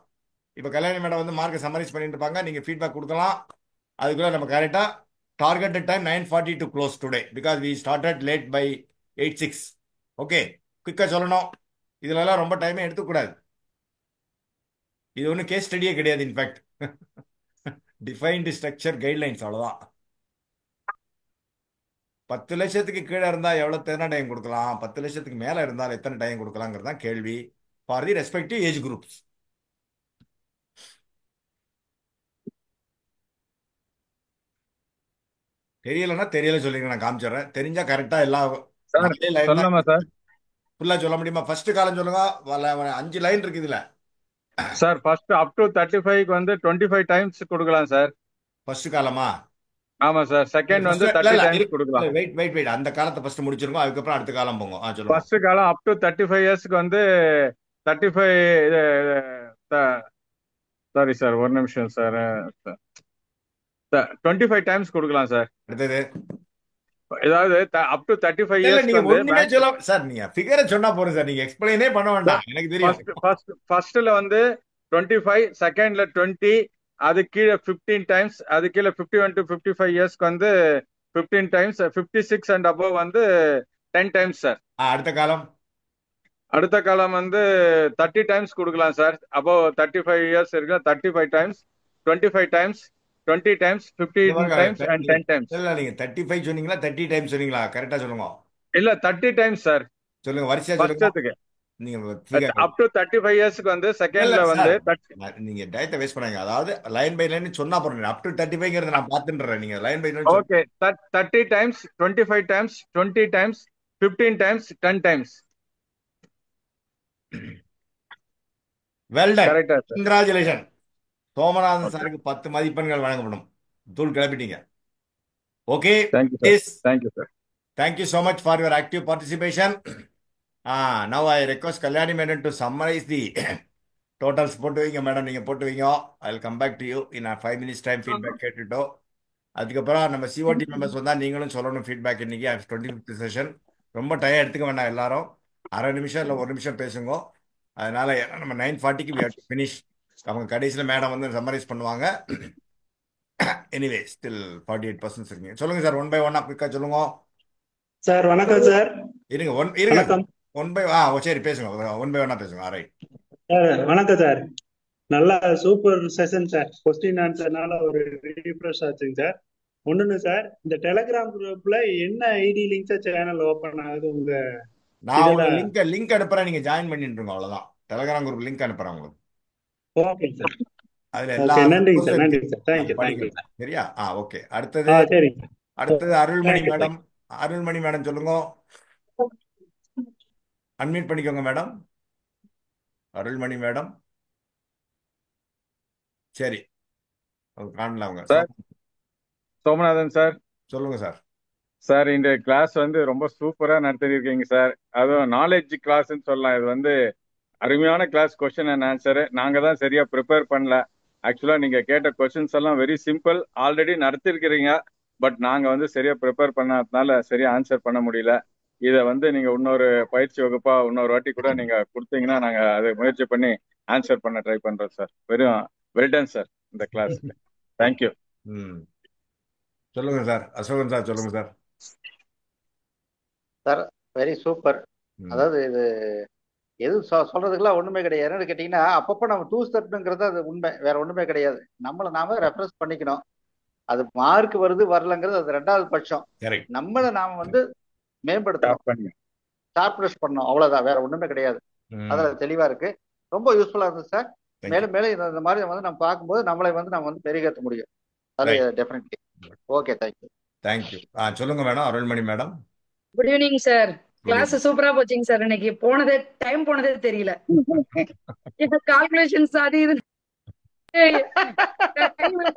இப்போ கல்யாணி மேடம் வந்து மார்க்கை சம்மரைஸ் பண்ணிட்டு இருப்பாங்க, நீங்க ஃபீட்பேக் கொடுக்கலாம். அதுக்குள்ள நம்ம கரெக்டா targeted time 9:40 to close today because we started late by 8:06. Okay, குயிக்கா சொல்லணும். இதுல எல்லாம் ரொம்ப டைமே எடுத்துக்கூடாது. இது ஒன்றும் கேஸ் ஸ்டடியே கிடையாது. இன்ஃபேக்ட் டிஃபைன்டு ஸ்ட்ரக்சர் கைட்லைன்ஸ், அவ்வளோதான். 10 லட்சத்துக்கு கீழே இருந்தால் எத்தனை டைம் கொடுக்கலாம், 10 லட்சத்துக்கு மேலே இருந்தால் எத்தனை டைம் கொடுக்கலாங்கிறது தான் கேள்வி. For the respective age groups. தெரியலன்னா தெரியல சொல்லிங்க, நான் காமிச்சிடுறேன். தெரிஞ்சா கரெக்டா எல்லாம் ஃபுல்லா சொல்ல முடியுமா? ஃபர்ஸ்ட் காலம் சொல்லுங்க. 5 லைன் இருக்கு இதுல. சார் ஃபர்ஸ்ட் அப் டு 35 வந்து 25 டைம்ஸ் கொடுக்கலாம் சார். ஃபர்ஸ்ட் காலமா? ஆமா சார். செகண்ட் வந்து 30 டைம்ஸ் கொடுக்கலாம். வெயிட் அந்த காலத்தை ஃபர்ஸ்ட் முடிச்சிருங்க, அதுக்கப்புறம் அடுத்த காலம் போங்க. சொல்லுங்க. ஃபர்ஸ்ட் காலம் அப் டு 35 இயர்ஸ்க்கு வந்து 35 சாரி சார், ஒரு நிமிஷம் சார். 25 டைம்ஸ் கொடுக்கலாம் சார். அடுத்தது ஏதாவது அப் டு 35 இயர்ஸ்க்கு வந்து சார் நீங்க ஃபிகரை சொன்னா போறோம் சார், நீங்க எக்ஸ்பிளைனே பண்ண வேண்டாம், எனக்கு தெரியும். ஃபர்ஸ்ட்ல வந்து 25, செகண்ட்ல 20, அது கீழே 15 டைம்ஸ், அது கீழே 51 to 55 இயர்ஸ்க்கு வந்து 15 டைம்ஸ், 56 and above வந்து 10 டைம்ஸ் சார். அடுத்த காலம் வந்து 30 டைம்ஸ் கொடுக்கலாம் சார். above 35 இயர்ஸ் இருக்கு 35 times, 25 times, 20 times, 15 times, and 10 times. இல்ல நீங்க 35 சொன்னீங்களா 30 டைம்ஸ் சொன்னீங்களா? கரெக்டா சொல்லுங்க. இல்ல 30 times சார். சொல்லுங்க வரிசையா சொல்லுங்க. வருஷத்துக்கு நீங்க அப் டு 35 இயர்ஸ்க்கு வந்து செகண்ட்ல வந்து நீங்க டயத்தை வேஸ்ட் பண்ணாங்க. அதாவது லைன் பை லைன் சொன்னா போறேன். அப் டு 35ங்கறத நான் பாத்துன்றேன். நீங்க line by line okay 30 times, 25 times, 20 times, 15 times, 10 times. Well done. கரெக்ட்டா சார். கங்க்ராச்சுலேஷன். சோமநாதன் சாருக்கு 10 மதிப்பெண்கள் வழங்கப்படும். தூள் கிளப்பிட்டீங்க. ஓகே. Thank you sir. Thank you so much for your active participation. Now I request Kalyani madam to summarize the totals. போட்டு வைங்க madam, நீங்க போட்டு வைங்க. I'll come back to you in a 5 minutes time. feedback கேட்டுட்டோம். அதுக்கப்புறம் நம்ம சிஓடி மெம்பர்ஸ் வந்தா நீங்களும் சொல்லணும் ஃபீட்பேக். இன்னைக்கு 25th செஷன் ரொம்ப டயம் எடுத்துக்க வேண்டாம். எல்லாரும் அரை நிமிஷம் இல்லை 1 நிமிஷம் பேசுங்க. அதனால நம்ம 9:40க்கு we have to finish. அவங்க கடைசியில் மேடம் வந்து சம்மரைஸ் பண்ணுவாங்க. எனிவே ஸ்டில் 48% இருக்கீங்க. சொல்லுங்க சார், 1 by 1 குயிக்கா சொல்லுங்க சார். வணக்கம் சார். இருங்க ஒன் பை சரி பேசுங்க. 1 by 1 பேசுங்க. Right sir. வணக்கம் சார். நல்லா சூப்பர் செஷன் சார். கொஸ்டின் ஆன்சர்னால ஒரு ரீஃப்ரெஷ் ஆச்சுங்க சார். ஒண்ணுன்னு சார், இந்த டெலிகிராம் குரூப்ல என்ன ஐடி லிங்க் சேனல் ஓபன் ஆகுது உங்க? நான் உங்களுக்கு லிங்க் அனுப்புறேன், நீங்க ஜாயின் பண்ணிட்டுருங்க. அவ்வளவுதான். டெலிகிராம் குரூப் லிங்க் அனுப்புறேன் உங்களுக்கு. Okay sir. அதுல எல்லா நன்றிங்க சார். நன்றி சார். தேங்க்யூ. சரியா? ஓகே. அடுத்தது அருள்மணி மேடம். அருள்மணி மேடம் சொல்லுங்க. அன்மியூட் பண்ணிக்கோங்க மேடம். அருள்மணி மேடம். சரி, காணல அவங்க. சோமநாதன் சார் சொல்லுங்க சார். சார், இந்த கிளாஸ் வந்து ரொம்ப சூப்பரா நடத்திருக்கீங்க சார். அதுவும் நாலேஜ் கிளாஸ்ன்னு சொல்லலாம். இது வந்து அருமையான கிளாஸ். கொஸ்டின் அண்ட் ஆன்சரு நாங்க தான் சரியா ப்ரிப்பேர் பண்ணல. ஆக்சுவலா நீங்க கேட்ட கொஸ்டின்ஸ் எல்லாம் வெரி சிம்பிள். ஆல்ரெடி நடத்திருக்கிறீங்க. பட் நாங்க வந்து சரியா ப்ரிப்பேர் பண்ணாதனால சரியா ஆன்சர் பண்ண முடியல. இதை வந்து நீங்க இன்னொரு பயிற்சி வகுப்பா இன்னொரு வாட்டி கூட நீங்க கொடுத்தீங்கன்னா நாங்க அதை முயற்சி பண்ணி ஆன்சர் பண்ண ட்ரை பண்றோம் சார். வெல்டன் சார் இந்த கிளாஸ். தேங்க்யூ. சொல்லுங்க சார். அசோகன் சார் சொல்லுங்க சார். Sir very super. அதாவது இது எது சொல்றதுக்கெல்லாம் ஒண்ணுமே கிடையாது. என்னன்னு கேட்டீங்கன்னா, அப்பப்போ நம்ம டூ ஸ்டெப்ங்கிறது அது உண்மை, வேற ஒண்ணுமே கிடையாது. நம்மளை நாம ரெஃப்ரெஷ் பண்ணிக்கணும். அது மார்க் வருது வரலங்கிறது அது 2வது பட்சம். நம்மளை நாம வந்து மேம்படுத்தணும், ஷார்ப்னஸ் பண்ணணும். அவ்வளவுதான், வேற ஒண்ணுமே கிடையாது. அதுல தெளிவா இருக்கு. ரொம்ப யூஸ்ஃபுல்லா இருந்துச்சு சார். மேலும் மேலும் இந்த மாதிரி வந்து நம்ம பார்க்கும்போது நம்மளை வந்து நம்ம வந்து பெருகேற்ற முடியும். அது டெஃபினெட்லி. Okay, thank you. சொல்லுங்க madam. Arulmani madam. Good evening sir. Class சூப்பரா போச்சுங்க சார். இன்னைக்கு டைம் போனதே தெரியல. கால்குலேஷன்ஸ் அது இது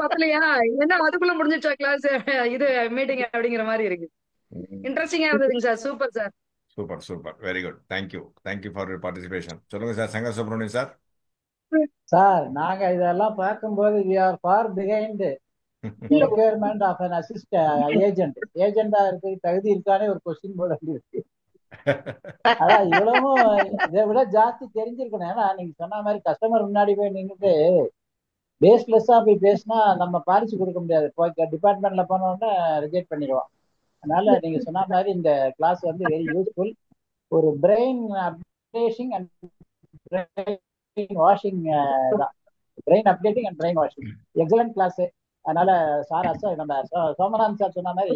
பத்தலையா, என்ன அதுக்குள்ள முடிஞ்சிச்சா கிளாஸ் இது மீட்டிங் அப்படிங்கிற மாதிரி இருக்கு. இன்ட்ரெஸ்டிங்கா இருந்ததுங்க sir. Super sir. Super very good. Thank you for your participation. சொல்லுங்க sir. Shankar Subramanian sir. Sir, நாங்க இதெல்லாம் பார்க்கும்போது we are far behind the requirement of an ஏஜெண்டா இருக்கு தகுதி இருக்கானே ஒரு கொஸ்டின் போட வேண்டியிருக்கு. அதான் இவ்வளவும் இதை விட ஜாஸ்தி தெரிஞ்சிருக்கணும். ஏன்னா நீங்க சொன்ன மாதிரி கஸ்டமர் முன்னாடி போய் நின்றுட்டு பேஸ்லெஸ்ஸா போய் பேசினா நம்ம பாலிசி கொடுக்க முடியாது. டிபார்ட்மெண்ட்ல போனோடனே ரிஜெக்ட் பண்ணிடுவோம். அதனால நீங்க சொன்ன மாதிரி இந்த கிளாஸ் வந்து வெரி யூஸ்ஃபுல். ஒரு brain updating and brain washing தான். Brain updating and brain washing excellent class. அதனால சார் நம்ம சோமநாதன் சார் சொன்ன மாதிரி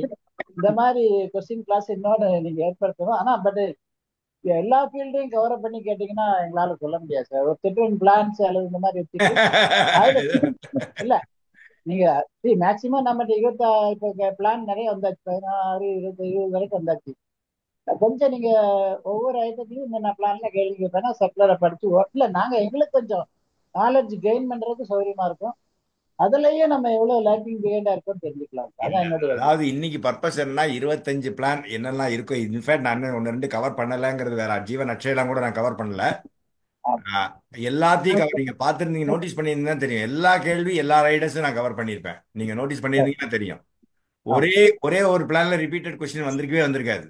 இந்த மாதிரி கொஸ்டின் கிளாஸ் இன்னொன்று நீங்க ஏற்படுத்தணும். ஆனா பட் எல்லா ஃபீல்டையும் கவர் பண்ணி கேட்டீங்கன்னா எங்களால சொல்ல முடியாது சார். ஒரு திட்டம் பிளான்ஸ் அல்லது இந்த மாதிரி வச்சுட்டு இல்ல நீங்க மேக்சிமம் நம்ம இப்போ பிளான் நிறைய வந்தாச்சு. 16, 20, 20 வரைக்கும் வந்தாச்சு. கொஞ்சம் நீங்க ஒவ்வொரு ஐட்டத்தையும் இந்த பிளான்ல கேள்வி கேட்பேன்னா சர்க்குலரை படிச்சு இல்ல நாங்க எங்களுக்கு கொஞ்சம் நாலேஜ் கெயின் பண்றதுக்கு சௌகரியமா இருக்கும். அதுலயே நம்ம எவ்வளவு லேக்கிங் பிஹைண்டா இருக்கோம்னு தெரிஞ்சுக்கலாம். அதான் என்னுடைய. அதாவது இன்னைக்கு பர்பஸ் என்ன, 25 பிளான் என்னெல்லாம் இருக்கும். இன்ஃபேக்ட் நான் 1-2 கவர் பண்ணலங்கிறது வேற. ஜீவன் அக்ஷயெல்லாம் கூட நான் கவர் பண்ணல. எல்லாத்தையும் நீங்க பார்த்துருந்தீங்க, நோட்டீஸ் பண்ணியிருந்தீங்கன்னா தெரியும். எல்லா கேள்வி எல்லா ரைடர்ஸும் நான் கவர் பண்ணியிருப்பேன். நீங்க நோட்டீஸ் பண்ணியிருந்தீங்கன்னா தெரியும். ஒரே ஒரு பிளான்ல ரிப்பீட்டட் கொஸ்டின் வந்திருக்காது.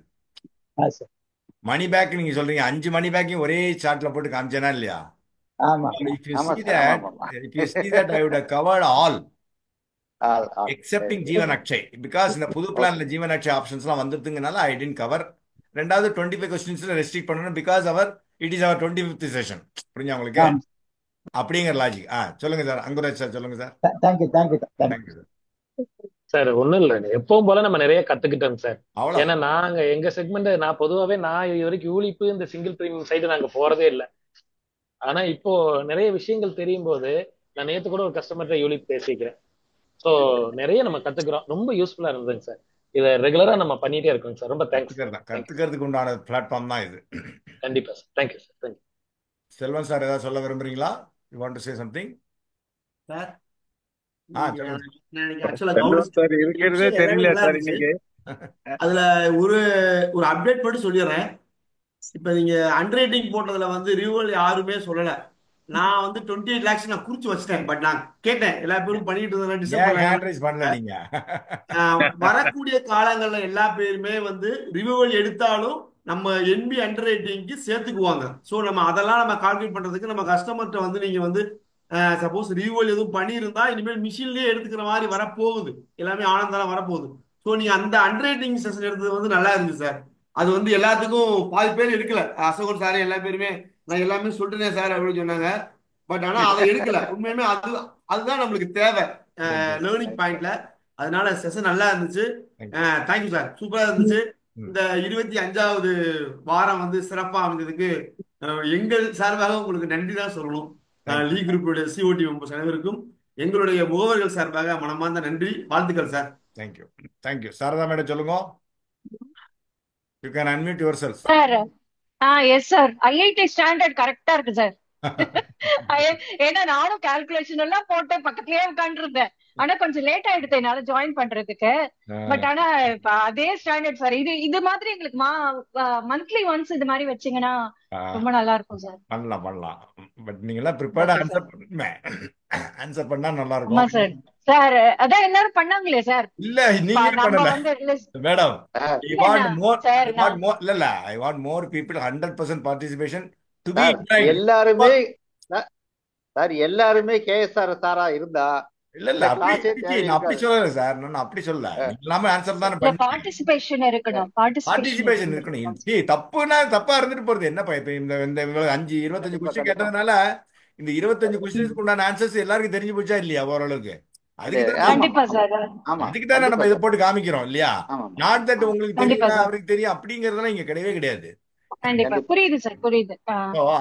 மணி பேக் நீங்க சொல்றீங்க, 5 மணி பேக்கையும் ஒரே சார்ட்ல போட்டு காமிச்சேனா இல்லையா? If you see that, I would have covered all excepting Jeevan Akshay, because இந்த புது பிளான்ல ஜீவன் அக்ஷய் ஆப்ஷன்ஸ்லாம் வந்துருதுங்கனால I didn't cover. 2வது 25 கொஸ்டின்ஸ்ல ரெஸ்ட்ரிக்ட் பண்ணணும், because it is our 25th session. புரிஞ்சா உங்களுக்கு? அப்படிங்கிற லாஜிக். சொல்லுங்க சார். அங்குராஜ் சார் சொல்லுங்க சார். Thank you sir. சார் ஒண்ணும் இல்ல எப்பவும் போல நம்ம நிறைய கத்துக்கிட்டோம் சார். அவ்வளவு ஏன்னா எங்க செக்மெண்ட் நான் இது வரைக்கும் யூலிப்பு இந்த சிங்கிள் பிரீமியம் சைடு நாங்க போறதே இல்லை. ஆனா இப்போ நிறைய விஷயங்கள் தெரியும் போது நான் நேத்து கூட ஒரு கஸ்டமர்கிட்ட யூலிப் பேசிக்கிறேன். ஸோ நிறைய நம்ம கத்துக்கிறோம். ரொம்ப யூஸ்ஃபுல்லா இருந்ததுங்க சார். இதை ரெகுலரா நம்ம பண்ணிட்டே இருக்கோம் சார். ரொம்ப தேங்க்ஸ். கத்துக்கிறதுக்கு உண்டான பிளாட்ஃபார்ம் தான் இது. கண்டிப்பா sir. Thank you sir. Thank you. Selvan sir ஏதாவது சொல்ல விரும்புறீங்களா? You want to say something? Sir sir இருக்கிறதே தெரியல சார் இன்னைக்கு. அதுல ஒரு ஒரு அப்டேட் மட்டும் சொல்லிடுறேன். இப்ப நீங்க அண்டர் ரைட்டிங் போட்டதுல வந்து ரியூவல் யாருமே சொல்லல. நான் வந்து 28 lakhs நான் குறிச்சு வச்சிட்டேன். பட் நான் கேட்டேன் எல்லா பேரும் பண்ணிட்டு இருந்தேன். வரக்கூடிய காலங்கள்ல எல்லா பேருமே வந்து ரிவியூவல் எடுத்தாலும் நம்ம என்பி அண்டர் ரைட்டிங்க்கு சேர்த்துக்குவாங்க. ஸோ நம்ம அதெல்லாம் நம்ம கால்குலேட் பண்றதுக்கு நம்ம கஸ்டமர்கிட்ட வந்து நீங்க வந்து சப்போஸ் ரிவியூவல் எதுவும் பண்ணியிருந்தா இனிமேல் மிஷின்லயே எடுத்துக்கிற மாதிரி வரப்போகுது. எல்லாமே ஆனந்தாலாம் வரப்போகுது. ஸோ நீங்க அந்த அண்டர் ரைட்டிங் செஷன் எடுத்தது வந்து நல்லா இருந்துச்சு சார். அது வந்து எல்லாத்துக்கும் பாதி பேர் எடுக்கல. அசோகன் சார் எல்லா பேருமே நான் எல்லாமே சொல்லிட்டேன் சார் அப்படின்னு சொன்னாங்க. பட் ஆனா அதை எடுக்கல. உண்மையுமே அதுதான் நம்மளுக்கு தேவை லேர்னிங் பாயிண்ட்ல. அதனால செஷன் நல்லா இருந்துச்சு. Thank you sir. சூப்பரா இருந்துச்சு. இந்த 25வது வாரம் வந்து சிறப்பா அமைந்ததுக்கு எங்கள் சார்பாக உங்களுக்கு நன்றி தான் சொல்லணும். லீ குரூப்போட சிஓடி மெம்பர்ஸ் அனைவருக்கும் எங்களுடைய முகவர்கள் சார்பாக மனமார்ந்த நன்றி, வாழ்த்துக்கள் sir. Thank you. Thank you. Sharada madam சொல்லுங்க. You can unmute yourself. Sir yes sir, IIT standard கரெக்டா இருக்கு சார். ஏன்னா நானும் கால்குலேஷன் எல்லாம் போட்டு பக்கத்துலயே உட்கார்ந்து இருந்தேன். ஆனா கொஞ்சம் லேட் ஆயிடுது என்னால ஜாயின் பண்றதுக்கு. பட் ஆனா இப்ப அதே ஸ்டாண்டர்ட் சார். இது மாதிரி எங்களுக்கு மந்த்லி ஒன்ஸ் இது மாதிரி வச்சீங்கன்னா ரொம்ப நல்லா இருக்கும் சார். பண்ணலாம். பட் நீங்க எல்லாம் ப்ரிப்பேர்டா ஆன்சர் பண்ணா நல்லா இருக்கும் சார். சார் அதான் எல்லாரும் பண்ணாங்களே சார். இல்ல நீங்க பண்ணல madam. I want more people 100% participation to be எல்லாருமே சார் எல்லாருமே கேஎஸ்ஆர் சாரா இருந்தா இல்ல அப்படி சொல்லல சார். நான் அப்படி சொல்லல. எல்லாமே ஆன்சர் தானே பண்ணி பார்ட்டிசிபேஷன் இருக்கணும். பார்ட்டிசிபேஷன் இருக்கணும். தப்புனா தப்பா இருந்துட்டு போறது என்ன? இந்த 25 கொஸ்டின் கேட்டதுனால இந்த 25 கொஸ்டின்ஸ்க்கு உண்டான ஆன்சர்ஸ் எல்லாருக்கும் தெரிஞ்சு போச்சா இல்லையா ஓரளவுக்கு? அதுக்கு தானே நம்ம இதை போட்டு காமிக்கிறோம் இல்லையா? நாட் தட் உங்களுக்கு தெரியும் அவருக்கு தெரியும் அப்படிங்கறதெல்லாம் இங்க கிடையவே கிடையாது. புரியுது சார், புரியுது.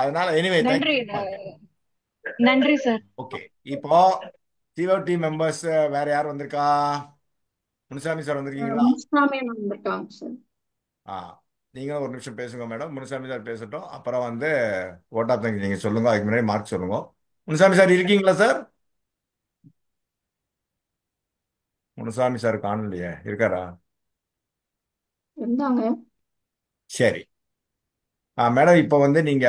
அதனால எனிவே நன்றி சார். ஓகே, இப்போ சிஓடி மெம்பர்ஸ் வேற யார் வந்திருக்கா? முனுசாமி சார் வந்திருக்கீங்களா? நீங்களும் ஒரு நிமிஷம் பேசுங்க மேடம். முனுசாமி சார் பேசட்டும். அப்புறம் வந்து ஓட் ஆஃப் தேங்க்ஸ் நீங்க சொல்லுங்க. அதுக்கு முன்னாடி மார்க் சொல்லுங்க. முனுசாமி சார் இருக்கீங்களா சார்? முனுசாமி சார் காணலையே. இருக்காரா? சரி மேடம். இப்போ வந்து நீங்க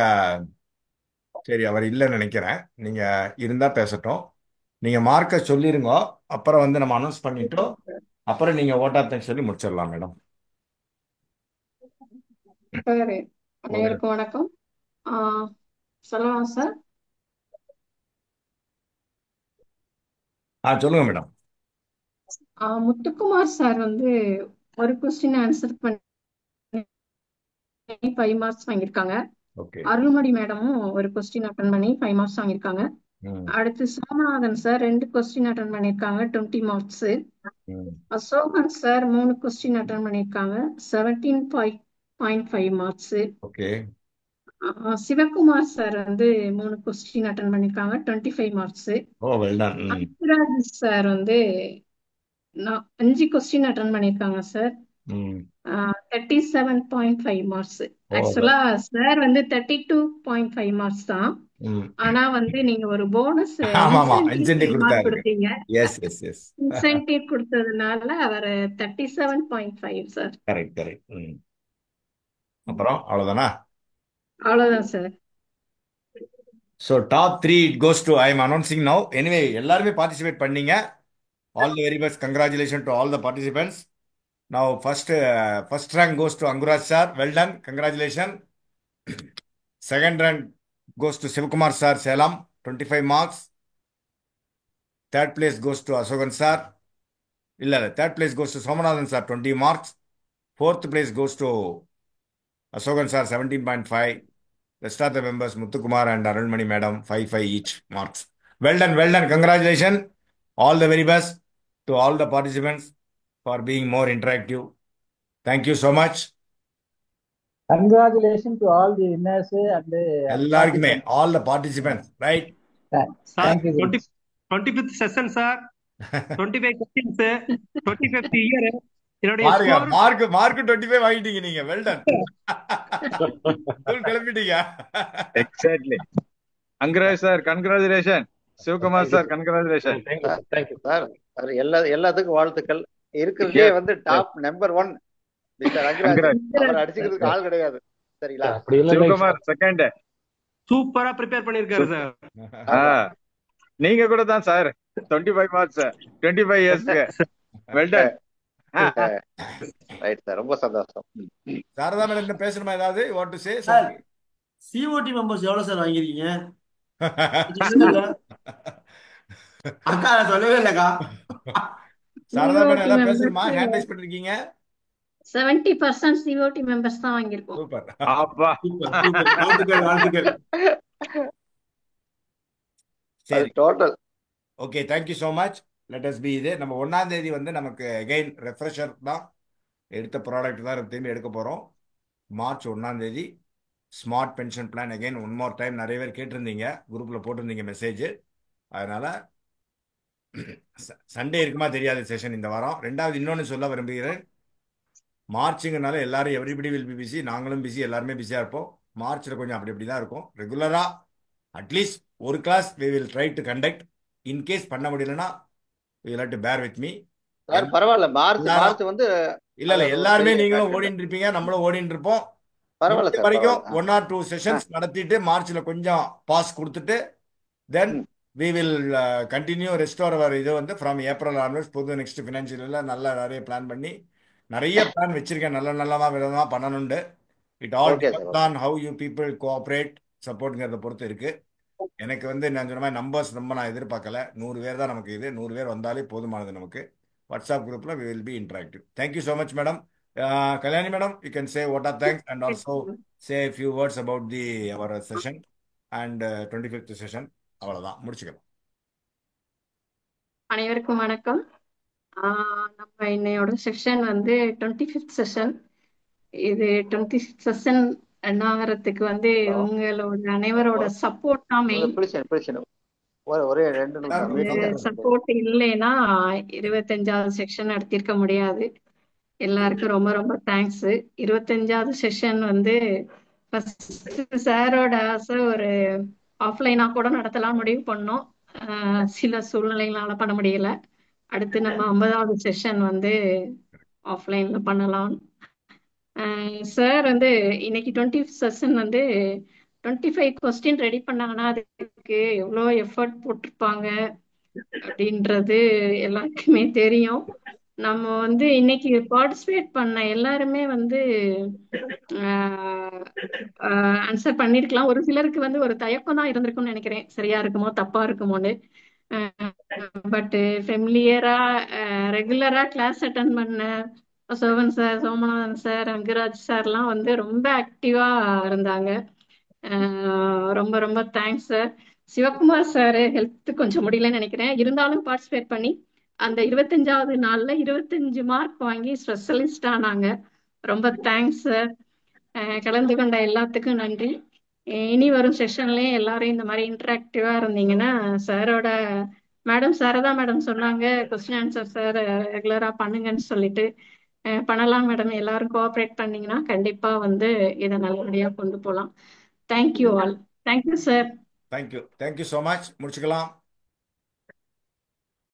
சரி அவர் இல்லைன்னு நினைக்கிறேன். நீங்க இருந்தா பேசட்டும். நீங்க மார்க்கை சொல்லிருங்க. அப்புறம் வந்து நம்ம அனௌன்ஸ் பண்ணிட்டோம். அப்புறம் நீங்க ஓட் ஆஃப் தேங்க்ஸ் சொல்லி முடிச்சிடலாம் மேடம். அனைவருக்கும் வணக்கம். சொல்லலாம் சார். சொல்லுங்க மேடம். முத்துக்குமார் சார் வந்து ஒரு கொஸ்டின் ஆன்சர் பண்ணி 5 மார்க்ஸ் வாங்கியிருக்காங்க. அருள்மொழி மேடமும் ஒரு கொஸ்டின் அட்டன் பண்ணி 5 மார்க்ஸ் வாங்கியிருக்காங்க. அடுத்து சோமநாதன் சார் 2 கொஸ்டின் அட்டன் பண்ணியிருக்காங்க, 20 marks. Asokan sir 3 question attend பண்ணியிருக்காங்க, 17.5 மார்க்ஸ். சிவகுமார் சார் வந்து 3 கொஸ்டின் அட்டன் பண்ணியிருக்காங்க, 25 மார்க்ஸ். அன்பராஜ் சார் வந்து 5 கொஸ்டின் அட்டன் பண்ணியிருக்காங்க சார், 37.5 மார்க்ஸ். ஆக்சுவலா சார் வந்து 32.5 மார்க்ஸ் தான். ஆனா வந்து நீங்க ஒரு போனஸ் கொடுத்தீங்க. இன்சென்டிவ் கொடுத்ததுனால அவர் 37.5 சார். அப்புறம் அவ்வளவுதானா? அவ்வளவுதான் sir. So top 3 it goes to I am announcing now. Anyway, எல்லாருமே participate பண்ணீங்க. All the very best. Congratulations to all the participants. Now first rank goes to Anguraj sir. Well done. Congratulations. Second rank goes to Sivakumar sir, Salem, 25 marks. Third place goes to Asogan sir. Third place goes to Somanathan sir, 20 marks. Fourth place goes to Asogan sir, 17.5. Rest of the members, Muthukumar and Arulmani madam, 5 each marks. Well done. Congratulations. All the very best to to all the participants for being more interactive. Thank you so much. Congratulations to all the winners and எல்லாருக்குமே participants. all the participants, right? Sir Thank you very much. 25th session sir 25 questions 25th year என்னுடைய பாருங்க score mark 25 வாங்கிட்டீங்க நீங்க. Well done. கிளம்பிட்டீங்க. Exactly. Congrats sir, congratulation. Sivakumar sir, congratulation. Thank you sir எல்லாத்துக்கும் வாழ்த்துக்கள். இருக்கிறதுலே வந்து டாப் நம்பர் 1 மிஸ்டர் ரங்கராஜ். அவர் அடிச்சுக்கிறதுக்கு ஆள் கிடையாது. சரிங்களா? சிவகுமார் செகண்ட். சூப்பரா ப்ரிப்பேர் பண்ணிருக்காரு சார். நீங்க கூட தான் சார் 25 மார்க்ஸ் 25 இயர்ஸ்க்கு. Well done. ரைட் சார், ரொம்ப சந்தோஷம். சாரதா மேடம் என்ன பேசணுமா ஏதாவது? What to say? Sir COD members எவ்வளவு சார் வாங்கிருக்கீங்க? அக்கா சொல்லவே இல்லக்கா. சாரதா மேடம் COT ஏதாவது members பேசணுமா? ஹேண்ட் ரைஸ் பண்ணிருக்கீங்க. 70% COT members தான் வாங்கியிருக்கோம். சூப்பர். அப்பா வாழ்த்துக்கள் வாழ்த்துக்கள். சரி, total. Okay, thank you so much. Let us be. இது நம்ம 1ஆம் தேதி வந்து நமக்கு அகைன் ரெஃப்ரெஷர் தான். எடுத்த ப்ராடக்ட் தான் திரும்பி எடுக்க போகிறோம். மார்ச் 1ஆம் தேதி smart pension plan again one more time. நிறைய பேர் கேட்டிருந்தீங்க, குரூப்பில் போட்டிருந்தீங்க மெசேஜ். அதனால் சண்டே இருக்குமா தெரியாது செஷன் இந்த வாரம். ரெண்டாவது இன்னொன்று சொல்ல விரும்புகிறேன். மார்ச்சுங்கனால எல்லாரும் எவ்ரிபடி வில் பி பிஸி. நாங்களும் பிஸி, எல்லாருமே பிஸியாக இருப்போம். மார்ச்சில் கொஞ்சம் அப்படி தான் இருக்கும். ரெகுலராக அட்லீஸ்ட் ஒரு class we will try to conduct. In case பண்ண முடியலன்னா you will have to bear with me. Sir பரவாயில்ல, மார்ச் வந்து இல்ல எல்லாருமே நீங்களும் ஓடிட்டு இருப்பீங்க, நம்மளும் ஓடிட்டு இருப்போம். பரவாயில்ல சார். வரைக்கும் 1 or 2 செஷன்ஸ் நடத்திட்டு மார்ச்ல கொஞ்சம் பாஸ் கொடுத்துட்டு தென் we will continue restore our இது வந்து from April onwards. புது நெக்ஸ்ட் ஃபினான்ஷியலில் நல்லா நிறைய பிளான் பண்ணி நிறைய பிளான் வச்சிருக்கேன். நல்ல விதமாக பண்ணணுண்டு. It all depends on how you people cooperate சப்போர்ட்ங்கிறத பொறுத்து இருக்கு. எனக்கு வந்து நான் சொன்ன மாதிரி நம்பர்ஸ் ரொம்ப நான் எதிர்பார்க்கல. 100 பேர் தான் நமக்கு இது. 100 பேர் வந்தாலே போதுமானது நமக்கு. வாட்ஸ்அப் குரூப்பில் we will be interactive. Thank you so much, madam. Kalyani madam, you can say what are thanks and also say a few words about our session and 25th session. அவ்வளோதான், முடிச்சுக்கலாம். அனைவருக்கும் வணக்கம். நம்ம இன்னையோட செஷன் வந்து 25th session. இது 26th session ஆகிறதுக்கு வந்து உங்களோட அனைவரோட சப்போர்ட் தான் மெயின். ஒரே 2 நிமிஷம் சப்போர்ட் இல்லைன்னா 25வது செக்ஷன் நடத்திருக்க முடியாது. எல்லாருக்கும் ரொம்ப ரொம்ப தேங்க்ஸ். 25வது செஷன் வந்து ஃபர்ஸ்ட் சாரோட ஆசை ஒரு ஆஃப்லைனா கூட நடத்தலாம் முடிவு பண்ணோம். சில சூழ்நிலைகளால பண்ண முடியல. அடுத்து நம்ம 50வது செஷன் வந்து ஆஃப்லைன்ல பண்ணலாம். சார் வந்து இன்னைக்கு 20th செஷன் வந்து 25 கொஸ்டின் ரெடி பண்ணாங்கன்னா அதுக்கு எவ்வளோ எஃபர்ட் போட்டிருப்பாங்க அப்படின்றது எல்லாருக்குமே தெரியும். நம்ம வந்து இன்னைக்கு பார்ட்டிசிபேட் பண்ண எல்லாருமே வந்து ஆன்சர் பண்ணிருக்கலாம். ஒரு சிலருக்கு வந்து ஒரு தயக்கம் தான் இருந்திருக்கும்னு நினைக்கிறேன், சரியா இருக்குமோ தப்பா இருக்குமோன்னு. பட் ஃபெமிலியரா ரெகுலரா கிளாஸ் அட்டன் பண்ண சோவன் சார், சோமநாதன் சார், ரங்கராஜ் சார்லாம் வந்து ரொம்ப ஆக்டிவா இருந்தாங்க. ரொம்ப ரொம்ப thanks sir. Sivakumar sir health கொஞ்சம் முடியலன்னு நினைக்கிறேன், இருந்தாலும் பார்ட்டிசிபேட் பண்ணி அந்த 25வது நாள்ல 25 மார்க் வாங்கி ஸ்பெஷலிஸ்ட் ஆனாங்க. ரொம்ப தேங்க்ஸ் சார். கலந்து கொண்ட எல்லாத்துக்கும் நன்றி. இனி வரும் செஷன்லயும் எல்லாரும் இந்த மாதிரி இன்டராக்டிவா இருந்தீங்கன்னா சாரோட மேடம் சாரதா மேடம் சொன்னாங்க கொஸ்டின் ஆன்சர் சார் ரெகுலரா பண்ணுங்கன்னு சொல்லிட்டு பண்ணலாம் மேடம். எல்லாரும் கோஆப்ரேட் பண்ணீங்கன்னா கண்டிப்பா வந்து இதை நல்லபடியா கொண்டு போகலாம். Thank you all. Thank you sir. Thank you so much. முடிச்சுக்கலாம்.